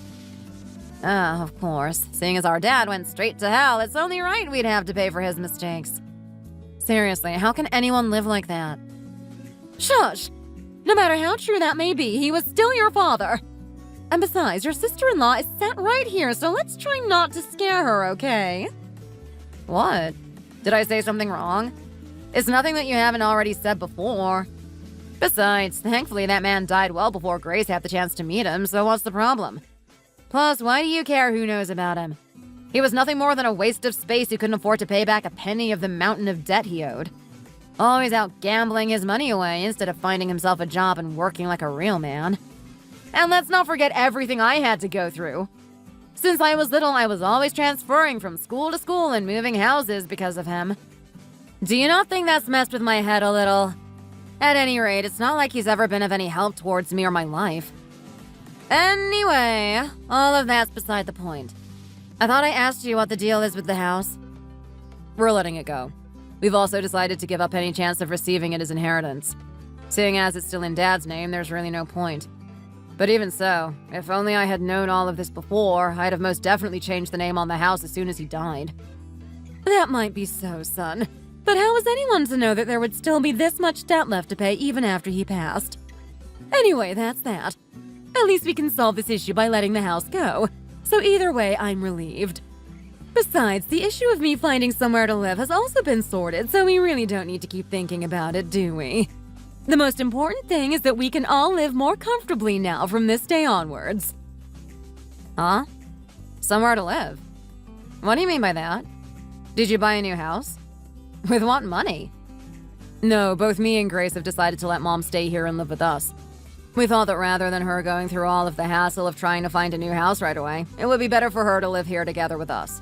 of course. Seeing as our dad went straight to hell, it's only right we'd have to pay for his mistakes. Seriously, how can anyone live like that? Shush! No matter how true that may be, he was still your father. And besides, your sister-in-law is sat right here, so let's try not to scare her, okay? What? Did I say something wrong? It's nothing that you haven't already said before. Besides, thankfully that man died well before Grace had the chance to meet him, so what's the problem? Plus, why do you care who knows about him? He was nothing more than a waste of space who couldn't afford to pay back a penny of the mountain of debt he owed. Always out gambling his money away instead of finding himself a job and working like a real man. And let's not forget everything I had to go through. Since I was little, I was always transferring from school to school and moving houses because of him. Do you not think that's messed with my head a little? At any rate, it's not like he's ever been of any help towards me or my life. Anyway, all of that's beside the point. I thought I asked you what the deal is with the house. We're letting it go. We've also decided to give up any chance of receiving it as inheritance. Seeing as it's still in Dad's name, there's really no point. But even so, if only I had known all of this before, I'd have most definitely changed the name on the house as soon as he died. That might be so, son. But how was anyone to know that there would still be this much debt left to pay even after he passed? Anyway, that's that. At least we can solve this issue by letting the house go. So either way, I'm relieved. Besides, the issue of me finding somewhere to live has also been sorted, so we really don't need to keep thinking about it, do we? The most important thing is that we can all live more comfortably now from this day onwards. Huh? Somewhere to live? What do you mean by that? Did you buy a new house? With what money? No, both me and Grace have decided to let Mom stay here and live with us. We thought that rather than her going through all of the hassle of trying to find a new house right away, it would be better for her to live here together with us.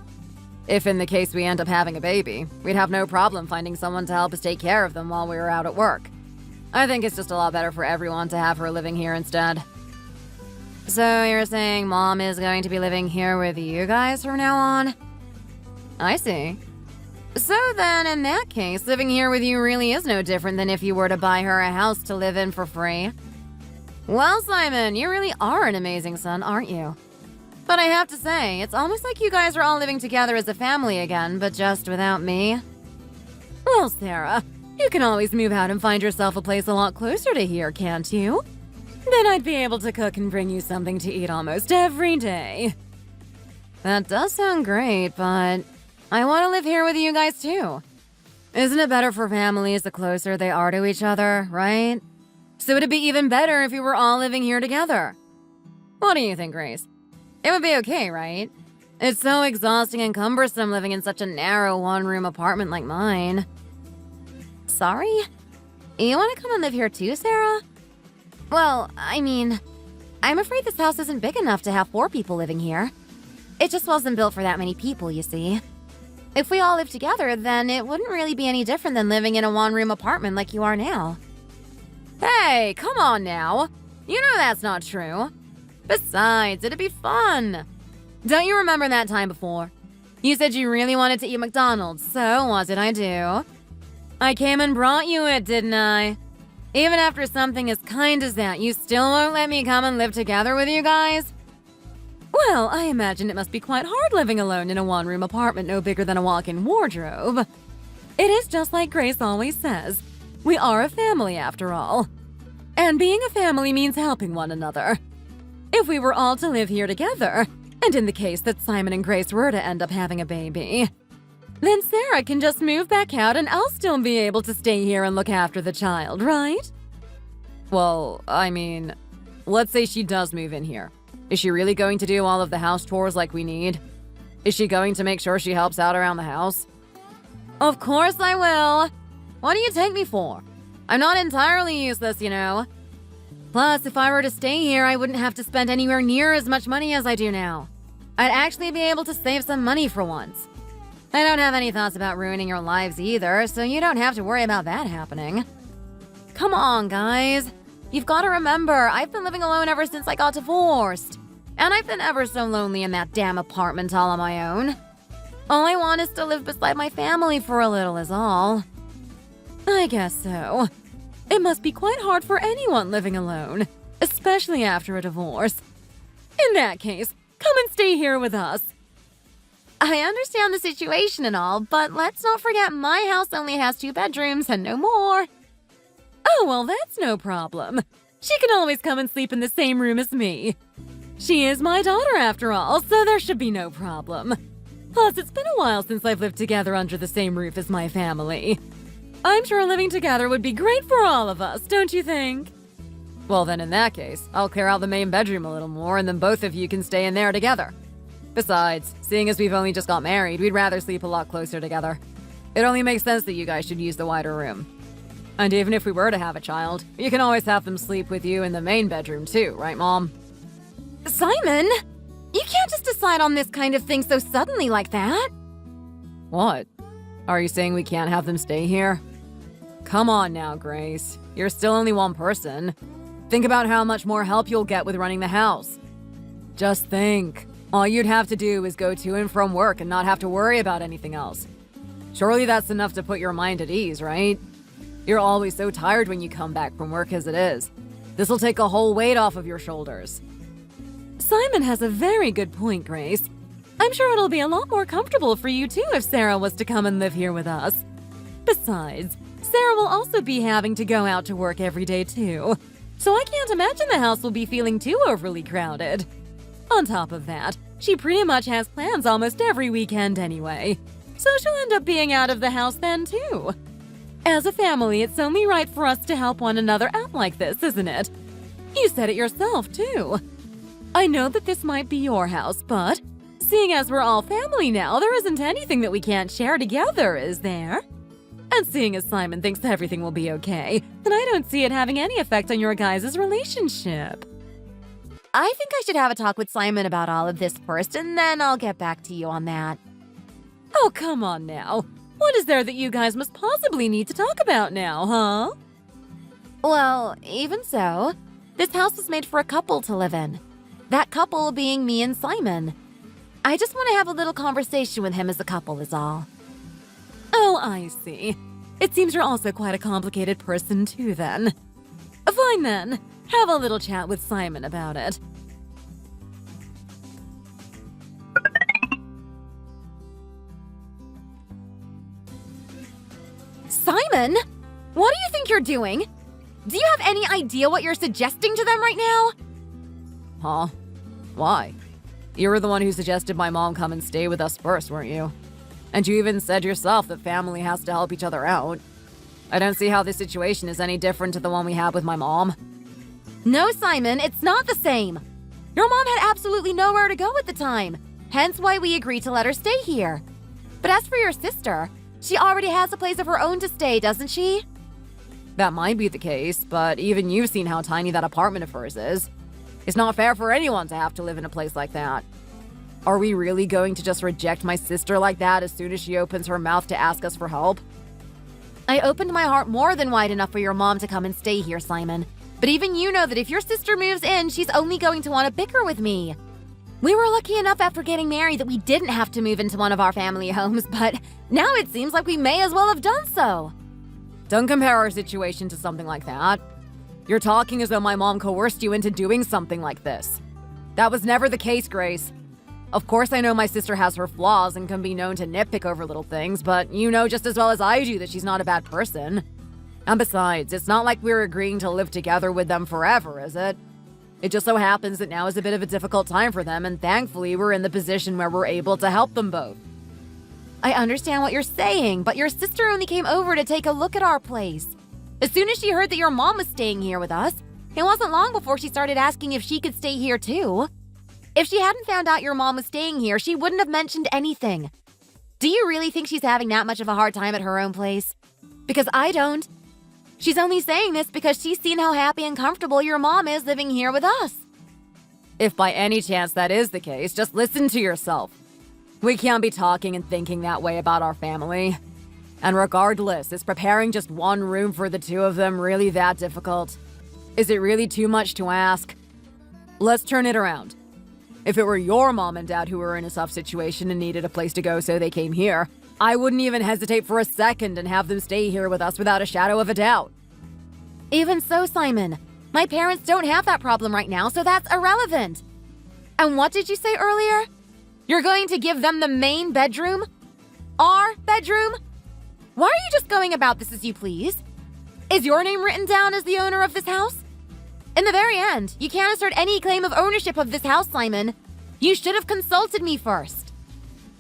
If in the case we end up having a baby, we'd have no problem finding someone to help us take care of them while we were out at work. I think it's just a lot better for everyone to have her living here instead. So you're saying Mom is going to be living here with you guys from now on? I see. So then, in that case, living here with you really is no different than if you were to buy her a house to live in for free. Well, Simon, you really are an amazing son, aren't you? But I have to say, it's almost like you guys are all living together as a family again, but just without me. Well, Sarah, you can always move out and find yourself a place a lot closer to here, can't you? Then I'd be able to cook and bring you something to eat almost every day. That does sound great, but I want to live here with you guys too. Isn't it better for families the closer they are to each other, right? So would it be even better if we were all living here together? What do you think, Grace? It would be okay, right? It's so exhausting and cumbersome living in such a narrow one-room apartment like mine. Sorry? You want to come and live here too, Sarah? Well, I mean, I'm afraid this house isn't big enough to have 4 people living here. It just wasn't built for that many people, you see. If we all lived together, then it wouldn't really be any different than living in a one-room apartment like you are now. Hey, come on now. You know that's not true. Besides, it'd be fun. Don't you remember that time before? You said you really wanted to eat McDonald's, so what did I do? I came and brought you it, didn't I? Even after something as kind as that, you still won't let me come and live together with you guys? Well, I imagine it must be quite hard living alone in a one-room apartment no bigger than a walk-in wardrobe. It is just like Grace always says. We are a family after all. And being a family means helping one another. If we were all to live here together, and in the case that Simon and Grace were to end up having a baby, then Sarah can just move back out and I'll still be able to stay here and look after the child, right? Well, I mean, let's say she does move in here. Is she really going to do all of the house chores like we need? Is she going to make sure she helps out around the house? Of course I will. What do you take me for? I'm not entirely useless, you know. Plus, if I were to stay here, I wouldn't have to spend anywhere near as much money as I do now. I'd actually be able to save some money for once. I don't have any thoughts about ruining your lives either, so you don't have to worry about that happening. Come on, guys. You've got to remember, I've been living alone ever since I got divorced. And I've been ever so lonely in that damn apartment all on my own. All I want is to live beside my family for a little is all. I guess so. It must be quite hard for anyone living alone, especially after a divorce. In that case, come and stay here with us. I understand the situation and all, but let's not forget my house only has 2 bedrooms and no more. Oh, well, that's no problem. She can always come and sleep in the same room as me. She is my daughter after all, so there should be no problem. Plus, it's been a while since I've lived together under the same roof as my family. I'm sure living together would be great for all of us, don't you think? Well, then in that case, I'll clear out the main bedroom a little more and then both of you can stay in there together. Besides, seeing as we've only just got married, we'd rather sleep a lot closer together. It only makes sense that you guys should use the wider room. And even if we were to have a child, you can always have them sleep with you in the main bedroom too, right, Mom? Simon, you can't just decide on this kind of thing so suddenly like that. What? Are you saying we can't have them stay here? Come on now, Grace. You're still only one person. Think about how much more help you'll get with running the house. Just think. All you'd have to do is go to and from work and not have to worry about anything else. Surely that's enough to put your mind at ease, right? You're always so tired when you come back from work as it is. This'll take a whole weight off of your shoulders. Simon has a very good point, Grace. I'm sure it'll be a lot more comfortable for you too if Sarah was to come and live here with us. Besides, Sarah will also be having to go out to work every day too. So I can't imagine the house will be feeling too overly crowded. On top of that, she pretty much has plans almost every weekend anyway. So she'll end up being out of the house then too. As a family, it's only right for us to help one another out like this, isn't it? You said it yourself too. I know that this might be your house, but seeing as we're all family now, there isn't anything that we can't share together, is there? And seeing as Simon thinks everything will be okay, then I don't see it having any effect on your guys' relationship. I think I should have a talk with Simon about all of this first, and then I'll get back to you on that. Oh, come on now. What is there that you guys must possibly need to talk about now, huh? Well, even so, this house was made for a couple to live in. That couple being me and Simon. I just want to have a little conversation with him as a couple is all. Oh, I see. It seems you're also quite a complicated person too, then. Fine, then. Have a little chat with Simon about it. Simon? What do you think you're doing? Do you have any idea what you're suggesting to them right now? Huh? Why? You were the one who suggested my mom come and stay with us first, weren't you? And you even said yourself that family has to help each other out. I don't see how this situation is any different to the one we had with my mom. No, Simon, it's not the same. Your mom had absolutely nowhere to go at the time, hence why we agreed to let her stay here. But as for your sister, she already has a place of her own to stay, doesn't she? That might be the case, but even you've seen how tiny that apartment of hers is. It's not fair for anyone to have to live in a place like that. Are we really going to just reject my sister like that as soon as she opens her mouth to ask us for help? I opened my heart more than wide enough for your mom to come and stay here, Simon. But even you know that if your sister moves in, she's only going to want to bicker with me. We were lucky enough after getting married that we didn't have to move into one of our family homes, but now it seems like we may as well have done so. Don't compare our situation to something like that. You're talking as though my mom coerced you into doing something like this. That was never the case, Grace. Of course I know my sister has her flaws and can be known to nitpick over little things, but you know just as well as I do that she's not a bad person. And besides, it's not like we're agreeing to live together with them forever, is it? It just so happens that now is a bit of a difficult time for them, and thankfully we're in the position where we're able to help them both. I understand what you're saying, but your sister only came over to take a look at our place. As soon as she heard that your mom was staying here with us, it wasn't long before she started asking if she could stay here too. If she hadn't found out your mom was staying here, she wouldn't have mentioned anything. Do you really think she's having that much of a hard time at her own place? Because I don't. She's only saying this because she's seen how happy and comfortable your mom is living here with us. If by any chance that is the case, just listen to yourself. We can't be talking and thinking that way about our family. And regardless, is preparing just one room for the two of them really that difficult? Is it really too much to ask? Let's turn it around. If it were your mom and dad who were in a tough situation and needed a place to go so they came here, I wouldn't even hesitate for a second and have them stay here with us without a shadow of a doubt. Even so, Simon, my parents don't have that problem right now, so that's irrelevant. And what did you say earlier? You're going to give them the main bedroom? Our bedroom? Why are you just going about this as you please? Is your name written down as the owner of this house? In the very end, you can't assert any claim of ownership of this house, Simon. You should have consulted me first.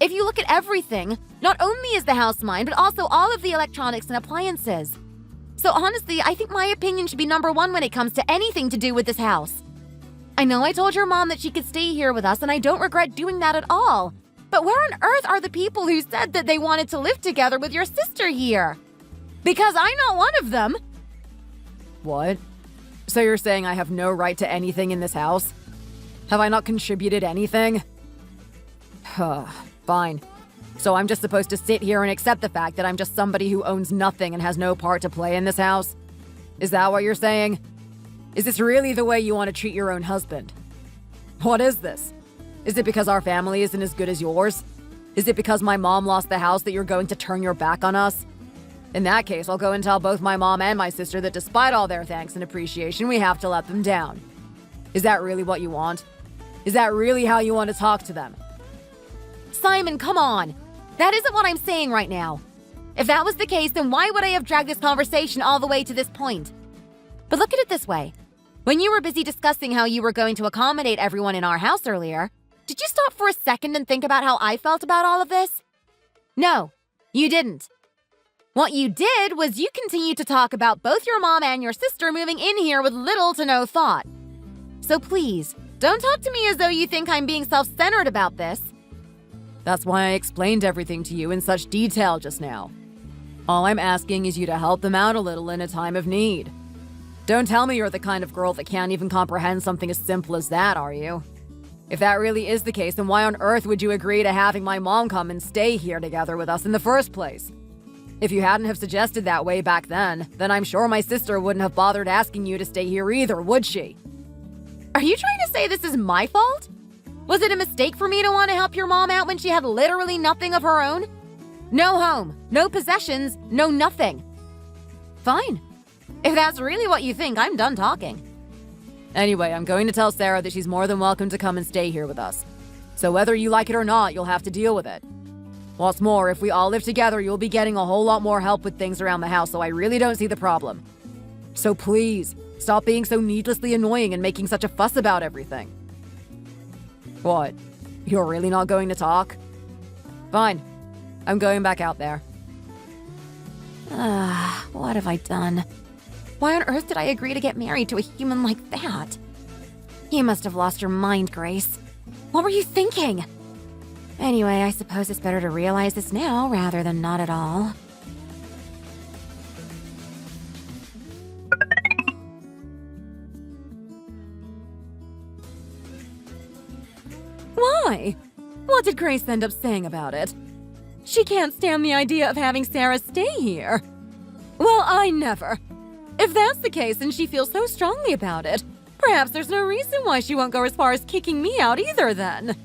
If you look at everything, not only is the house mine, but also all of the electronics and appliances. So honestly, I think my opinion should be number one when it comes to anything to do with this house. I know I told your mom that she could stay here with us, and I don't regret doing that at all. But where on earth are the people who said that they wanted to live together with your sister here? Because I'm not one of them. What? So you're saying I have no right to anything in this house? Have I not contributed anything? Fine. So I'm just supposed to sit here and accept the fact that I'm just somebody who owns nothing and has no part to play in this house? Is that what you're saying? Is this really the way you want to treat your own husband? What is this? Is it because our family isn't as good as yours? Is it because my mom lost the house that you're going to turn your back on us? In that case, I'll go and tell both my mom and my sister that despite all their thanks and appreciation, we have to let them down. Is that really what you want? Is that really how you want to talk to them? Simon, come on. That isn't what I'm saying right now. If that was the case, then why would I have dragged this conversation all the way to this point? But look at it this way. When you were busy discussing how you were going to accommodate everyone in our house earlier, did you stop for a second and think about how I felt about all of this? No, you didn't. What you did was you continued to talk about both your mom and your sister moving in here with little to no thought. So please, don't talk to me as though you think I'm being self-centered about this. That's why I explained everything to you in such detail just now. All I'm asking is you to help them out a little in a time of need. Don't tell me you're the kind of girl that can't even comprehend something as simple as that, are you? If that really is the case, then why on earth would you agree to having my mom come and stay here together with us in the first place? If you hadn't have suggested that way back then I'm sure my sister wouldn't have bothered asking you to stay here either, would she? Are you trying to say this is my fault? Was it a mistake for me to want to help your mom out when she had literally nothing of her own? No home, no possessions, no nothing. Fine. If that's really what you think, I'm done talking. Anyway, I'm going to tell Sarah that she's more than welcome to come and stay here with us. So whether you like it or not, you'll have to deal with it. What's more, if we all live together, you'll be getting a whole lot more help with things around the house, so I really don't see the problem. So please, stop being so needlessly annoying and making such a fuss about everything. What? You're really not going to talk? Fine. I'm going back out there. What have I done? Why on earth did I agree to get married to a human like that? You must have lost your mind, Grace. What were you thinking? Anyway, I suppose it's better to realize this now rather than not at all. Why? What did Grace end up saying about it? She can't stand the idea of having Sarah stay here. Well, I never. If that's the case and she feels so strongly about it, perhaps there's no reason why she won't go as far as kicking me out either then.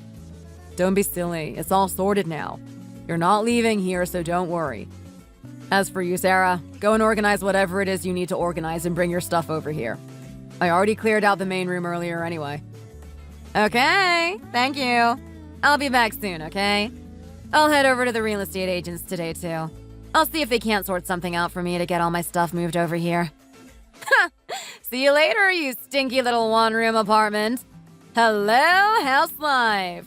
Don't be silly. It's all sorted now. You're not leaving here, so don't worry. As for you, Sarah, go and organize whatever it is you need to organize and bring your stuff over here. I already cleared out the main room earlier anyway. Okay, thank you. I'll be back soon, okay? I'll head over to the real estate agents today, too. I'll see if they can't sort something out for me to get all my stuff moved over here. Ha! See you later, you stinky little one-room apartment. Hello, House Life.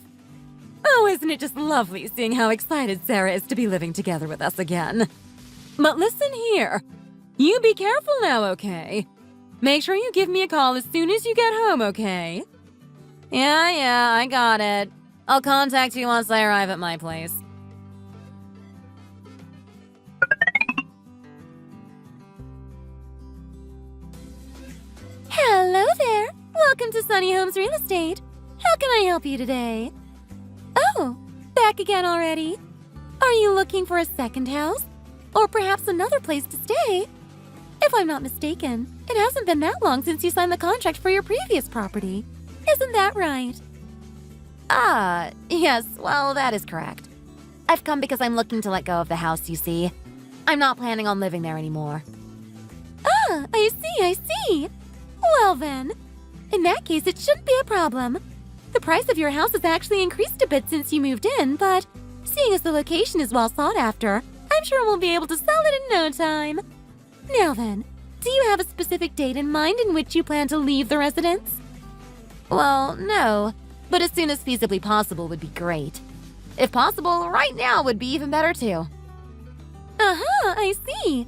Oh, isn't it just lovely seeing how excited Sarah is to be living together with us again? But listen here. You be careful now, okay? Make sure you give me a call as soon as you get home, okay? Yeah, I got it. I'll contact you once I arrive at my place. Hello there. Welcome to Sunny Homes Real Estate. How can I help you today? Oh, back again already? Are you looking for a second house? Or perhaps another place to stay? If I'm not mistaken, it hasn't been that long since you signed the contract for your previous property. Isn't that right? Yes, well, that is correct. I've come because I'm looking to let go of the house, you see. I'm not planning on living there anymore. Ah, I see. Well then, in that case, it shouldn't be a problem. The price of your house has actually increased a bit since you moved in, but seeing as the location is well sought after, I'm sure we'll be able to sell it in no time. Now then, do you have a specific date in mind in which you plan to leave the residence? Well, no, but as soon as feasibly possible would be great. If possible, right now would be even better too. I see.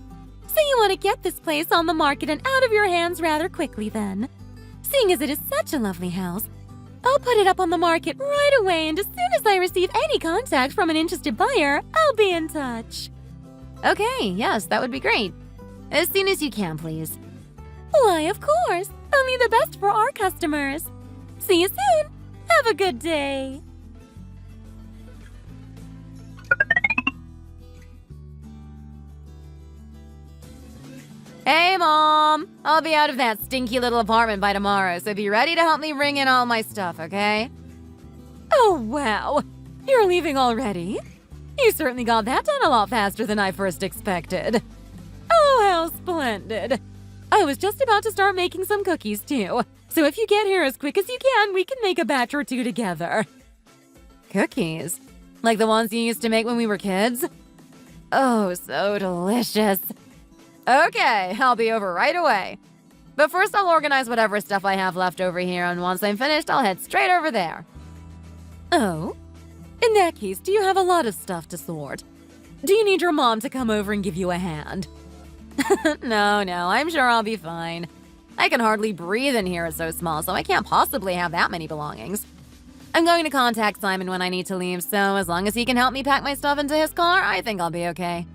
So you want to get this place on the market and out of your hands rather quickly then. Seeing as it is such a lovely house, I'll put it up on the market right away, and as soon as I receive any contact from an interested buyer, I'll be in touch. Okay, yes, that would be great. As soon as you can, please. Why, of course. Only the best for our customers. See you soon. Have a good day. Hey, Mom! I'll be out of that stinky little apartment by tomorrow, so be ready to help me bring in all my stuff, okay? Oh, wow! You're leaving already? You certainly got that done a lot faster than I first expected. Oh, how splendid! I was just about to start making some cookies, too, so if you get here as quick as you can, we can make a batch or two together. Cookies? Like the ones you used to make when we were kids? Oh, so delicious. Okay, I'll be over right away. But first I'll organize whatever stuff I have left over here, and once I'm finished, I'll head straight over there. Oh? In that case, do you have a lot of stuff to sort? Do you need your mom to come over and give you a hand? No, I'm sure I'll be fine. I can hardly breathe in here, it's so small, so I can't possibly have that many belongings. I'm going to contact Simon when I need to leave, so as long as he can help me pack my stuff into his car, I think I'll be okay.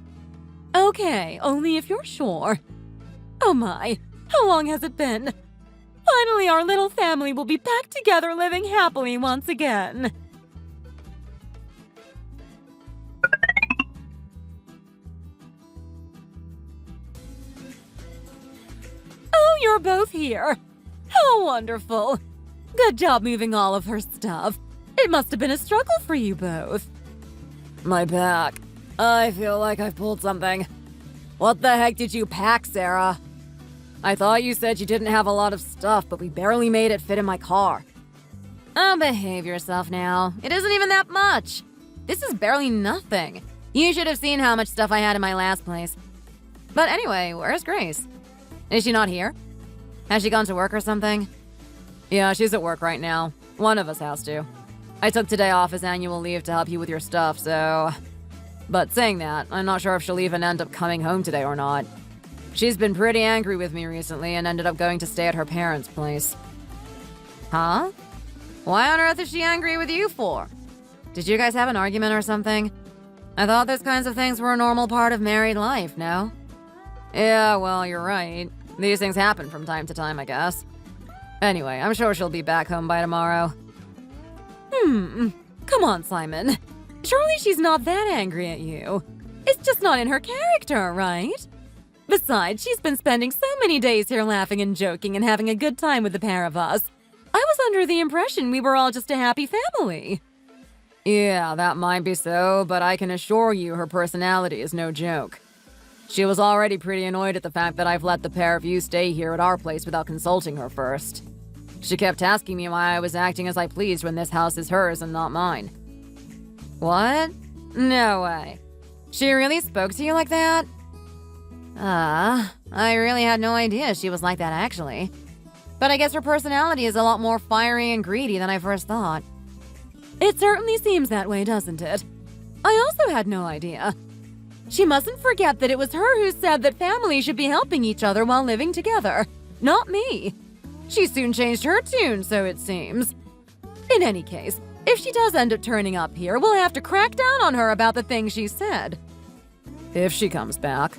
Okay, only if you're sure. Oh my, how long has it been? Finally, our little family will be back together living happily once again. Oh, you're both here. How wonderful. Good job moving all of her stuff. It must have been a struggle for you both. My back. I feel like I've pulled something. What the heck did you pack, Sarah? I thought you said you didn't have a lot of stuff, but we barely made it fit in my car. Oh, behave yourself now. It isn't even that much. This is barely nothing. You should have seen how much stuff I had in my last place. But anyway, where's Grace? Is she not here? Has she gone to work or something? Yeah, she's at work right now. One of us has to. I took today off as annual leave to help you with your stuff, so... But saying that, I'm not sure if she'll even end up coming home today or not. She's been pretty angry with me recently and ended up going to stay at her parents' place. Huh? Why on earth is she angry with you for? Did you guys have an argument or something? I thought those kinds of things were a normal part of married life, no? Yeah, well, you're right. These things happen from time to time, I guess. Anyway, I'm sure she'll be back home by tomorrow. Come on, Simon. Surely she's not that angry at you. It's just not in her character, right? Besides, she's been spending so many days here laughing and joking and having a good time with the pair of us. I was under the impression we were all just a happy family. Yeah, that might be so, but I can assure you her personality is no joke. She was already pretty annoyed at the fact that I've let the pair of you stay here at our place without consulting her first. She kept asking me why I was acting as I pleased when this house is hers and not mine. What? No way. She really spoke to you like that? I really had no idea she was like that actually. But I guess her personality is a lot more fiery and greedy than I first thought. It certainly seems that way, doesn't it? I also had no idea. She mustn't forget that it was her who said that families should be helping each other while living together, not me. She soon changed her tune, so it seems. In any case, if she does end up turning up here, we'll have to crack down on her about the things she said. If she comes back.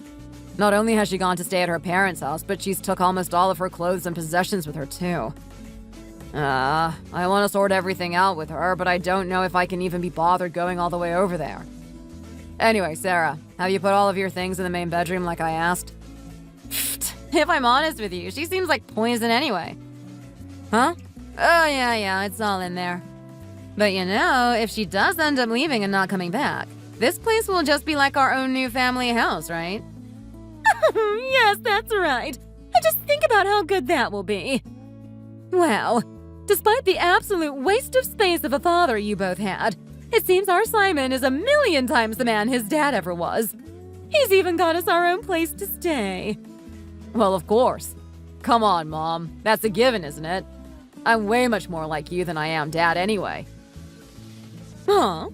Not only has she gone to stay at her parents' house, but she's took almost all of her clothes and possessions with her too. I want to sort everything out with her, but I don't know if I can even be bothered going all the way over there. Anyway, Sarah, have you put all of your things in the main bedroom like I asked? If I'm honest with you, she seems like poison anyway. Huh? Oh, yeah, it's all in there. But you know, if she does end up leaving and not coming back, this place will just be like our own new family house, right? Yes, that's right. And just think about how good that will be. Well, despite the absolute waste of space of a father you both had, it seems our Simon is a million times the man his dad ever was. He's even got us our own place to stay. Well, of course. Come on, Mom. That's a given, isn't it? I'm way much more like you than I am Dad anyway. Huh?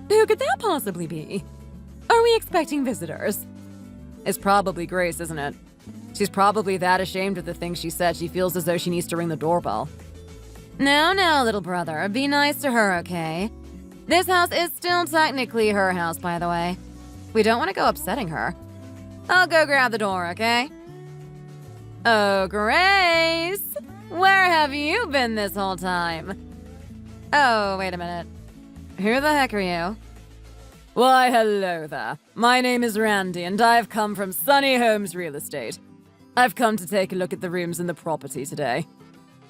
Who could that possibly be? Are we expecting visitors? It's probably Grace, isn't it? She's probably that ashamed of the things she said she feels as though she needs to ring the doorbell. No, little brother. Be nice to her, okay? This house is still technically her house, by the way. We don't want to go upsetting her. I'll go grab the door, okay? Oh, Grace! Where have you been this whole time? Oh, wait a minute. Who the heck are you? Why, hello there. My name is Randy, and I've come from Sunny Homes Real Estate. I've come to take a look at the rooms in the property today.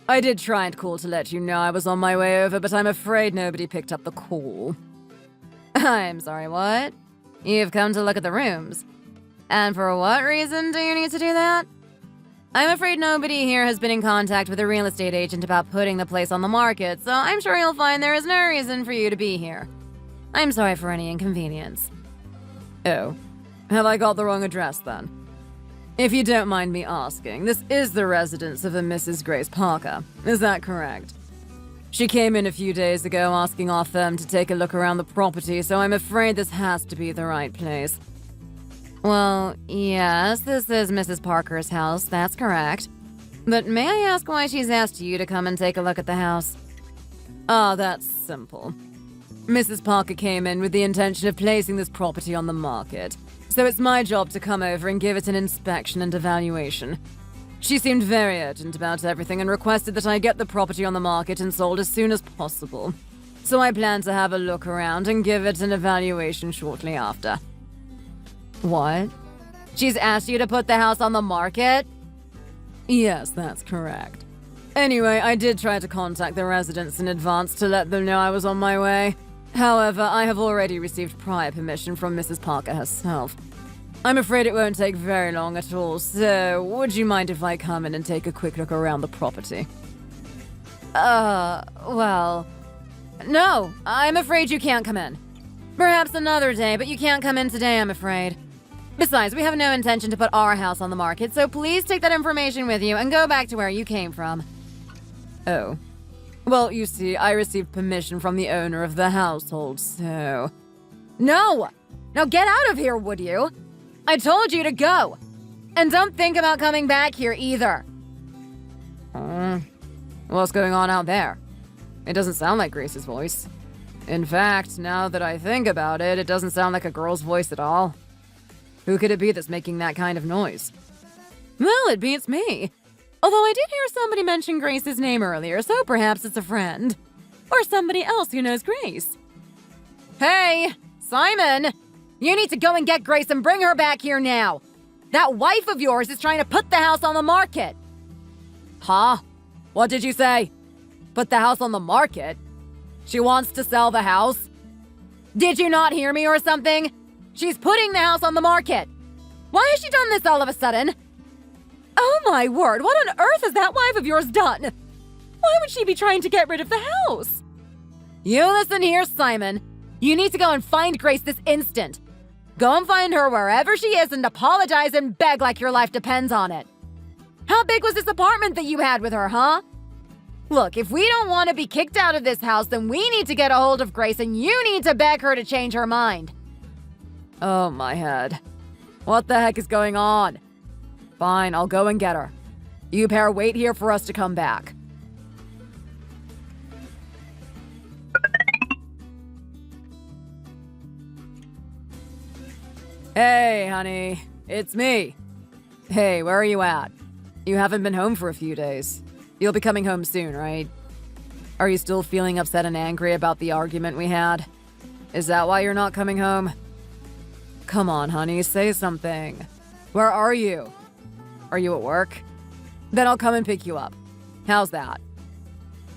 I did try and call to let you know I was on my way over, but I'm afraid nobody picked up the call. I'm sorry, what? You've come to look at the rooms. And for what reason do you need to do that? I'm afraid nobody here has been in contact with a real estate agent about putting the place on the market, so I'm sure you'll find there is no reason for you to be here. I'm sorry for any inconvenience. Oh, have I got the wrong address then? If you don't mind me asking, this is the residence of a Mrs. Grace Parker, is that correct? She came in a few days ago asking our firm to take a look around the property, so I'm afraid this has to be the right place. Well, yes, this is Mrs. Parker's house, that's correct. But may I ask why she's asked you to come and take a look at the house? That's simple. Mrs. Parker came in with the intention of placing this property on the market, so it's my job to come over and give it an inspection and evaluation. She seemed very urgent about everything and requested that I get the property on the market and sold as soon as possible. So I plan to have a look around and give it an evaluation shortly after. What? She's asked you to put the house on the market? Yes, that's correct. Anyway, I did try to contact the residents in advance to let them know I was on my way. However, I have already received prior permission from Mrs. Parker herself. I'm afraid it won't take very long at all, so would you mind if I come in and take a quick look around the property? Well... No, I'm afraid you can't come in. Perhaps another day, but you can't come in today, I'm afraid. Besides, we have no intention to put our house on the market, so please take that information with you and go back to where you came from. Oh. Well, you see, I received permission from the owner of the household, so... No! Now get out of here, would you? I told you to go! And don't think about coming back here either! What's going on out there? It doesn't sound like Grace's voice. In fact, now that I think about it, it doesn't sound like a girl's voice at all. Who could it be that's making that kind of noise? Well, it beats me. Although I did hear somebody mention Grace's name earlier, so perhaps it's a friend. Or somebody else who knows Grace. Hey, Simon! You need to go and get Grace and bring her back here now! That wife of yours is trying to put the house on the market! Huh? What did you say? Put the house on the market? She wants to sell the house? Did you not hear me or something? She's putting the house on the market! Why has she done this all of a sudden? Oh my word, what on earth has that wife of yours done? Why would she be trying to get rid of the house? You listen here, Simon. You need to go and find Grace this instant. Go and find her wherever she is and apologize and beg like your life depends on it. How big was this apartment that you had with her, huh? Look, if we don't want to be kicked out of this house, then we need to get a hold of Grace and you need to beg her to change her mind. Oh, my head. What the heck is going on? Fine, I'll go and get her. You pair wait here for us to come back. Hey, honey. It's me. Hey, where are you at? You haven't been home for a few days. You'll be coming home soon, right? Are you still feeling upset and angry about the argument we had? Is that why you're not coming home? Come on, honey, say something. Where are you? Are you at work? Then I'll come and pick you up. How's that?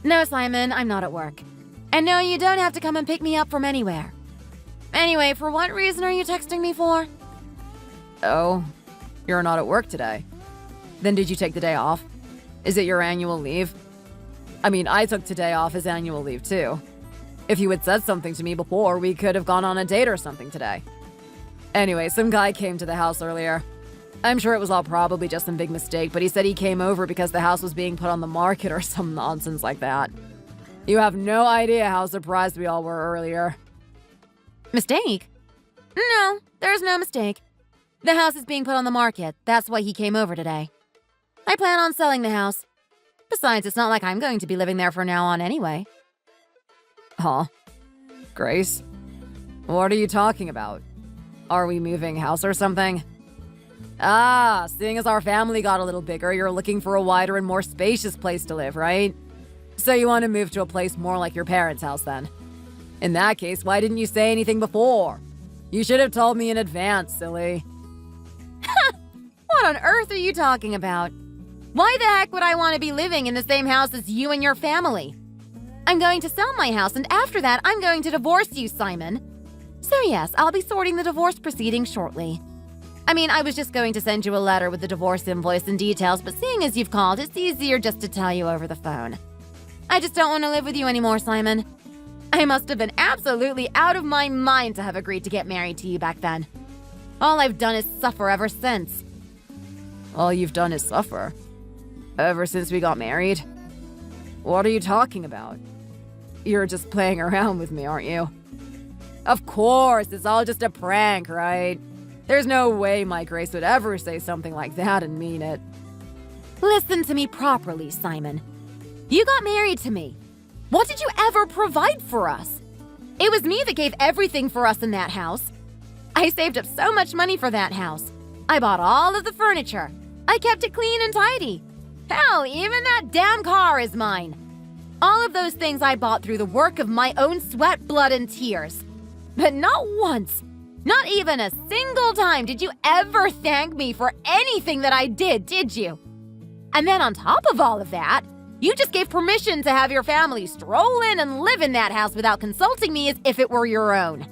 No, Simon, I'm not at work. And no, you don't have to come and pick me up from anywhere. Anyway, for what reason are you texting me for? Oh, you're not at work today. Then did you take the day off? Is it your annual leave? I mean, I took today off as annual leave too. If you had said something to me before, we could have gone on a date or something today. Anyway, some guy came to the house earlier. I'm sure it was all probably just some big mistake, but he said he came over because the house was being put on the market or some nonsense like that. You have no idea how surprised we all were earlier. Mistake? No, there's no mistake. The house is being put on the market. That's why he came over today. I plan on selling the house. Besides, it's not like I'm going to be living there from now on anyway. Huh? Grace? What are you talking about? Are we moving house or something? Ah, seeing as our family got a little bigger, you're looking for a wider and more spacious place to live, right? So you want to move to a place more like your parents' house then? In that case, why didn't you say anything before? You should have told me in advance, silly. What on earth are you talking about? Why the heck would I want to be living in the same house as you and your family? I'm going to sell my house, and after that, I'm going to divorce you, Simon. So yes, I'll be sorting the divorce proceedings shortly. I mean, I was just going to send you a letter with the divorce invoice and details, but seeing as you've called, it's easier just to tell you over the phone. I just don't want to live with you anymore, Simon. I must have been absolutely out of my mind to have agreed to get married to you back then. All I've done is suffer ever since. All you've done is suffer? Ever since we got married? What are you talking about? You're just playing around with me, aren't you? Of course, it's all just a prank, right? There's no way my Grace would ever say something like that and mean it. Listen to me properly, Simon. You got married to me. What did you ever provide for us? It was me that gave everything for us in that house. I saved up so much money for that house. I bought all of the furniture. I kept it clean and tidy. Hell, even that damn car is mine. All of those things I bought through the work of my own sweat, blood, and tears. But not once, not even a single time did you ever thank me for anything that I did you? And then on top of all of that, you just gave permission to have your family stroll in and live in that house without consulting me as if it were your own.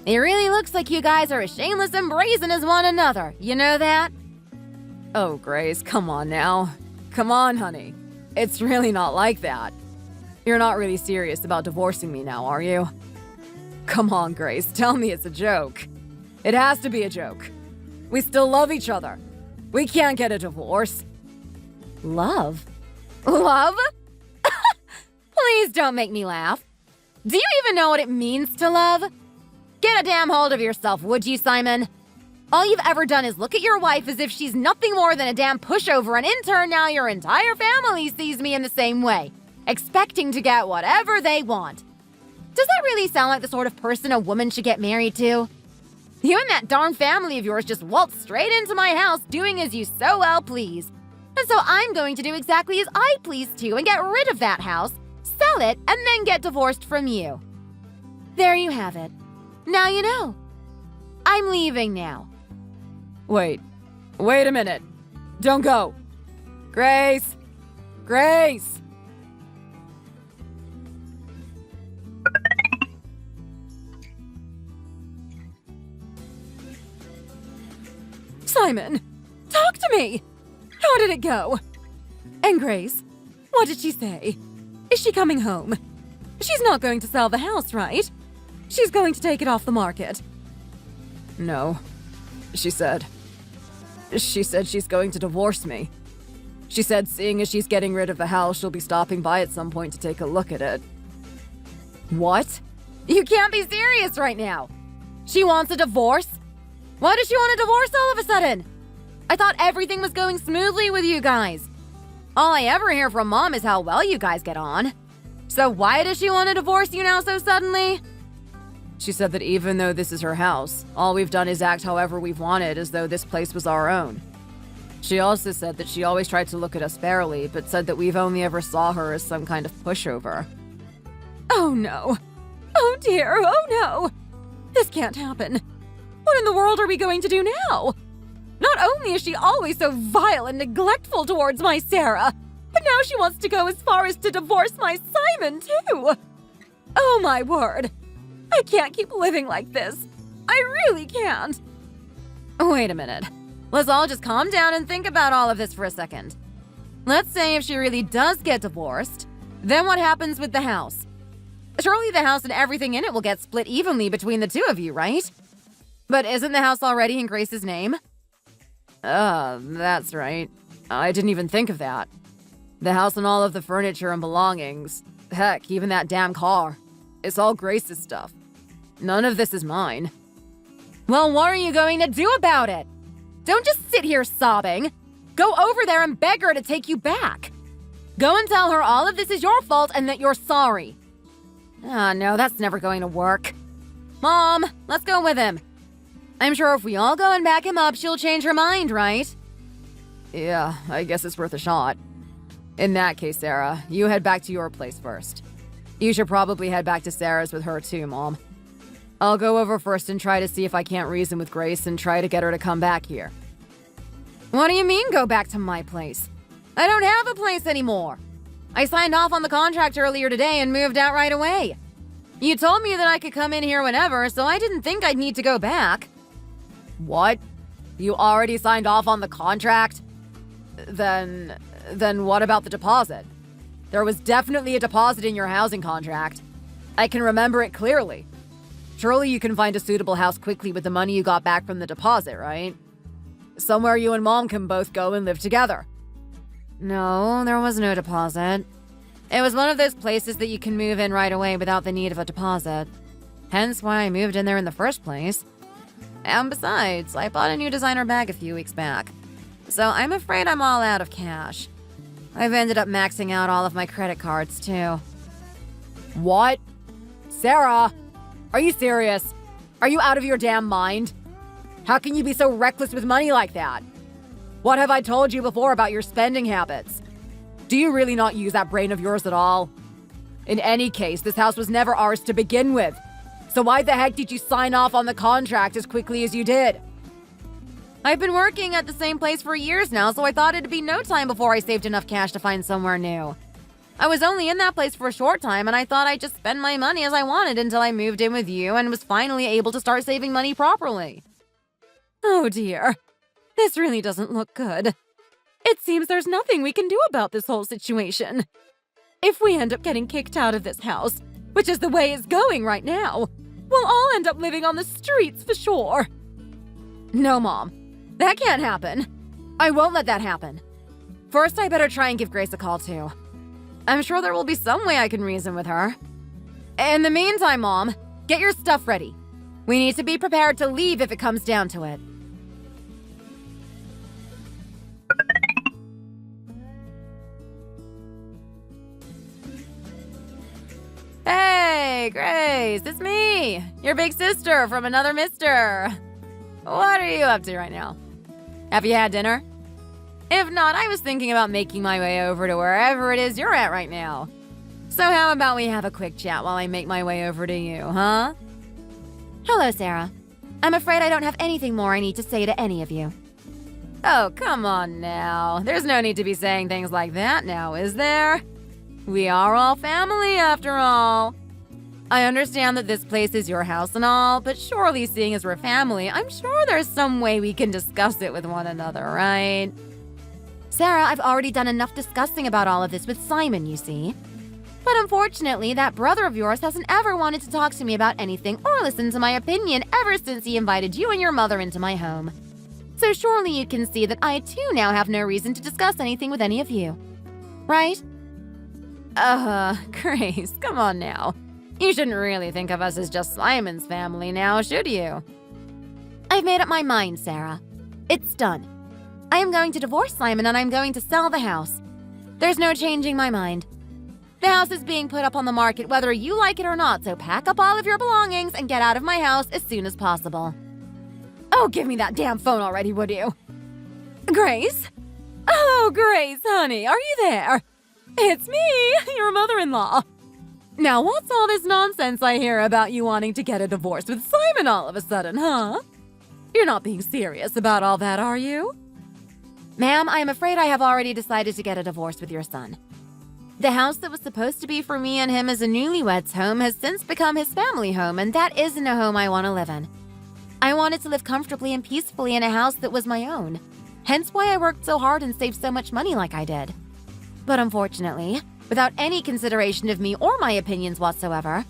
It really looks like you guys are as shameless and brazen as one another, you know that? Oh, Grace, come on now. Come on, honey. It's really not like that. You're not really serious about divorcing me now, are you? Come on, Grace, tell me it's a joke. It has to be a joke. We still love each other. We can't get a divorce. Love? Love? Please don't make me laugh. Do you even know what it means to love? Get a damn hold of yourself, would you, Simon? All you've ever done is look at your wife as if she's nothing more than a damn pushover, and in turn now your entire family sees me in the same way, expecting to get whatever they want. Does that really sound like the sort of person a woman should get married to? You and that darn family of yours just waltzed straight into my house doing as you so well please. And so I'm going to do exactly as I please too and get rid of that house, sell it, and then get divorced from you. There you have it. Now you know. I'm leaving now. Wait a minute. Don't go. Grace! Grace! Simon, talk to me! How did it go? And Grace, What did she say? Is she coming home? She's not going to sell the house, right? She's going to take it off the market. No, she said. She said she's going to divorce me. She said seeing as she's getting rid of the house, she'll be stopping by at some point to take a look at it. What? You can't be serious right now. She wants a divorce? Why does she want a divorce all of a sudden? I thought everything was going smoothly with you guys. All I ever hear from Mom is how well you guys get on. So why does she want to divorce you now so suddenly? She said that even though this is her house, all we've done is act however we've wanted as though this place was our own. She also said that she always tried to look at us fairly, but said that we've only ever saw her as some kind of pushover. Oh no. Oh dear, oh no. This can't happen. What in the world are we going to do now? Not only is she always so vile and neglectful towards my Sarah, but now she wants to go as far as to divorce my Simon too. Oh my word. I can't keep living like this. I really can't. Wait a minute. Let's all just calm down and think about all of this for a second. Let's say if she really does get divorced, then what happens with the house? Surely the house and everything in it will get split evenly between the two of you, right? But isn't the house already in Grace's name? That's right. I didn't even think of that. The house and all of the furniture and belongings. Heck, even that damn car. It's all Grace's stuff. None of this is mine. Well, what are you going to do about it? Don't just sit here sobbing. Go over there and beg her to take you back. Go and tell her all of this is your fault and that you're sorry. No, that's never going to work. Mom, let's go with him. I'm sure if we all go and back him up, she'll change her mind, right? Yeah, I guess it's worth a shot. In that case, Sarah, you head back to your place first. You should probably head back to Sarah's with her too, Mom. I'll go over first and try to see if I can't reason with Grace and try to get her to come back here. What do you mean go back to my place? I don't have a place anymore. I signed off on the contract earlier today and moved out right away. You told me that I could come in here whenever, so I didn't think I'd need to go back. What? You already signed off on the contract? Then what about the deposit? There was definitely a deposit in your housing contract. I can remember it clearly. Surely you can find a suitable house quickly with the money you got back from the deposit, right? Somewhere you and Mom can both go and live together. No, there was no deposit. It was one of those places that you can move in right away without the need of a deposit. Hence why I moved in there in the first place. And besides, I bought a new designer bag a few weeks back. So I'm afraid I'm all out of cash. I've ended up maxing out all of my credit cards, too. What? Sarah! Are you serious? Are you out of your damn mind? How can you be so reckless with money like that? What have I told you before about your spending habits? Do you really not use that brain of yours at all? In any case, this house was never ours to begin with. So why the heck did you sign off on the contract as quickly as you did? I've been working at the same place for years now, so I thought it'd be no time before I saved enough cash to find somewhere new. I was only in that place for a short time, and I thought I'd just spend my money as I wanted until I moved in with you and was finally able to start saving money properly. Oh dear. This really doesn't look good. It seems there's nothing we can do about this whole situation. If we end up getting kicked out of this house, which is the way it's going right now, we'll all end up living on the streets for sure. No, Mom. That can't happen. I won't let that happen. First, I better try and give Grace a call, too. I'm sure there will be some way I can reason with her. In the meantime, Mom, get your stuff ready. We need to be prepared to leave if it comes down to it. Hey, Grace, it's me, your big sister from another mister. What are you up to right now? Have you had dinner? If not, I was thinking about making my way over to wherever it is you're at right now. So how about we have a quick chat while I make my way over to you, huh? Hello, Sarah. I'm afraid I don't have anything more I need to say to any of you. Oh, come on now. There's no need to be saying things like that now, is there? We are all family, after all. I understand that this place is your house and all, but surely seeing as we're family, I'm sure there's some way we can discuss it with one another, right? Sarah, I've already done enough discussing about all of this with Simon, you see. But unfortunately, that brother of yours hasn't ever wanted to talk to me about anything or listen to my opinion ever since he invited you and your mother into my home. So surely you can see that I too now have no reason to discuss anything with any of you. Right? Grace, come on now. You shouldn't really think of us as just Simon's family now, should you? I've made up my mind, Sarah. It's done. I am going to divorce Simon and I'm going to sell the house. There's no changing my mind. The house is being put up on the market whether you like it or not, so pack up all of your belongings and get out of my house as soon as possible. Oh, give me that damn phone already, would you? Grace? Oh, Grace, honey, are you there? It's me, your mother-in-law. Now, what's all this nonsense I hear about you wanting to get a divorce with Simon all of a sudden, huh? You're not being serious about all that, are you? Ma'am, I am afraid I have already decided to get a divorce with your son. The house that was supposed to be for me and him as a newlywed's home has since become his family home, and that isn't a home I want to live in. I wanted to live comfortably and peacefully in a house that was my own, hence why I worked so hard and saved so much money like I did. But unfortunately, without any consideration of me or my opinions whatsoever,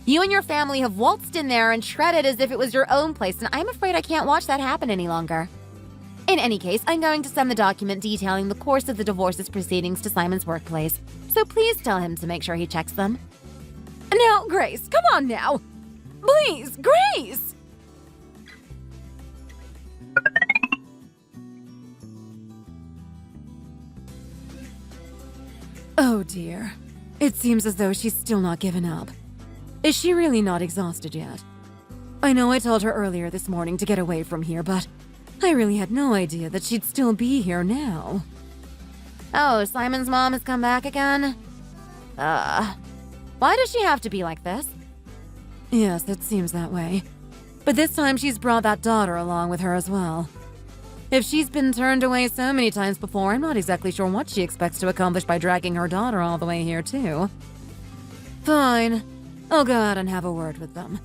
you and your family have waltzed in there and shredded as if it was your own place, and I'm afraid I can't watch that happen any longer. In any case, I'm going to send the document detailing the course of the divorce's proceedings to Simon's workplace, so please tell him to make sure he checks them. Now, Grace, come on now! Please, Grace! Oh dear. It seems as though she's still not given up. Is she really not exhausted yet? I know I told her earlier this morning to get away from here, but I really had no idea that she'd still be here now. Oh, Simon's mom has come back again? Why does she have to be like this? Yes, it seems that way. But this time she's brought that daughter along with her as well. If she's been turned away so many times before, I'm not exactly sure what she expects to accomplish by dragging her daughter all the way here, too. Fine. I'll go out and have a word with them.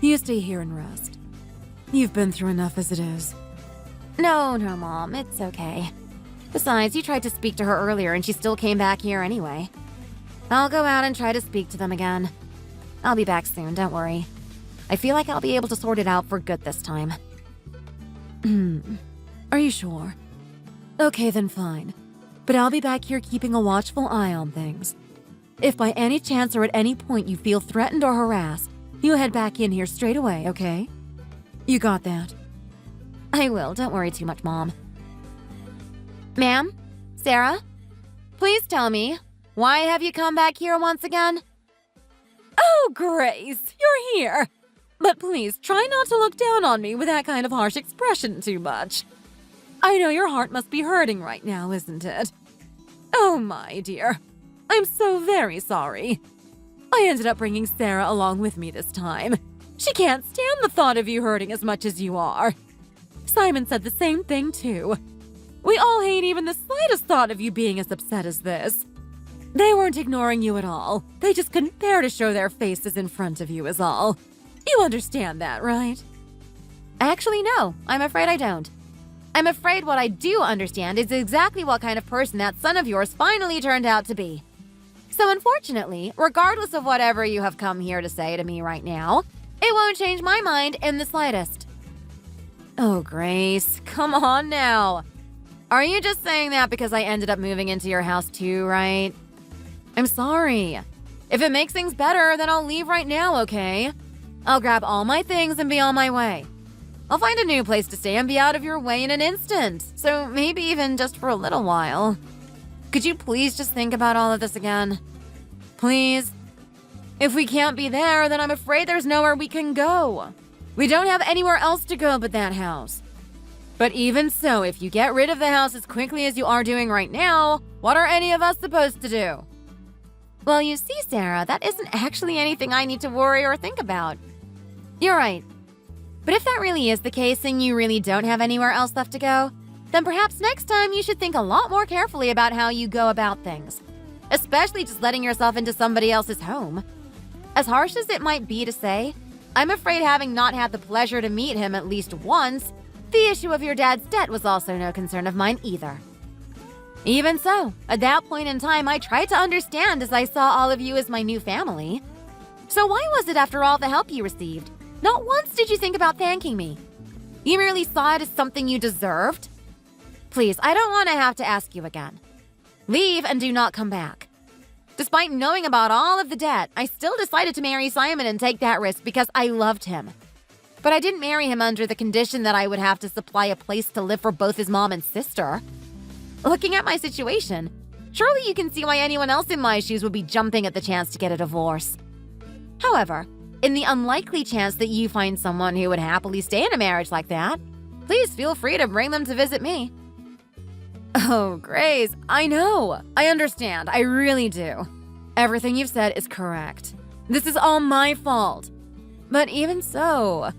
You stay here and rest. You've been through enough as it is. No, Mom, it's okay. Besides, you tried to speak to her earlier and she still came back here anyway. I'll go out and try to speak to them again. I'll be back soon, don't worry. I feel like I'll be able to sort it out for good this time. Are you sure? Okay, then fine. But I'll be back here keeping a watchful eye on things. If by any chance or at any point you feel threatened or harassed, you head back in here straight away, okay? You got that? I will, don't worry too much, Mom. Ma'am? Sarah? Please tell me, why have you come back here once again? Oh, Grace, you're here. But please, try not to look down on me with that kind of harsh expression too much. I know your heart must be hurting right now, isn't it? Oh, my dear. I'm so very sorry. I ended up bringing Sarah along with me this time. She can't stand the thought of you hurting as much as you are. Simon said the same thing, too. We all hate even the slightest thought of you being as upset as this. They weren't ignoring you at all. They just couldn't bear to show their faces in front of you is all. You understand that, right? Actually, no. I'm afraid I don't. I'm afraid what I do understand is exactly what kind of person that son of yours finally turned out to be. So unfortunately, regardless of whatever you have come here to say to me right now, it won't change my mind in the slightest. Oh, Grace, come on now. Are you just saying that because I ended up moving into your house too, right? I'm sorry. If it makes things better, then I'll leave right now, okay? I'll grab all my things and be on my way. I'll find a new place to stay and be out of your way in an instant. So maybe even just for a little while. Could you please just think about all of this again? Please? If we can't be there, then I'm afraid there's nowhere we can go. We don't have anywhere else to go but that house. But even so, if you get rid of the house as quickly as you are doing right now, what are any of us supposed to do? Well, you see, Sarah, that isn't actually anything I need to worry or think about. You're right. But if that really is the case and you really don't have anywhere else left to go, then perhaps next time you should think a lot more carefully about how you go about things. Especially just letting yourself into somebody else's home. As harsh as it might be to say, I'm afraid having not had the pleasure to meet him at least once, the issue of your dad's debt was also no concern of mine either. Even so, at that point in time, I tried to understand as I saw all of you as my new family. So why was it after all the help you received? Not once did you think about thanking me. You merely saw it as something you deserved? Please, I don't want to have to ask you again. Leave and do not come back. Despite knowing about all of the debt, I still decided to marry Simon and take that risk because I loved him. But I didn't marry him under the condition that I would have to supply a place to live for both his mom and sister. Looking at my situation, surely you can see why anyone else in my shoes would be jumping at the chance to get a divorce. However, in the unlikely chance that you find someone who would happily stay in a marriage like that, please feel free to bring them to visit me. Oh, Grace, I know. I understand. I really do. Everything you've said is correct. This is all my fault. But even so,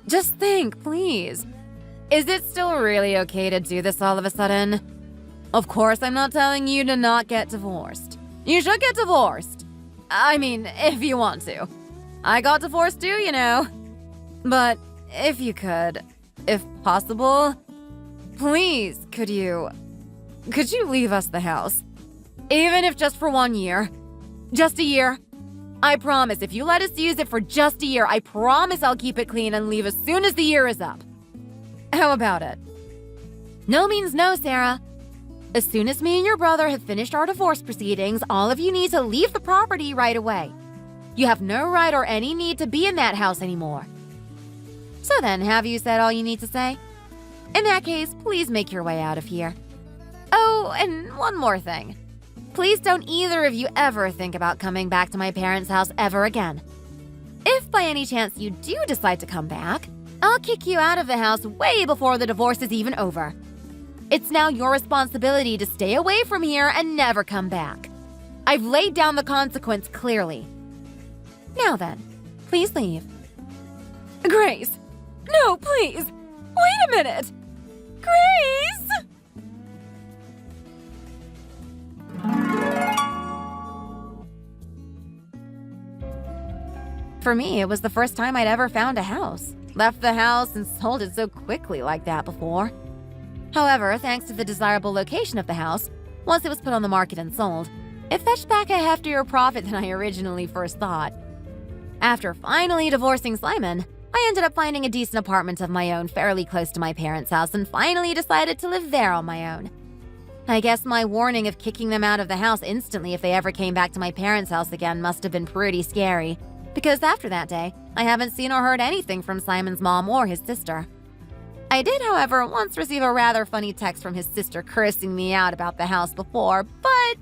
just think, please. Is it still really okay to do this all of a sudden? Of course, I'm not telling you to not get divorced. You should get divorced. I mean, if you want to. I got divorced too, you know. But if you could, if possible, please, could you leave us the house? Even if just for 1 year. Just a year. I promise, if you let us use it for just a year, I promise I'll keep it clean and leave as soon as the year is up. How about it? No means no, Sarah. As soon as me and your brother have finished our divorce proceedings, all of you need to leave the property right away. You have no right or any need to be in that house anymore. So then, have you said all you need to say? In that case, please make your way out of here. Oh, and one more thing. Please don't either of you ever think about coming back to my parents' house ever again. If by any chance you do decide to come back, I'll kick you out of the house way before the divorce is even over. It's now your responsibility to stay away from here and never come back. I've laid down the consequence clearly. Now then, please leave. Grace! No, please! Wait a minute! Grace! For me, it was the first time I'd ever found a house. Left the house and sold it so quickly like that before. However, thanks to the desirable location of the house, once it was put on the market and sold, it fetched back a heftier profit than I originally first thought. After finally divorcing Simon, I ended up finding a decent apartment of my own fairly close to my parents' house and finally decided to live there on my own. I guess my warning of kicking them out of the house instantly if they ever came back to my parents' house again must have been pretty scary, because after that day, I haven't seen or heard anything from Simon's mom or his sister. I did, however, once receive a rather funny text from his sister cursing me out about the house before, but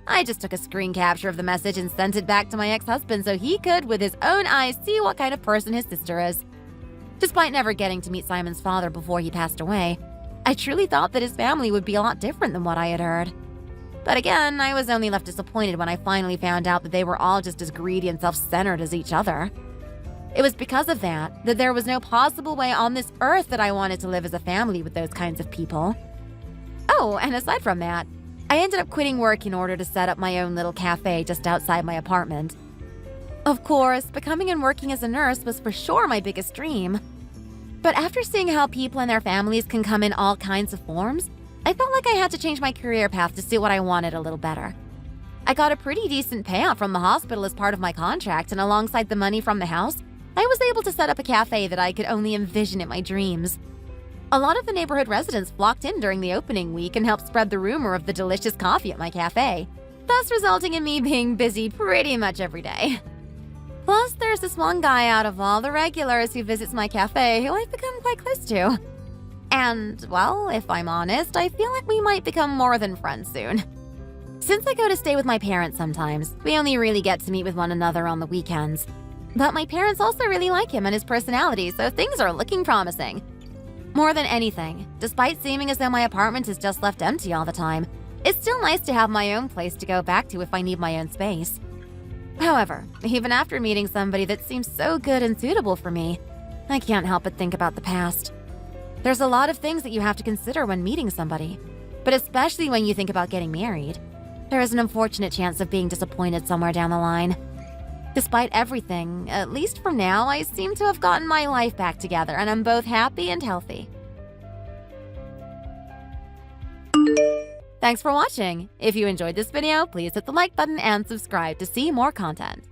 I just took a screen capture of the message and sent it back to my ex-husband so he could, with his own eyes, see what kind of person his sister is. Despite never getting to meet Simon's father before he passed away, I truly thought that his family would be a lot different than what I had heard. But again, I was only left disappointed when I finally found out that they were all just as greedy and self-centered as each other. It was because of that there was no possible way on this earth that I wanted to live as a family with those kinds of people. Oh, and aside from that, I ended up quitting work in order to set up my own little cafe just outside my apartment. Of course, becoming and working as a nurse was for sure my biggest dream. But after seeing how people and their families can come in all kinds of forms, I felt like I had to change my career path to suit what I wanted a little better. I got a pretty decent payout from the hospital as part of my contract, and alongside the money from the house, I was able to set up a cafe that I could only envision in my dreams. A lot of the neighborhood residents flocked in during the opening week and helped spread the rumor of the delicious coffee at my cafe, thus resulting in me being busy pretty much every day. Plus, there's this one guy out of all the regulars who visits my cafe who I've become quite close to. And, well, if I'm honest, I feel like we might become more than friends soon. Since I go to stay with my parents sometimes, we only really get to meet with one another on the weekends. But my parents also really like him and his personality, so things are looking promising. More than anything, despite seeming as though my apartment is just left empty all the time, it's still nice to have my own place to go back to if I need my own space. However, even after meeting somebody that seems so good and suitable for me, I can't help but think about the past. There's a lot of things that you have to consider when meeting somebody, but especially when you think about getting married. There is an unfortunate chance of being disappointed somewhere down the line. Despite everything, at least for now, I seem to have gotten my life back together and I'm both happy and healthy. Thanks for watching. If you enjoyed this video, please hit the like button and subscribe to see more content.